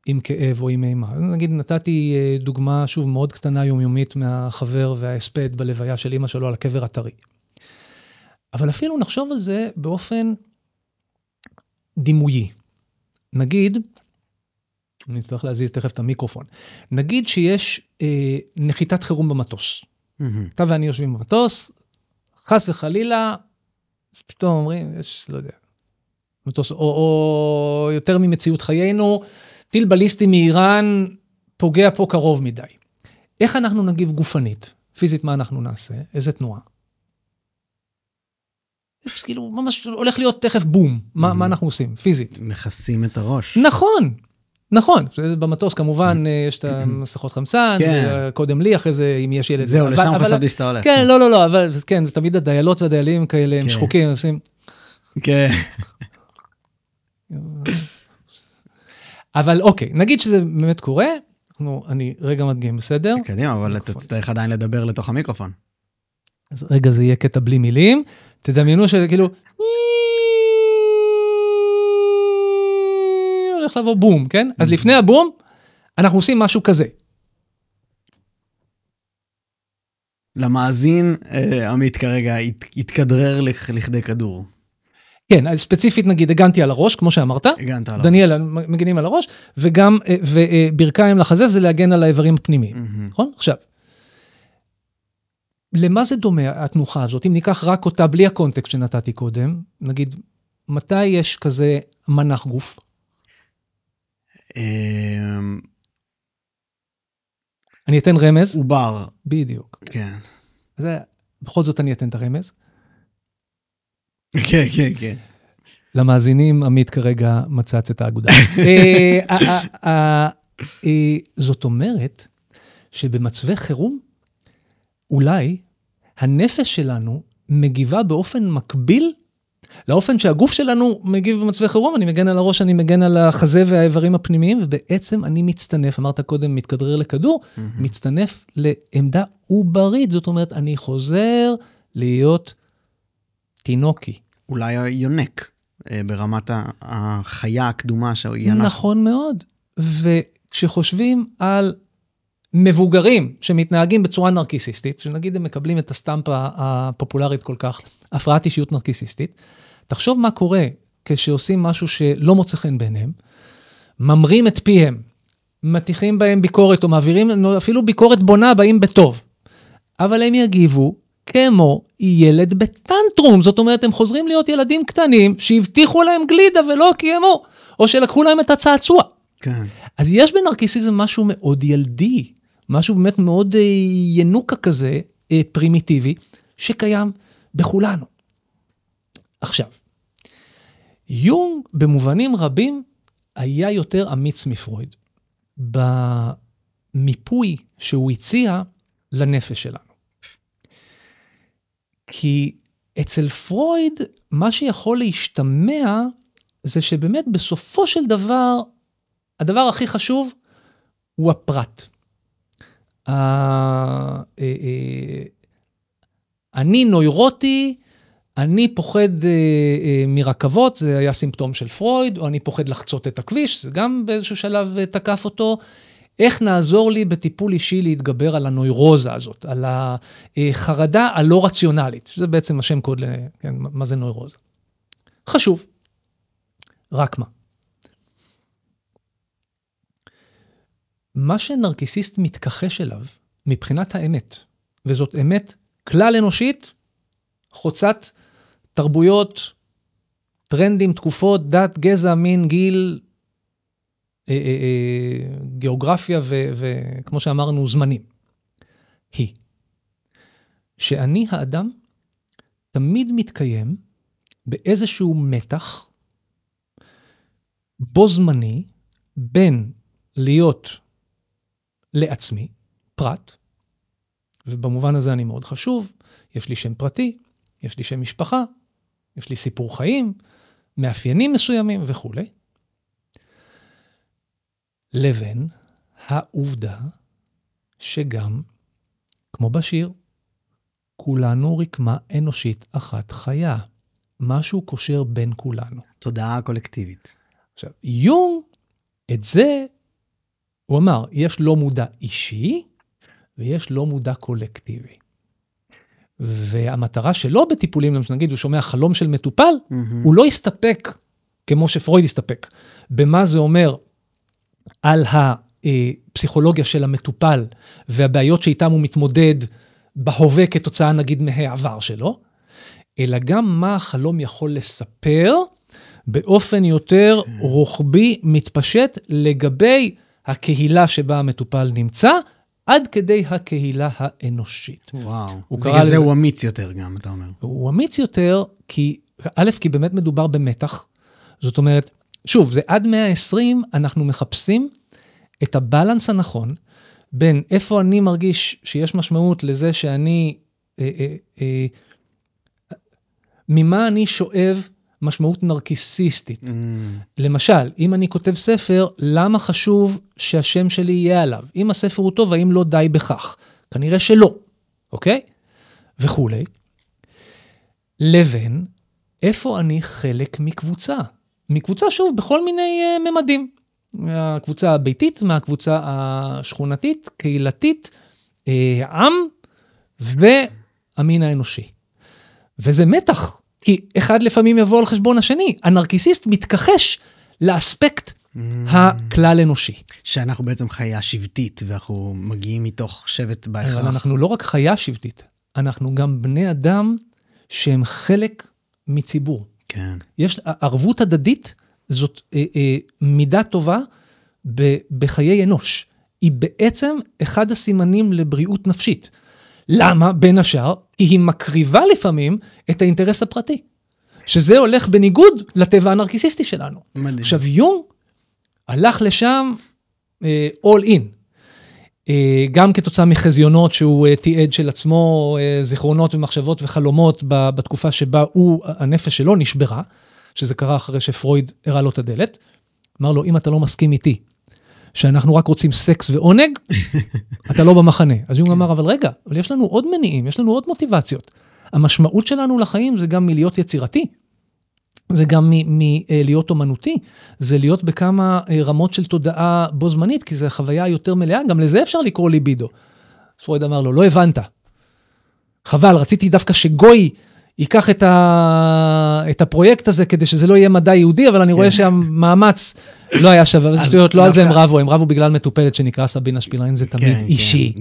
[SPEAKER 2] עם כאב או עם אימה? נגיד, נתתי דוגמה, שוב, מאוד קטנה יומיומית מהחבר וההספד בלוויה של אמא שלו על הקבר הטרי. אבל אפילו נחשוב על זה באופן דימויי. נגיד, אני אצטרך להזיז תכף את המיקרופון, נגיד שיש נחיתת חירום במטוס. אתה ואני יושבים במטוס, חס וחלילה, אז פתאום אומרים, יש, לא יודע, מטוס, או יותר ממציאות חיינו, טיל בליסטי מאיראן פוגע פה קרוב מדי. איך אנחנו נגיב גופנית? פיזית, מה אנחנו נעשה? איזה תנועה? יש כאילו, ממש הולך להיות תכף בום. מה אנחנו עושים? פיזית.
[SPEAKER 1] מכסים את הראש.
[SPEAKER 2] נכון. נכון, במטוס כמובן יש את המסכות חמצן, קודם לי, אחרי זה אם יש ילד.
[SPEAKER 1] זהו, לשם חשבתי שאתה הולך.
[SPEAKER 2] כן, לא, אבל כן, תמיד הדיילות והדיילים כאלה, הם שחוקים, עושים. כן. אבל אוקיי, נגיד שזה באמת קורה, אני רגע מדגים, בסדר?
[SPEAKER 1] קדימה, אבל אתה תצטרך עדיין לדבר לתוך המיקרופון.
[SPEAKER 2] אז רגע זה יהיה קטע בלי מילים, תדמיינו שכאילו, הולך לבוא בום, כן? אז לפני הבום, אנחנו עושים משהו כזה.
[SPEAKER 1] למאזין, עמית כרגע, התכדרר לכדי כדור.
[SPEAKER 2] כן, אז ספציפית נגיד, הגנתי על הראש, כמו שאמרת.
[SPEAKER 1] הגנת על הראש.
[SPEAKER 2] דניאל, מגנים על הראש, וגם, וברכיים לחזה, זה להגן על האיברים הפנימיים. נכון? עכשיו, למה זה דומה, התנוחה הזאת? אם ניקח רק אותה, בלי הקונטקסט שנתתי קודם, נגיד, מתי יש כזה מנח גוף? אני אתן רמז.
[SPEAKER 1] עובר.
[SPEAKER 2] בדיוק.
[SPEAKER 1] כן.
[SPEAKER 2] אז בכל זאת אני אתן את הרמז.
[SPEAKER 1] כן, כן, כן.
[SPEAKER 2] למאזינים, עמית כרגע מצץ את האגודה. זאת אומרת, שבמצבי חירום, אולי הנפש שלנו מגיבה באופן מקביל, לאופן שהגוף שלנו מגיב במצבי חירום, אני מגן על הראש, אני מגן על החזה והאיברים הפנימיים, ובעצם אני מצטנף, אמרת קודם, מתכדרר לכדור, מצטנף לעמדה עוברית, זאת אומרת, אני חוזר להיות תינוקי.
[SPEAKER 1] אולי היונק, ברמת החיה הקדומה שהוא ינח.
[SPEAKER 2] נכון מאוד, וכשחושבים על מבוגרים שמתנהגים בצורה נרקיסיסטית, שנגיד הם מקבלים את הסטמפה הפופולרית כל כך, הפרעת אישיות נרקיסיסטית, תחשוב מה קורה כשעושים משהו שלא מוצא חן בעיניהם, ממרים את פיהם, מתיחים בהם ביקורת, או מעבירים אפילו ביקורת בונה, באים בטוב. אבל הם יגיבו כמו ילד בטנטרום, זאת אומרת, הם חוזרים להיות ילדים קטנים, שהבטיחו להם גלידה ולא קיימו, או שלקחו להם את הצעצוע.
[SPEAKER 1] כן.
[SPEAKER 2] אז יש בנרקיסיזם משהו מאוד ילדי, משהו באמת מאוד ינוקה כזה, פרימיטיבי, שקיים בכולנו. עכשיו, יונג במובנים רבים היה יותר אמיץ מפרויד, במיפוי שהוא הציע לנפש שלנו. כי אצל פרויד, מה שיכול להשתמע, זה שבאמת בסופו של דבר, הדבר הכי חשוב הוא הפרט. אני נוירוטי, אני פוחד מרכבות, זה היה סימפטום של פרויד, או אני פוחד לחצות את הכביש, זה גם באיזשהו שלב תקף אותו. איך נעזור לי בטיפול אישי להתגבר על הנוירוזה הזאת, על החרדה הלא רציונלית, שזה בעצם השם קוד, כן, מה זה נוירוזה. חשוב. רק מה? מה שנרקיסיסט מתכחש אליו, מבחינת האמת, וזאת אמת כלל אנושית, חוצת תרבויות, טרנדים, תקופות, דת, גזע, מין, גיל, גיאוגרפיה וכמו שאמרנו, זמנים. היא שאני האדם תמיד מתקיים באיזשהו מתח בו זמני בין להיות לעצמי, פרט, ובמובן הזה אני מאוד חשוב, יש לי שם פרטי, יש לי שם משפחה, יש לי סיפור חיים, מאפיינים מסוימים וכו'. לבין העובדה שגם, כמו בשיר, כולנו רקמה אנושית אחת חיה. משהו קושר בין כולנו.
[SPEAKER 1] תודעה קולקטיבית.
[SPEAKER 2] עכשיו, יונג, את זה, הוא אמר, יש לא מודע אישי, ויש לא מודע קולקטיבי. והמטרה שלו בטיפולים, נגיד, הוא שומע חלום של מטופל, הוא לא יסתפק, כמו שפרויד יסתפק, במה זה אומר על הפסיכולוגיה של המטופל, והבעיות שאיתם הוא מתמודד בהווה כתוצאה, נגיד, מהעבר שלו, אלא גם מה החלום יכול לספר, באופן יותר רוחבי מתפשט לגבי הקהילה שבה המטופל נמצא, עד כדי הקהילה האנושית.
[SPEAKER 1] וואו, בגלל זה הוא אמיץ יותר גם, אתה אומר.
[SPEAKER 2] הוא אמיץ יותר, כי באמת מדובר במתח. זאת אומרת, שוב, זה עד 120, אנחנו מחפשים את הבלנס הנכון, בין איפה אני מרגיש שיש משמעות לזה שאני, ממה אני שואב משמעות נרקיסיסטית. למשל, אם אני כותב ספר, למה חשוב שהשם שלי יהיה עליו? אם הספר הוא טוב, האם לא די בכך? כנראה שלא, אוקיי? וכולי. לבין, איפה אני חלק מקבוצה? מקבוצה, שוב, בכל מיני ממדים. מהקבוצה הביתית, מהקבוצה השכונתית, קהילתית, עם והמין האנושי. וזה מתח. כי אחד לפעמים יבוא על חשבון השני. הנרקיסיסט מתכחש לאספקט הכלל אנושי.
[SPEAKER 1] שאנחנו בעצם חיה שבטית, ואנחנו מגיעים מתוך שבט בהכרח.
[SPEAKER 2] אבל אנחנו לא רק חיה שבטית, אנחנו גם בני אדם שהם חלק מציבור.
[SPEAKER 1] כן.
[SPEAKER 2] יש ערבות הדדית, זאת מידה טובה בחיי אנוש. היא בעצם אחד הסימנים לבריאות נפשית. למה? בין השאר, כי היא מקריבה לפעמים את האינטרס הפרטי. שזה הולך בניגוד לטבע הנרקיסיסטי שלנו.
[SPEAKER 1] מדהים.
[SPEAKER 2] עכשיו, יונג הלך לשם all in. גם כתוצאה מחזיונות שהוא תיעד של עצמו, זיכרונות ומחשבות וחלומות בתקופה שבה הנפש שלו נשברה, שזה קרה אחרי שפרויד הראה לו את הדלת. אמר לו, אם אתה לא מסכים איתי, שאנחנו רק רוצים סקס ועונג, אתה לא במחנה. אז יונג אמר, אבל רגע, אבל יש לנו עוד מניעים, יש לנו עוד מוטיבציות. המשמעות שלנו לחיים זה גם מלהיות יצירתי, זה גם מלהיות אומנותי, זה להיות בכמה רמות של תודעה בו זמנית, כי זו חוויה יותר מלאה, גם לזה אפשר לקרוא ליבידו. אז פרויד אמר לו, לא הבנת. חבל, רציתי דווקא שגוי ייקח את הפרויקט הזה, כדי שזה לא יהיה מדע יהודי, אבל אני רואה שהמאמץ לא היה שווה, ושטויות, לא על זה הם רבו בגלל מטופלת שנקרא סבינה שפילרין, זה תמיד אישי.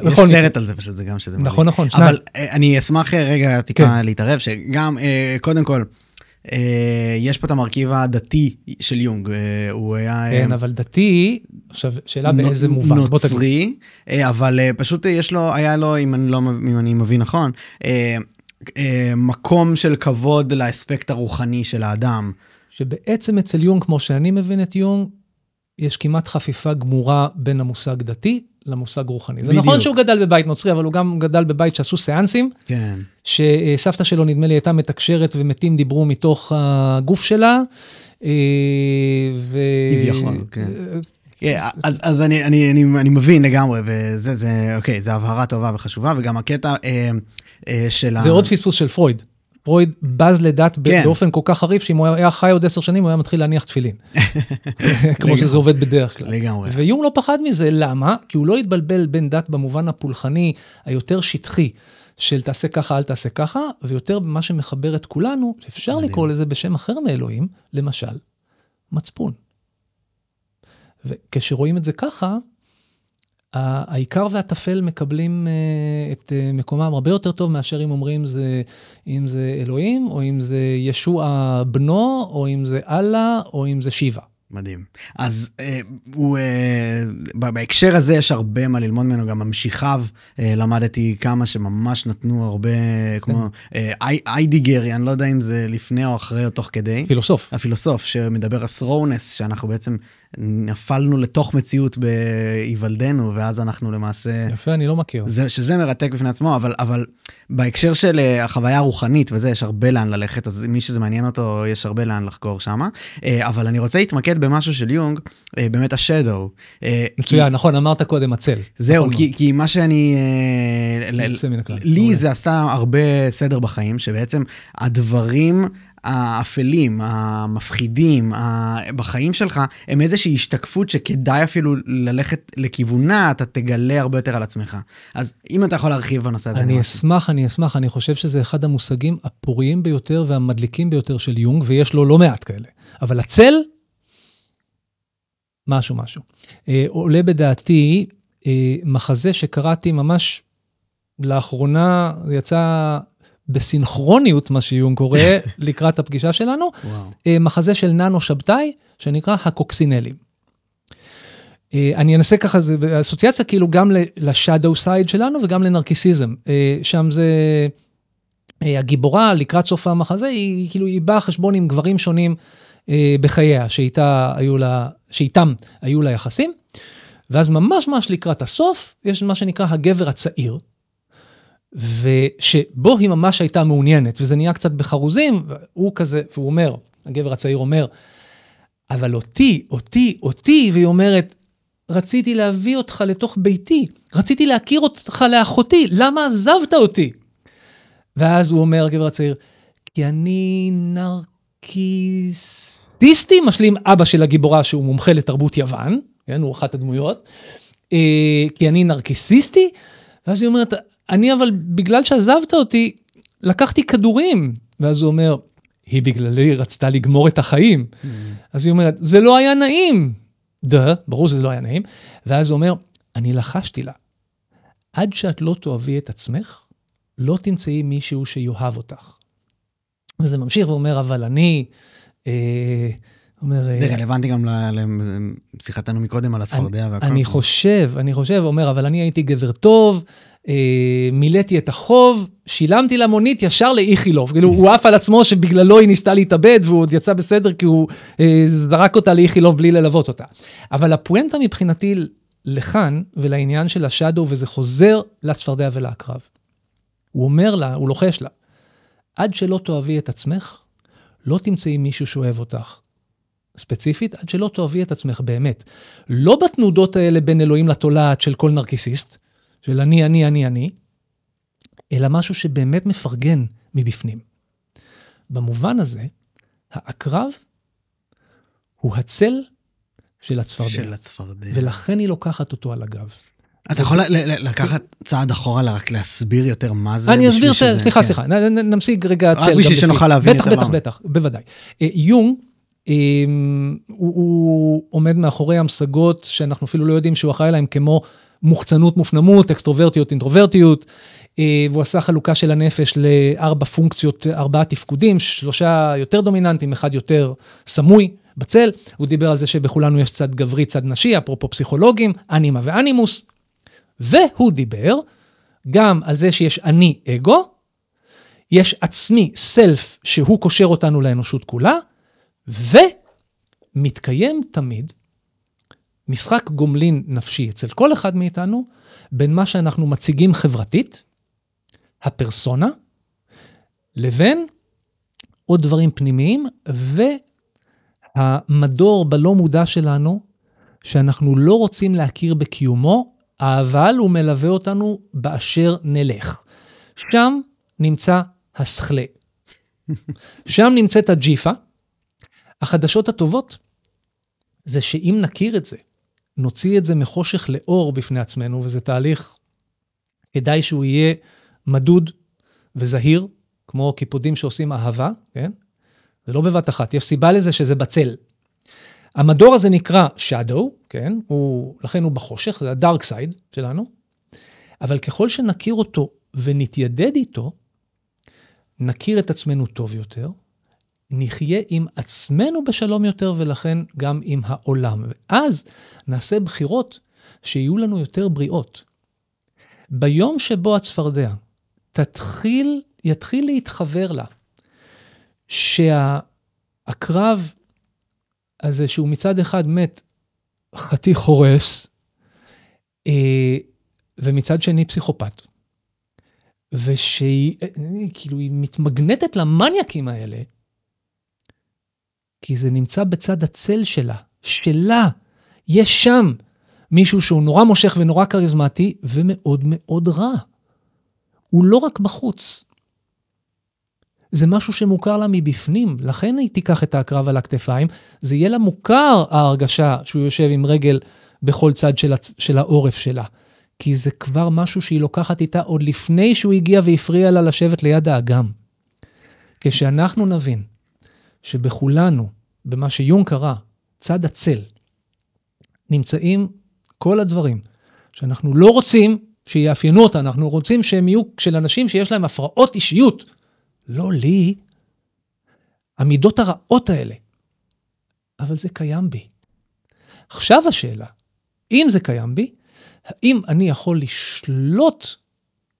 [SPEAKER 1] יש סרט על זה פשוט, זה גם שזה מדהים.
[SPEAKER 2] נכון, נכון.
[SPEAKER 1] אבל אני אשמח רגע טיפה להתערב, שגם, קודם כל, יש פה את המרכיב הדתי של יונג, הוא היה...
[SPEAKER 2] כן, אבל דתי, עכשיו, שאלה באיזה מובן.
[SPEAKER 1] נוצרי, אבל פשוט היה לו, אם אני מבין נכון, מקום של כבוד לאספקט הרוחני של האדם.
[SPEAKER 2] שבעצם אצל יונג, כמו שאני מבין את יונג, יש כמעט חפיפה גמורה בין המושג דתי למושג רוחני. זה נכון שהוא גדל בבית נוצרי, אבל הוא גם גדל בבית שעשו סאנסים,
[SPEAKER 1] כן.
[SPEAKER 2] שסבתא שלו נדמה לי הייתה מתקשרת ומתים דיברו מתוך הגוף שלה.
[SPEAKER 1] כביכול, כן. אז אני מבין לגמרי, וזה, אוקיי, זה הבהרה טובה וחשובה, וגם הקטע של
[SPEAKER 2] זה עוד פספוס של פרויד. פרויד בז לדת באופן כל כך חריף, שאם הוא היה חי עוד 10 שנים, הוא היה מתחיל להניח תפילין. כמו שזה עובד בדרך כלל.
[SPEAKER 1] לגמרי.
[SPEAKER 2] ויונג לא פחד מזה, למה? כי הוא לא התבלבל בין דת במובן הפולחני, היותר שטחי, של תעשה ככה, אל תעשה ככה, ויותר במה שמחבר את כולנו, אפשר לקרוא לזה בשם אחר מאלוהים, למשל, מצפון. וכשרואים את זה ככה, העיקר והטפל מקבלים את מקומם הרבה יותר טוב מאשר אם אומרים אם זה אלוהים, או אם זה ישוע בנו, או אם זה אללה, או אם זה שיבה.
[SPEAKER 1] מדהים. אז בהקשר הזה יש הרבה מה ללמוד ממנו, גם ממשיכיו למדתי כמה שממש נתנו הרבה, כמו איידיגר, אני לא יודע אם זה לפני או אחרי או תוך כדי.
[SPEAKER 2] פילוסוף.
[SPEAKER 1] הפילוסוף שמדבר על throwness, שאנחנו בעצם נפלנו לתוך מציאות בהיוולדנו, ואז אנחנו למעשה...
[SPEAKER 2] יפה, אני לא מכיר.
[SPEAKER 1] שזה מרתק בפני עצמו, אבל בהקשר של החוויה הרוחנית, וזה יש הרבה לאן ללכת, אז מי שזה מעניין אותו, יש הרבה לאן לחקור שם. אבל אני רוצה להתמקד במשהו של יונג, באמת השדו.
[SPEAKER 2] מצוין, נכון, אמרת קודם, הצל.
[SPEAKER 1] זהו, כי מה שאני... לי זה עשה הרבה סדר בחיים, שבעצם הדברים האפלים, המפחידים, בחיים שלך, הם איזושהי השתקפות שכדאי אפילו ללכת לכיוונה, אתה תגלה הרבה יותר על עצמך. אז אם אתה יכול להרחיב בנושא הזה.
[SPEAKER 2] אני אשמח, אני חושב שזה אחד המושגים הפוריים ביותר והמדליקים ביותר של יונג, ויש לו לא מעט כאלה. אבל הצל, משהו. עולה בדעתי מחזה שקראתי ממש לאחרונה, יצא בסינכרוניות, מה שיונג קורא, לקראת הפגישה שלנו, מחזה של ננו שבתאי, שנקרא הקוקסינלים. אני אנסה ככה, זה אסוציאציה כאילו גם לשאדו סייד שלנו, וגם לנרקיסיזם. שם זה, הגיבורה לקראת סוף המחזה, היא כאילו, היא באה חשבון עם גברים שונים בחייה, שאיתם היו לה יחסים, ואז ממש לקראת הסוף, יש מה שנקרא הגבר הצעיר, ושבו היא ממש הייתה מעוניינת, וזה נהיה קצת בחרוזים, והוא כזה, והוא אומר, הגבר הצעיר אומר, אבל אותי, והיא אומרת, רציתי להביא אותך לתוך ביתי, רציתי להכיר אותך לאחותי, למה עזבת אותי? ואז הוא אומר, הגבר הצעיר, כי אני נרקיסיסטי, משלים אבא של הגיבורה, שהוא מומחה לתרבות יוון, כן, הוא אחת הדמויות, כי אני נרקיסיסטי, ואז היא אומרת, אני אבל בגלל שעזבת אותי, לקחתי כדורים. ואז הוא אומר, היא בגללי רצתה לגמור את החיים. אז היא אומרת, זה לא היה נעים. ברור שזה לא היה נעים. ואז הוא אומר, אני לחשתי לה. עד שאת לא תאהבי את עצמך, לא תמצאי מישהו שיאהב אותך. וזה ממשיך ואומר, אבל אני...
[SPEAKER 1] זה רלוונטי גם לשיחתנו מקודם על הצפרדע והכל.
[SPEAKER 2] אני חושב, אומר, אבל אני הייתי גבר טוב, מילאתי את החוב, שילמתי למונית ישר לאיכילוב. כאילו, הוא עף על עצמו שבגללו היא ניסתה להתאבד, והוא עוד יצא בסדר כי הוא זרק אותה לאיכילוב בלי ללוות אותה. אבל הפואנטה מבחינתי לכאן ולעניין של השאדו, וזה חוזר לצפרדע ולעקרב. הוא אומר לה, הוא לוחש לה, עד שלא תאהבי את עצמך, לא תמצאי מישהו שאוהב אותך. ספציפית, עד שלא תאהבי את עצמך באמת. לא בתנודות האלה בין אלוהים לתולעת של כל נרקיסיסט, של אני, אלא משהו שבאמת מפרגן מבפנים. במובן הזה, העקרב הוא הצל של הצפרדע. ולכן היא לוקחת אותו על הגב.
[SPEAKER 1] אתה יכול לקחת צעד אחורה, רק להסביר יותר מה זה?
[SPEAKER 2] אני אסביר, סליחה, נמשיג רגע הצל.
[SPEAKER 1] רק בשביל שנוכל להבין יותר
[SPEAKER 2] למה. בטח, בוודאי. יונג, הוא עומד מאחורי המשגות שאנחנו אפילו לא יודעים שהוא אחראי להם, כמו מוחצנות, מופנמות, אקסטרוברטיות, אינטרוברטיות, והוא עשה חלוקה של הנפש לארבע פונקציות, 4 תפקודים, 3 יותר דומיננטיים, 1 יותר סמוי בצל. הוא דיבר על זה שבכולנו יש צד גברי, צד נשי, אפרופו פסיכולוגים, אנימה ואנימוס. והוא דיבר גם על זה שיש אני אגו, יש עצמי, סלף, שהוא קושר אותנו לאנושות כולה, ומתקיים תמיד משחק גומלין נפשי אצל כל אחד מאיתנו, בין מה שאנחנו מציגים חברתית, הפרסונה, לבין עוד דברים פנימיים, והמדור בלא מודע שלנו, שאנחנו לא רוצים להכיר בקיומו, אבל הוא מלווה אותנו באשר נלך. שם נמצא השכלה. שם נמצאת הג'יפה. החדשות הטובות זה שאם נכיר את זה, נוציא את זה מחושך לאור בפני עצמנו, וזה תהליך, כדאי שהוא יהיה מדוד וזהיר, כמו קיפודים שעושים אהבה, כן? זה לא בבת אחת, יש סיבה לזה שזה בצל. המדור הזה נקרא shadow, כן? לכן הוא בחושך, זה הדארק סייד שלנו, אבל ככל שנכיר אותו ונתיידד איתו, נכיר את עצמנו טוב יותר, נחיה עם עצמנו בשלום יותר, ולכן גם עם העולם. ואז נעשה בחירות שיהיו לנו יותר בריאות. ביום שבו הצפרדע יתחיל להתחבר לה, שהקרב הזה שהוא מצד אחד מת חתיך הורס, ומצד שני פסיכופת. ושהיא, כאילו, היא מתמגנטת למניאקים האלה, כי זה נמצא בצד הצל שלה. יש שם מישהו שהוא נורא מושך ונורא קריזמטי, ומאוד מאוד רע. הוא לא רק בחוץ. זה משהו שמוכר לה מבפנים, לכן היא תיקח את הקרב על הכתפיים, זה יהיה לה מוכר ההרגשה שהוא יושב עם רגל בכל צד של העורף שלה, כי זה כבר משהו שהיא לוקחת איתה עוד לפני שהוא הגיע והפריע לה לשבת ליד האגם. כשאנחנו נבין שבכולנו, במה שיונג קרא, צד הצל, נמצאים כל הדברים שאנחנו לא רוצים שיאפיינו אותה, אנחנו רוצים שהם יהיו של אנשים שיש להם הפרעות אישיות, לא לי, המידות הרעות האלה. אבל זה קיים בי. עכשיו השאלה, אם זה קיים בי, האם אני יכול לשלוט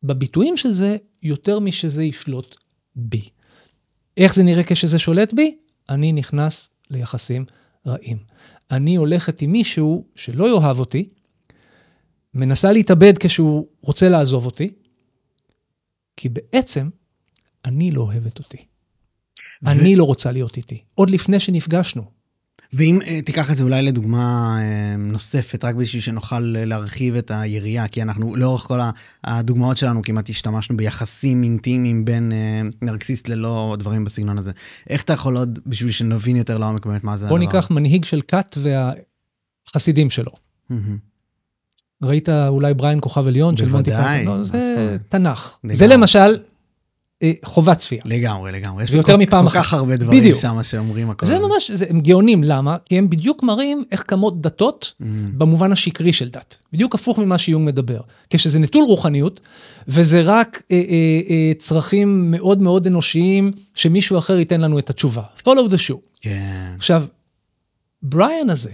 [SPEAKER 2] בביטויים של זה יותר משזה ישלוט בי? איך זה נראה כשזה שולט בי? אני נכנס ליחסים רעים. אני הולכת עם מישהו שלא יאהב אותי, מנסה להתאבד כשהוא רוצה לעזוב אותי, כי בעצם אני לא אוהבת אותי. אני לא רוצה להיות איתי. עוד לפני שנפגשנו.
[SPEAKER 1] ואם תיקח את זה אולי לדוגמה נוספת, רק בשביל שנוכל להרחיב את היריעה, כי אנחנו לאורך כל הדוגמאות שלנו כמעט השתמשנו ביחסים אינטימיים בין נרקסיסט ללא דברים בסגנון הזה. איך אתה יכול עוד, בשביל שנבין יותר לעומק באמת מה זה הדבר?
[SPEAKER 2] בוא ניקח מנהיג של קאט והחסידים שלו. ראית אולי בריין כוכב עליון של מונטי פייתון? זה תנ"ך. זה למשל חובת צפייה.
[SPEAKER 1] לגמרי. יש
[SPEAKER 2] ויותר מפעם אחת.
[SPEAKER 1] כל כך הרבה דברים שם שאומרים הכל.
[SPEAKER 2] זה ממש, הם גאונים. למה? כי הם בדיוק מראים איך קמות דתות במובן השקרי של דת. בדיוק הפוך ממה שיונג מדבר. כשזה נטול רוחניות, וזה רק צרכים מאוד מאוד אנושיים, שמישהו אחר ייתן לנו את התשובה. Follow the show.
[SPEAKER 1] כן.
[SPEAKER 2] עכשיו, בריין הזה,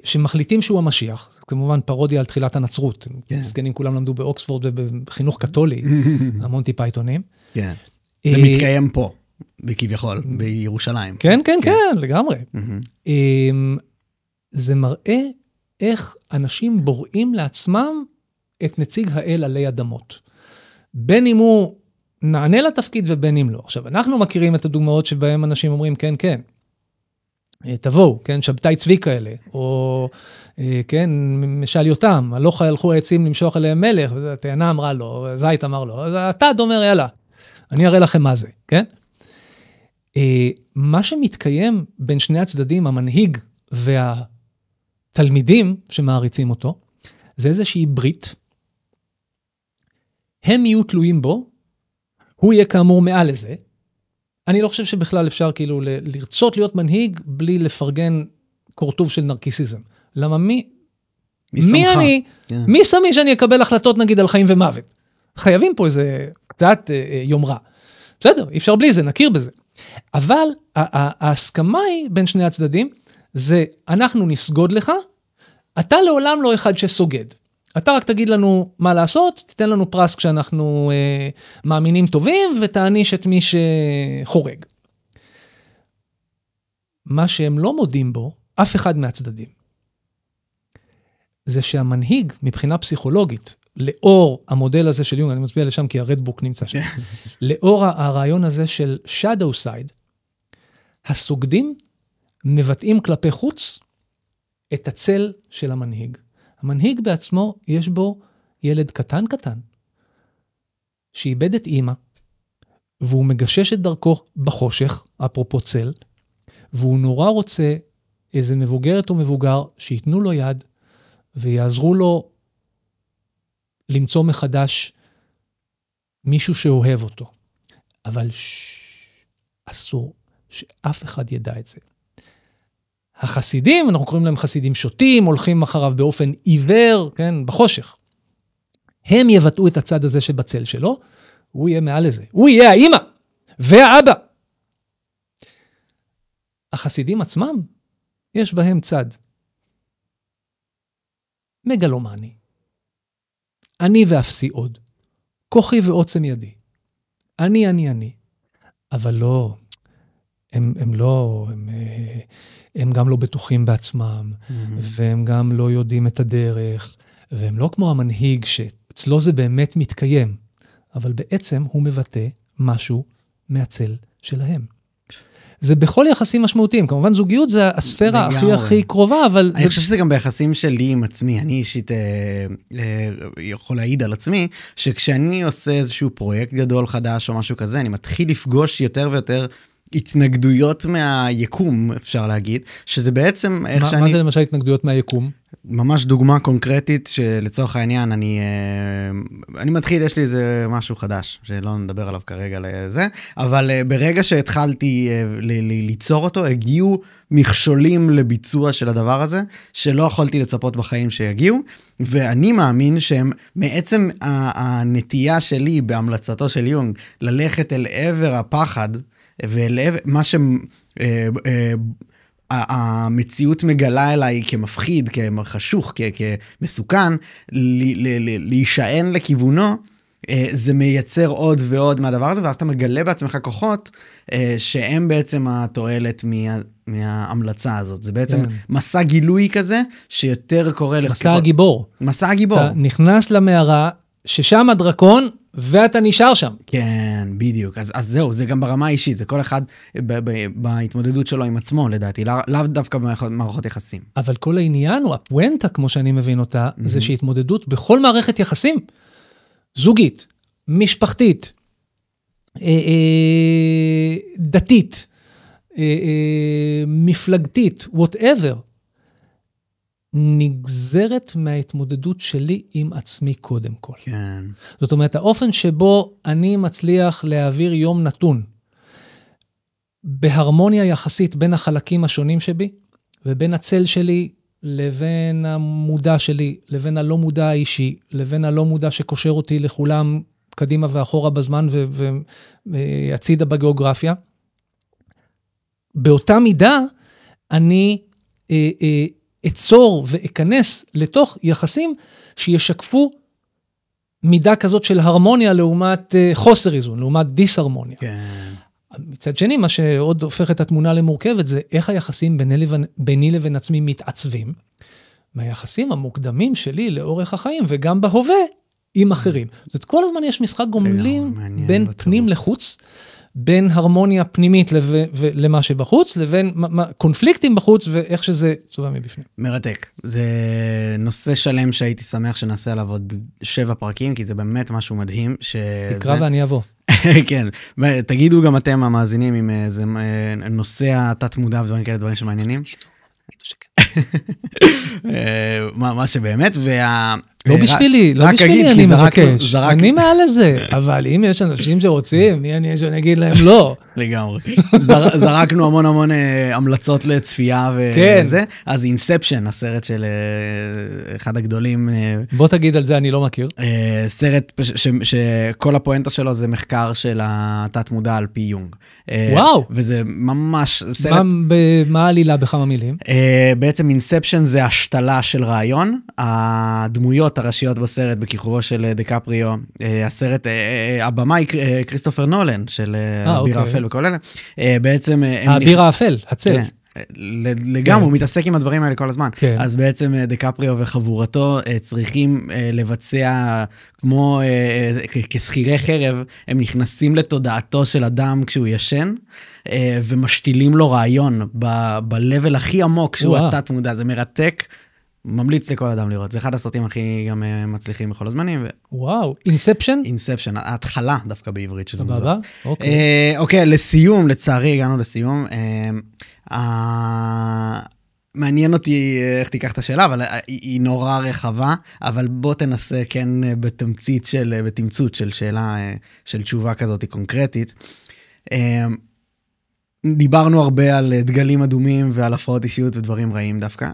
[SPEAKER 2] שמחליטים שהוא המשיח, זה כמובן פרודיה על תחילת הנצרות, סגנים כולם למדו באוקספורד ובחינוך קתולי, המונטי פייתונים.
[SPEAKER 1] כן, זה מתקיים פה, בכביכול, בירושלים.
[SPEAKER 2] כן, לגמרי. זה מראה איך אנשים בוראים לעצמם את נציג האל עלי אדמות. בין אם הוא נענה לתפקיד ובין אם לא. עכשיו, אנחנו מכירים את הדוגמאות שבהם אנשים אומרים כן, תבואו, כן, שבתאי צבי כאלה, או, כן, משל יותם, הלוך הלכו העצים למשוך עליהם מלך, התאנה אמרה לו, זית אמר לו, אז אתה אומר, יאללה, אני אראה לכם מה זה, כן? מה שמתקיים בין שני הצדדים, המנהיג והתלמידים שמעריצים אותו, זה איזושהי ברית, הם יהיו תלויים בו, הוא יהיה כאמור מעל לזה, אני לא חושב שבכלל אפשר כאילו לרצות להיות מנהיג בלי לפרגן קורטוב של נרקיסיזם. למה מי אני? מי שמי שאני אקבל החלטות נגיד על חיים ומוות? חייבים פה איזה קצת יומרה. בסדר, אי אפשר בלי זה, נכיר בזה. אבל ההסכמה היא בין שני הצדדים, זה אנחנו נסגוד לך, אתה לעולם לא אחד שסוגד. אתה רק תגיד לנו מה לעשות, תיתן לנו פרס כשאנחנו מאמינים טובים, ותעניש את מי שחורג. מה שהם לא מודים בו, אף אחד מהצדדים, זה שהמנהיג, מבחינה פסיכולוגית, לאור המודל הזה של יונג, אני מצביע לשם כי הרדבוק נמצא שם, לאור הרעיון הזה של shadow side, הסוגדים מבטאים כלפי חוץ את הצל של המנהיג. המנהיג בעצמו, יש בו ילד קטן, שאיבד את אימא, והוא מגשש את דרכו בחושך, אפרופו צל, והוא נורא רוצה איזה מבוגרת או מבוגר שיתנו לו יד, ויעזרו לו למצוא מחדש מישהו שאוהב אותו. אבל אסור שאף אחד ידע את זה. החסידים, אנחנו קוראים להם חסידים שוטים, הולכים אחריו באופן עיוור, כן, בחושך. הם יבטאו את הצד הזה שבצל שלו, הוא יהיה מעל לזה. הוא יהיה האמא והאבא. החסידים עצמם, יש בהם צד מגלומני. אני ואפסי עוד. כוחי ועוצם ידי. אני. אבל לא, הם לא, הם גם לא בטוחים בעצמם, והם גם לא יודעים את הדרך, והם לא כמו המנהיג שאצלו זה באמת מתקיים, אבל בעצם הוא מבטא משהו מהצל שלהם. זה בכל יחסים משמעותיים, כמובן זוגיות זה הספירה הכי קרובה, אבל...
[SPEAKER 1] אני חושב שזה גם ביחסים שלי עם עצמי, אני אישית יכול להעיד על עצמי, שכשאני עושה איזשהו פרויקט גדול חדש או משהו כזה, אני מתחיל לפגוש יותר ויותר התנגדויות מהיקום, אפשר להגיד, שזה בעצם איך שאני...
[SPEAKER 2] מה זה למשל התנגדויות מהיקום?
[SPEAKER 1] ממש דוגמה קונקרטית שלצורך העניין אני מתחיל, יש לי איזה משהו חדש, שלא נדבר עליו כרגע לזה, אבל ברגע שהתחלתי ליצור אותו, הגיעו מכשולים לביצוע של הדבר הזה, שלא יכולתי לצפות בחיים שיגיעו, ואני מאמין שהם מעצם הנטייה שלי בהמלצתו של יונג, ללכת אל עבר הפחד, ואל עבר מה המציאות מגלה אליי כמפחיד, כחשוך, כמסוכן, להישען לכיוונו, זה מייצר עוד ועוד מהדבר הזה, ואז אתה מגלה בעצמך כוחות, שהם בעצם התועלת מההמלצה הזאת. זה בעצם מסע גילוי כזה, שיותר קורה לך...
[SPEAKER 2] מסע הגיבור.
[SPEAKER 1] מסע הגיבור.
[SPEAKER 2] אתה נכנס למערה, ששם הדרקון, ואתה נשאר שם.
[SPEAKER 1] כן, בדיוק. אז זהו, זה גם ברמה האישית, זה כל אחד בהתמודדות שלו עם עצמו, לדעתי, לאו דווקא במערכות יחסים.
[SPEAKER 2] אבל כל העניין הוא, הפואנטה, כמו שאני מבין אותה, זה שהתמודדות בכל מערכת יחסים, זוגית, משפחתית, דתית, מפלגתית, whatever, נגזרת מההתמודדות שלי עם עצמי קודם כל.
[SPEAKER 1] כן.
[SPEAKER 2] זאת אומרת, האופן שבו אני מצליח להעביר יום נתון, בהרמוניה יחסית בין החלקים השונים שבי, ובין הצל שלי לבין המודע שלי, לבין הלא מודע האישי, לבין הלא מודע שקושר אותי לכולם קדימה ואחורה בזמן והצידה בגיאוגרפיה. באותה מידה, אני אצור ואכנס לתוך יחסים שישקפו מידה כזאת של הרמוניה לעומת חוסר איזון, לעומת דיסהרמוניה.
[SPEAKER 1] כן.
[SPEAKER 2] מצד שני, מה שעוד הופך את התמונה למורכבת, זה איך היחסים ביני לבין עצמי מתעצבים, מהיחסים המוקדמים שלי לאורך החיים, וגם בהווה עם אחרים. זאת כל הזמן יש משחק גומלין בין פנים לחוץ, בין הרמוניה פנימית למה שבחוץ, לבין קונפליקטים בחוץ, ואיך שזה צובע מבפנים.
[SPEAKER 1] מרתק. זה נושא שלם שהייתי שמח שנעשה עליו עוד 7 פרקים, כי זה באמת משהו מדהים.
[SPEAKER 2] תקרא ואני אבוא.
[SPEAKER 1] כן, תגידו גם אתם המאזינים אם זה נושא התת מודע ודברים כאלה, דברים שמעניינים. מה שבאמת,
[SPEAKER 2] לא בשבילי, לא בשבילי אני מבקש, אני מעל לזה, אבל אם יש אנשים שרוצים, מי אני שנגיד להם לא.
[SPEAKER 1] לגמרי. זרקנו המון המלצות לצפייה וזה, אז אינספשן, הסרט של אחד הגדולים.
[SPEAKER 2] בוא תגיד על זה, אני לא מכיר.
[SPEAKER 1] סרט שכל הפואנטה שלו זה מחקר של התת מודע על פי יונג.
[SPEAKER 2] וואו.
[SPEAKER 1] וזה ממש סרט...
[SPEAKER 2] מה העלילה בכמה מילים?
[SPEAKER 1] בעצם אינספשן זה השתלה של רעיון, הדמויות הראשיות בסרט בכיכובו של דיקפריו, הסרט, הבמאי כריסטופר נולן של האביר האפל וכל אלה, בעצם...
[SPEAKER 2] האביר האפל, הצל.
[SPEAKER 1] לגמרי, הוא מתעסק עם הדברים האלה כל הזמן. אז בעצם דיקפריו וחבורתו צריכים לבצע כמו כסחירי חרב, הם נכנסים לתודעתו של אדם כשהוא ישן, ומשתילים לו רעיון ב-level הכי עמוק שהוא התת מודע, זה מרתק. ממליץ לכל אדם לראות. זה אחד הסרטים הכי גם מצליחים בכל הזמנים.
[SPEAKER 2] וואו, אינספשן?
[SPEAKER 1] אינספשן, ההתחלה דווקא בעברית, שזה מוזר.
[SPEAKER 2] אוקיי.
[SPEAKER 1] אוקיי, לסיום, לצערי הגענו לסיום. מעניין אותי איך תיקח את השאלה, אבל היא נורא רחבה, אבל בוא תנסה כן בתמצות של שאלה, של תשובה כזאת קונקרטית. דיברנו הרבה על דגלים אדומים ועל הפרעות אישיות ודברים רעים דווקא.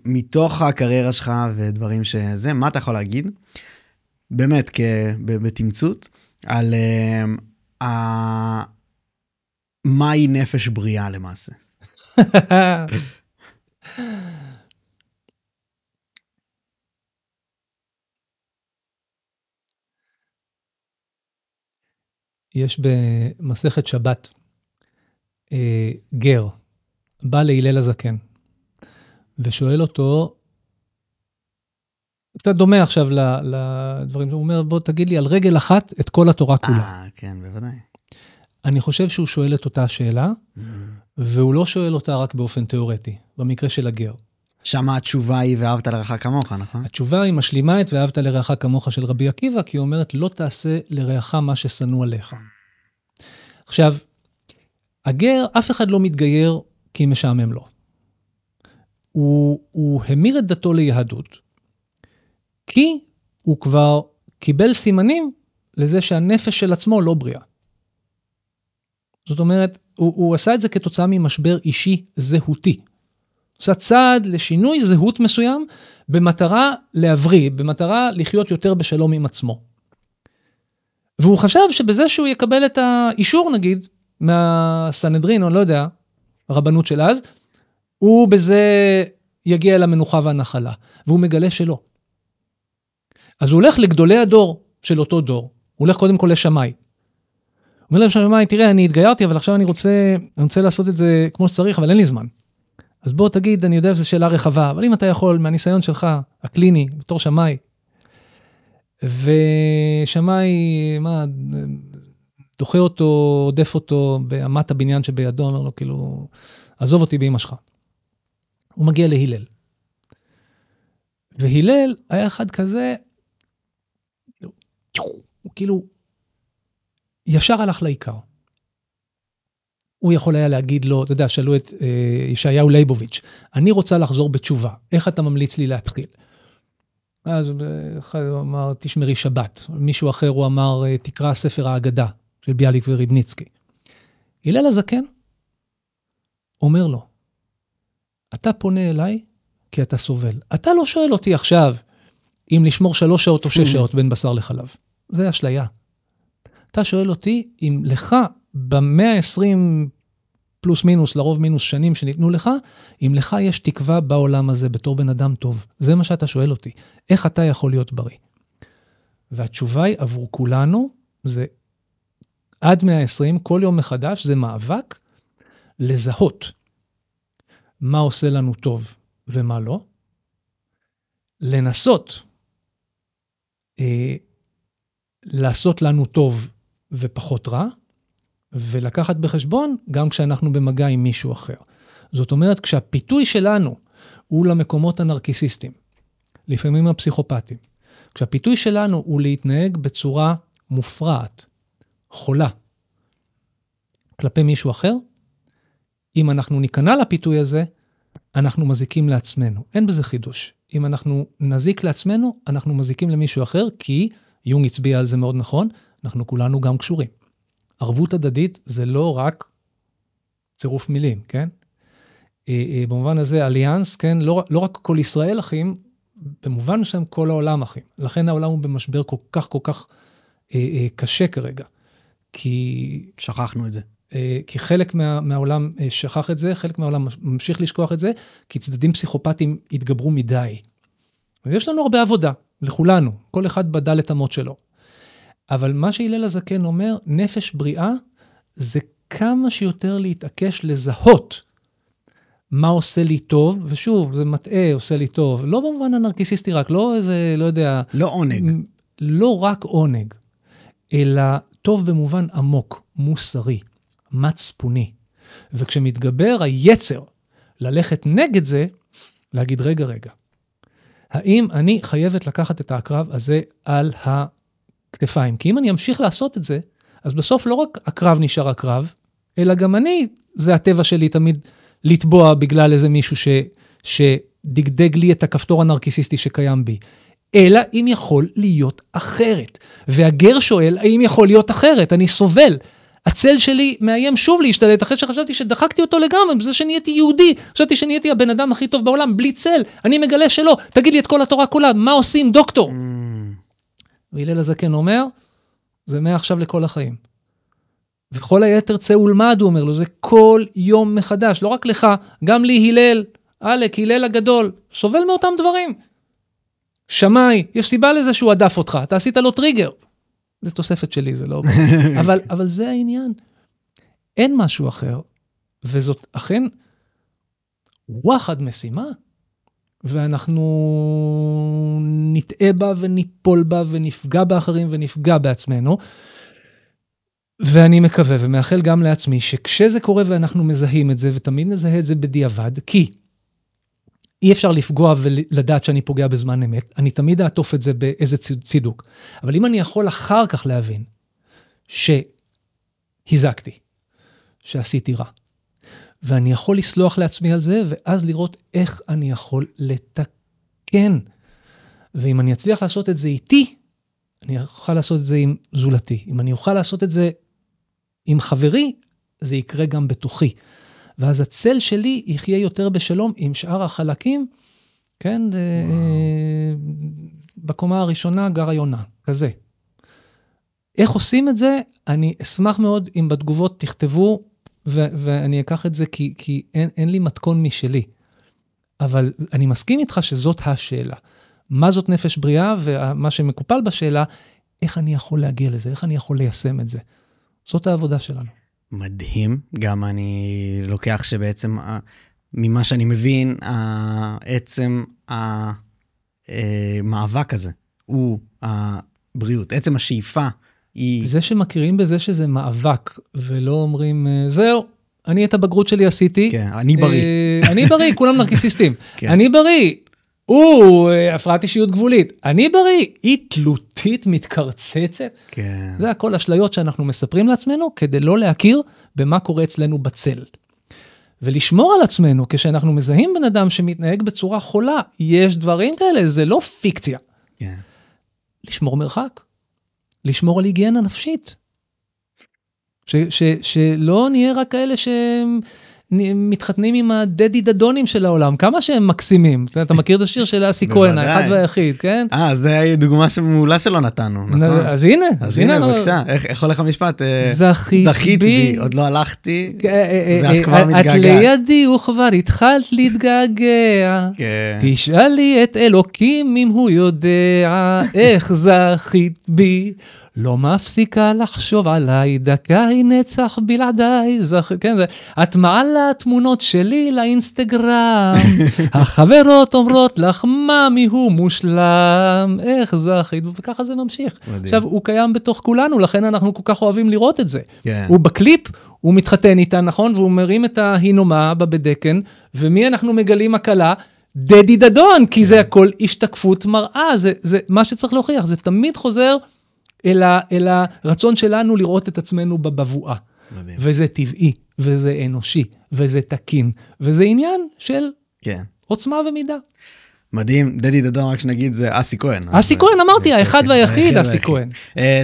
[SPEAKER 1] מתוך הקריירה שלך ודברים שזה, מה אתה יכול להגיד? באמת, בתמצות, על מהי נפש בריאה למעשה.
[SPEAKER 2] יש במסכת שבת, גר בא להילל הזקן, ושואל אותו, קצת דומה עכשיו לדברים, הוא אומר, בוא תגיד לי על רגל אחת את כל התורה כולה.
[SPEAKER 1] כן, בוודאי.
[SPEAKER 2] אני חושב שהוא שואל את אותה שאלה, והוא לא שואל אותה רק באופן תיאורטי, במקרה של הגר.
[SPEAKER 1] שמה התשובה היא ואהבת לרעך כמוך, נכון?
[SPEAKER 2] התשובה היא משלימה את ואהבת לרעך כמוך של רבי עקיבא, כי היא אומרת, לא תעשה לרעך מה ששנוא עליך. עכשיו, הגר, אף אחד לא מתגייר כי משעמם לו. הוא המיר את דתו ליהדות, כי הוא כבר קיבל סימנים לזה שהנפש של עצמו לא בריאה. זאת אומרת, הוא עשה את זה כתוצאה ממשבר אישי זהותי. עושה צעד לשינוי זהות מסוים, במטרה להבריא, במטרה לחיות יותר בשלום עם עצמו. והוא חשב שבזה שהוא יקבל את האישור, נגיד, מהסנהדרין, או לא יודע, הרבנות של אז, הוא בזה יגיע אל המנוחה והנחלה, והוא מגלה שלא. אז הוא הולך לגדולי הדור של אותו דור, הוא הולך קודם כל לשמאי. הוא אומר לשמאי, תראה, אני התגיירתי, אבל עכשיו אני רוצה לעשות את זה כמו שצריך, אבל אין לי זמן. אז בוא תגיד, אני יודע שזו שאלה רחבה, אבל אם אתה יכול, מהניסיון שלך, הקליני, בתור שמאי, ושמאי, דוחה אותו, עודף אותו, בעמת הבניין שבידו, אומר לו, כאילו, עזוב אותי באמא שלך. הוא מגיע להילל. והילל היה אחד כזה, הוא כאילו, ישר הלך לעיקר. הוא יכול היה להגיד לו, אתה יודע, שאלו את ישעיהו ליבוביץ', אני רוצה לחזור בתשובה, איך אתה ממליץ לי להתחיל? אז הוא אמר, תשמרי שבת. מישהו אחר הוא אמר, תקרא ספר האגדה של ביאליק וריבניצקי. הלל הזקן אומר לו, אתה פונה אליי כי אתה סובל. אתה לא שואל אותי עכשיו אם לשמור 3 שעות או 6 שעות בין בשר לחלב. זה אשליה. אתה שואל אותי אם לך ב-120 פלוס מינוס, לרוב מינוס שנים שניתנו לך, אם לך יש תקווה בעולם הזה בתור בן אדם טוב. זה מה שאתה שואל אותי. איך אתה יכול להיות בריא? והתשובה היא עבור כולנו, זה עד 120, כל יום מחדש, זה מאבק לזהות מה עושה לנו טוב ומה לא. לנסות לעשות לנו טוב ופחות רע, ולקחת בחשבון גם כשאנחנו במגע עם מישהו אחר. זאת אומרת, כשהפיתוי שלנו הוא למקומות הנרקיסיסטיים, לפעמים הפסיכופטיים, כשהפיתוי שלנו הוא להתנהג בצורה מופרעת, חולה, כלפי מישהו אחר, אם אנחנו ניכנע לפיתוי הזה, אנחנו מזיקים לעצמנו. אין בזה חידוש. אם אנחנו נזיק לעצמנו, אנחנו מזיקים למישהו אחר, כי, יונג הצביע על זה מאוד נכון, אנחנו כולנו גם קשורים. ערבות הדדית זה לא רק צירוף מילים, כן? במובן הזה, אליאנס, כן? לא רק כל ישראל אחים, במובן שהם כל העולם אחים. לכן העולם הוא במשבר כל כך קשה כרגע. כי
[SPEAKER 1] שכחנו את זה.
[SPEAKER 2] כי חלק מהעולם שכח את זה, חלק מהעולם ממשיך לשכוח את זה, כי צדדים פסיכופטיים התגברו מדי. ויש לנו הרבה עבודה, לכולנו, כל אחד בדלת אמות שלו. אבל מה שהלל הזקן אומר, נפש בריאה, זה כמה שיותר להתעקש לזהות מה עושה לי טוב, ושוב, זה מטעה, עושה לי טוב, לא במובן הנרקיסיסטי רק, לא איזה, לא יודע.
[SPEAKER 1] לא עונג.
[SPEAKER 2] לא רק עונג, אלא טוב במובן עמוק, מוסרי, מצפוני. וכשמתגבר היצר ללכת נגד זה, להגיד רגע, האם אני חייבת לקחת את הקרב הזה על הכתפיים? כי אם אני אמשיך לעשות את זה, אז בסוף לא רק הקרב נשאר הקרב, אלא גם אני, זה הטבע שלי תמיד לטבוע בגלל איזה מישהו שדגדג לי את הכפתור הנרקיסיסטי שקיים בי. אלא אם יכול להיות אחרת. והגר שואל, האם יכול להיות אחרת? אני סובל. הצל שלי מאיים שוב להשתלט, אחרי שחשבתי שדחקתי אותו לגמרי, בזה שנהייתי יהודי, חשבתי שנהייתי הבן אדם הכי טוב בעולם, בלי צל, אני מגלה שלא, תגיד לי את כל התורה כולה, מה עושים דוקטור? והלל הזקן אומר, זה מעכשיו לכל החיים. וכל היתר צא ולמד, הוא אומר לו, זה כל יום מחדש, לא רק לך, גם לי הלל, אלק, הלל הגדול, סובל מאותם דברים. שמאי, יש סיבה לזה שהוא עדף אותך, אתה עשית לו טריגר. זה תוספת שלי, זה לא... אבל זה העניין. אין משהו אחר וזאת אכן וואחד משימה, ואנחנו נטעה בה וניפול בה ונפגע באחרים ונפגע בעצמנו, ואני מקווה ומאחל גם לעצמי שכשזה קורה ואנחנו מזהים את זה, ותמיד נזהה את זה בדיעבד, כי אי אפשר לפגוע ולדעת שאני פוגע בזמן אמת, אני תמיד אעטוף את זה באיזה צידוק. אבל אם אני יכול אחר כך להבין שהזקתי, שעשיתי רע, ואני יכול לסלוח לעצמי על זה, ואז לראות איך אני יכול לתקן. ואם אני אצליח לעשות את זה איתי, אני אוכל לעשות את זה עם זולתי. אם אני אוכל לעשות את זה עם חברי, זה יקרה גם בתוכי. ואז הצל שלי יחיה יותר בשלום עם שאר החלקים, כן? בקומה הראשונה גר היונה, כזה. איך עושים את זה? אני אשמח מאוד אם בתגובות תכתבו, ואני אקח את זה כי אין לי מתכון משלי. אבל אני מסכים איתך שזאת השאלה. מה זאת נפש בריאה, ומה שמקופל בשאלה, איך אני יכול להגיע לזה, איך אני יכול ליישם את זה. זאת העבודה שלנו.
[SPEAKER 1] מדהים, גם אני לוקח שבעצם, ממה שאני מבין, עצם המאבק הזה, הוא הבריאות, עצם השאיפה, היא...
[SPEAKER 2] זה שמכירים בזה שזה מאבק, ולא אומרים, זהו, אני את הבגרות שלי עשיתי.
[SPEAKER 1] כן, אני בריא.
[SPEAKER 2] אני בריא, כולם נרקיסיסטים.
[SPEAKER 1] כן.
[SPEAKER 2] אני בריא. הפרעת אישיות גבולית. אני בריא. היא תלותית מתקרצצת.
[SPEAKER 1] כן.
[SPEAKER 2] זה הכל אשליות שאנחנו מספרים לעצמנו, כדי לא להכיר במה קורה אצלנו בצל. ולשמור על עצמנו, כשאנחנו מזהים בן אדם שמתנהג בצורה חולה, יש דברים כאלה, זה לא פיקציה.
[SPEAKER 1] כן.
[SPEAKER 2] לשמור מרחק. לשמור על היגיינה נפשית. שלא נהיה רק כאלה שמתחתנים עם הדדי דדונים של העולם, כמה שהם מקסימים. אתה מכיר את השיר של אסי כהן, האחד והיחיד, כן?
[SPEAKER 1] זה דוגמה מעולה שלא נתנו, נכון?
[SPEAKER 2] אז הנה.
[SPEAKER 1] אז הנה, בבקשה. איך הולך המשפט?
[SPEAKER 2] זכית בי.
[SPEAKER 1] עוד לא הלכתי, ואת כבר מתגעגעת.
[SPEAKER 2] את לידי וכבר התחלת להתגעגע. תשאלי את אלוקים אם הוא יודע איך זכית בי. לא מפסיקה לחשוב עליי, דקה היא נצח בלעדיי, כן, זה, את מעלה תמונות שלי לאינסטגרם, החברות אומרות לך, ממי הוא מושלם, איך זכית, וככה זה ממשיך. מדהים. עכשיו, הוא קיים בתוך כולנו, לכן אנחנו כל כך אוהבים לראות את זה. כן. הוא בקליפ, הוא מתחתן איתה, נכון? והוא מרים את ההינומה בבדקן, ומי אנחנו מגלים הקלה? דדי דדון, כי זה הכל השתקפות מראה, זה מה שצריך להוכיח, זה תמיד חוזר, אל הרצון שלנו לראות את עצמנו בבבואה. מדהים. וזה טבעי, וזה אנושי, וזה תקין, וזה עניין של עוצמה ומידה.
[SPEAKER 1] מדהים, דדי דדון, רק שנגיד, זה אסי כהן.
[SPEAKER 2] אסי כהן, אמרתי, האחד והיחיד, אסי כהן.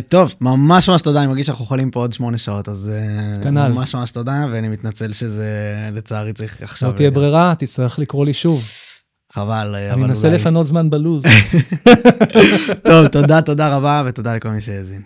[SPEAKER 1] טוב, ממש ממש תודה, אני מרגיש שאנחנו יכולים פה עוד 8 שעות, אז ממש ממש תודה, ואני מתנצל שזה, לצערי, צריך עכשיו...
[SPEAKER 2] לא תהיה ברירה, תצטרך לקרוא לי שוב.
[SPEAKER 1] חבל,
[SPEAKER 2] אני מנסה לפנות זמן בלוז.
[SPEAKER 1] טוב, תודה רבה, ותודה לכל מי שהאזין.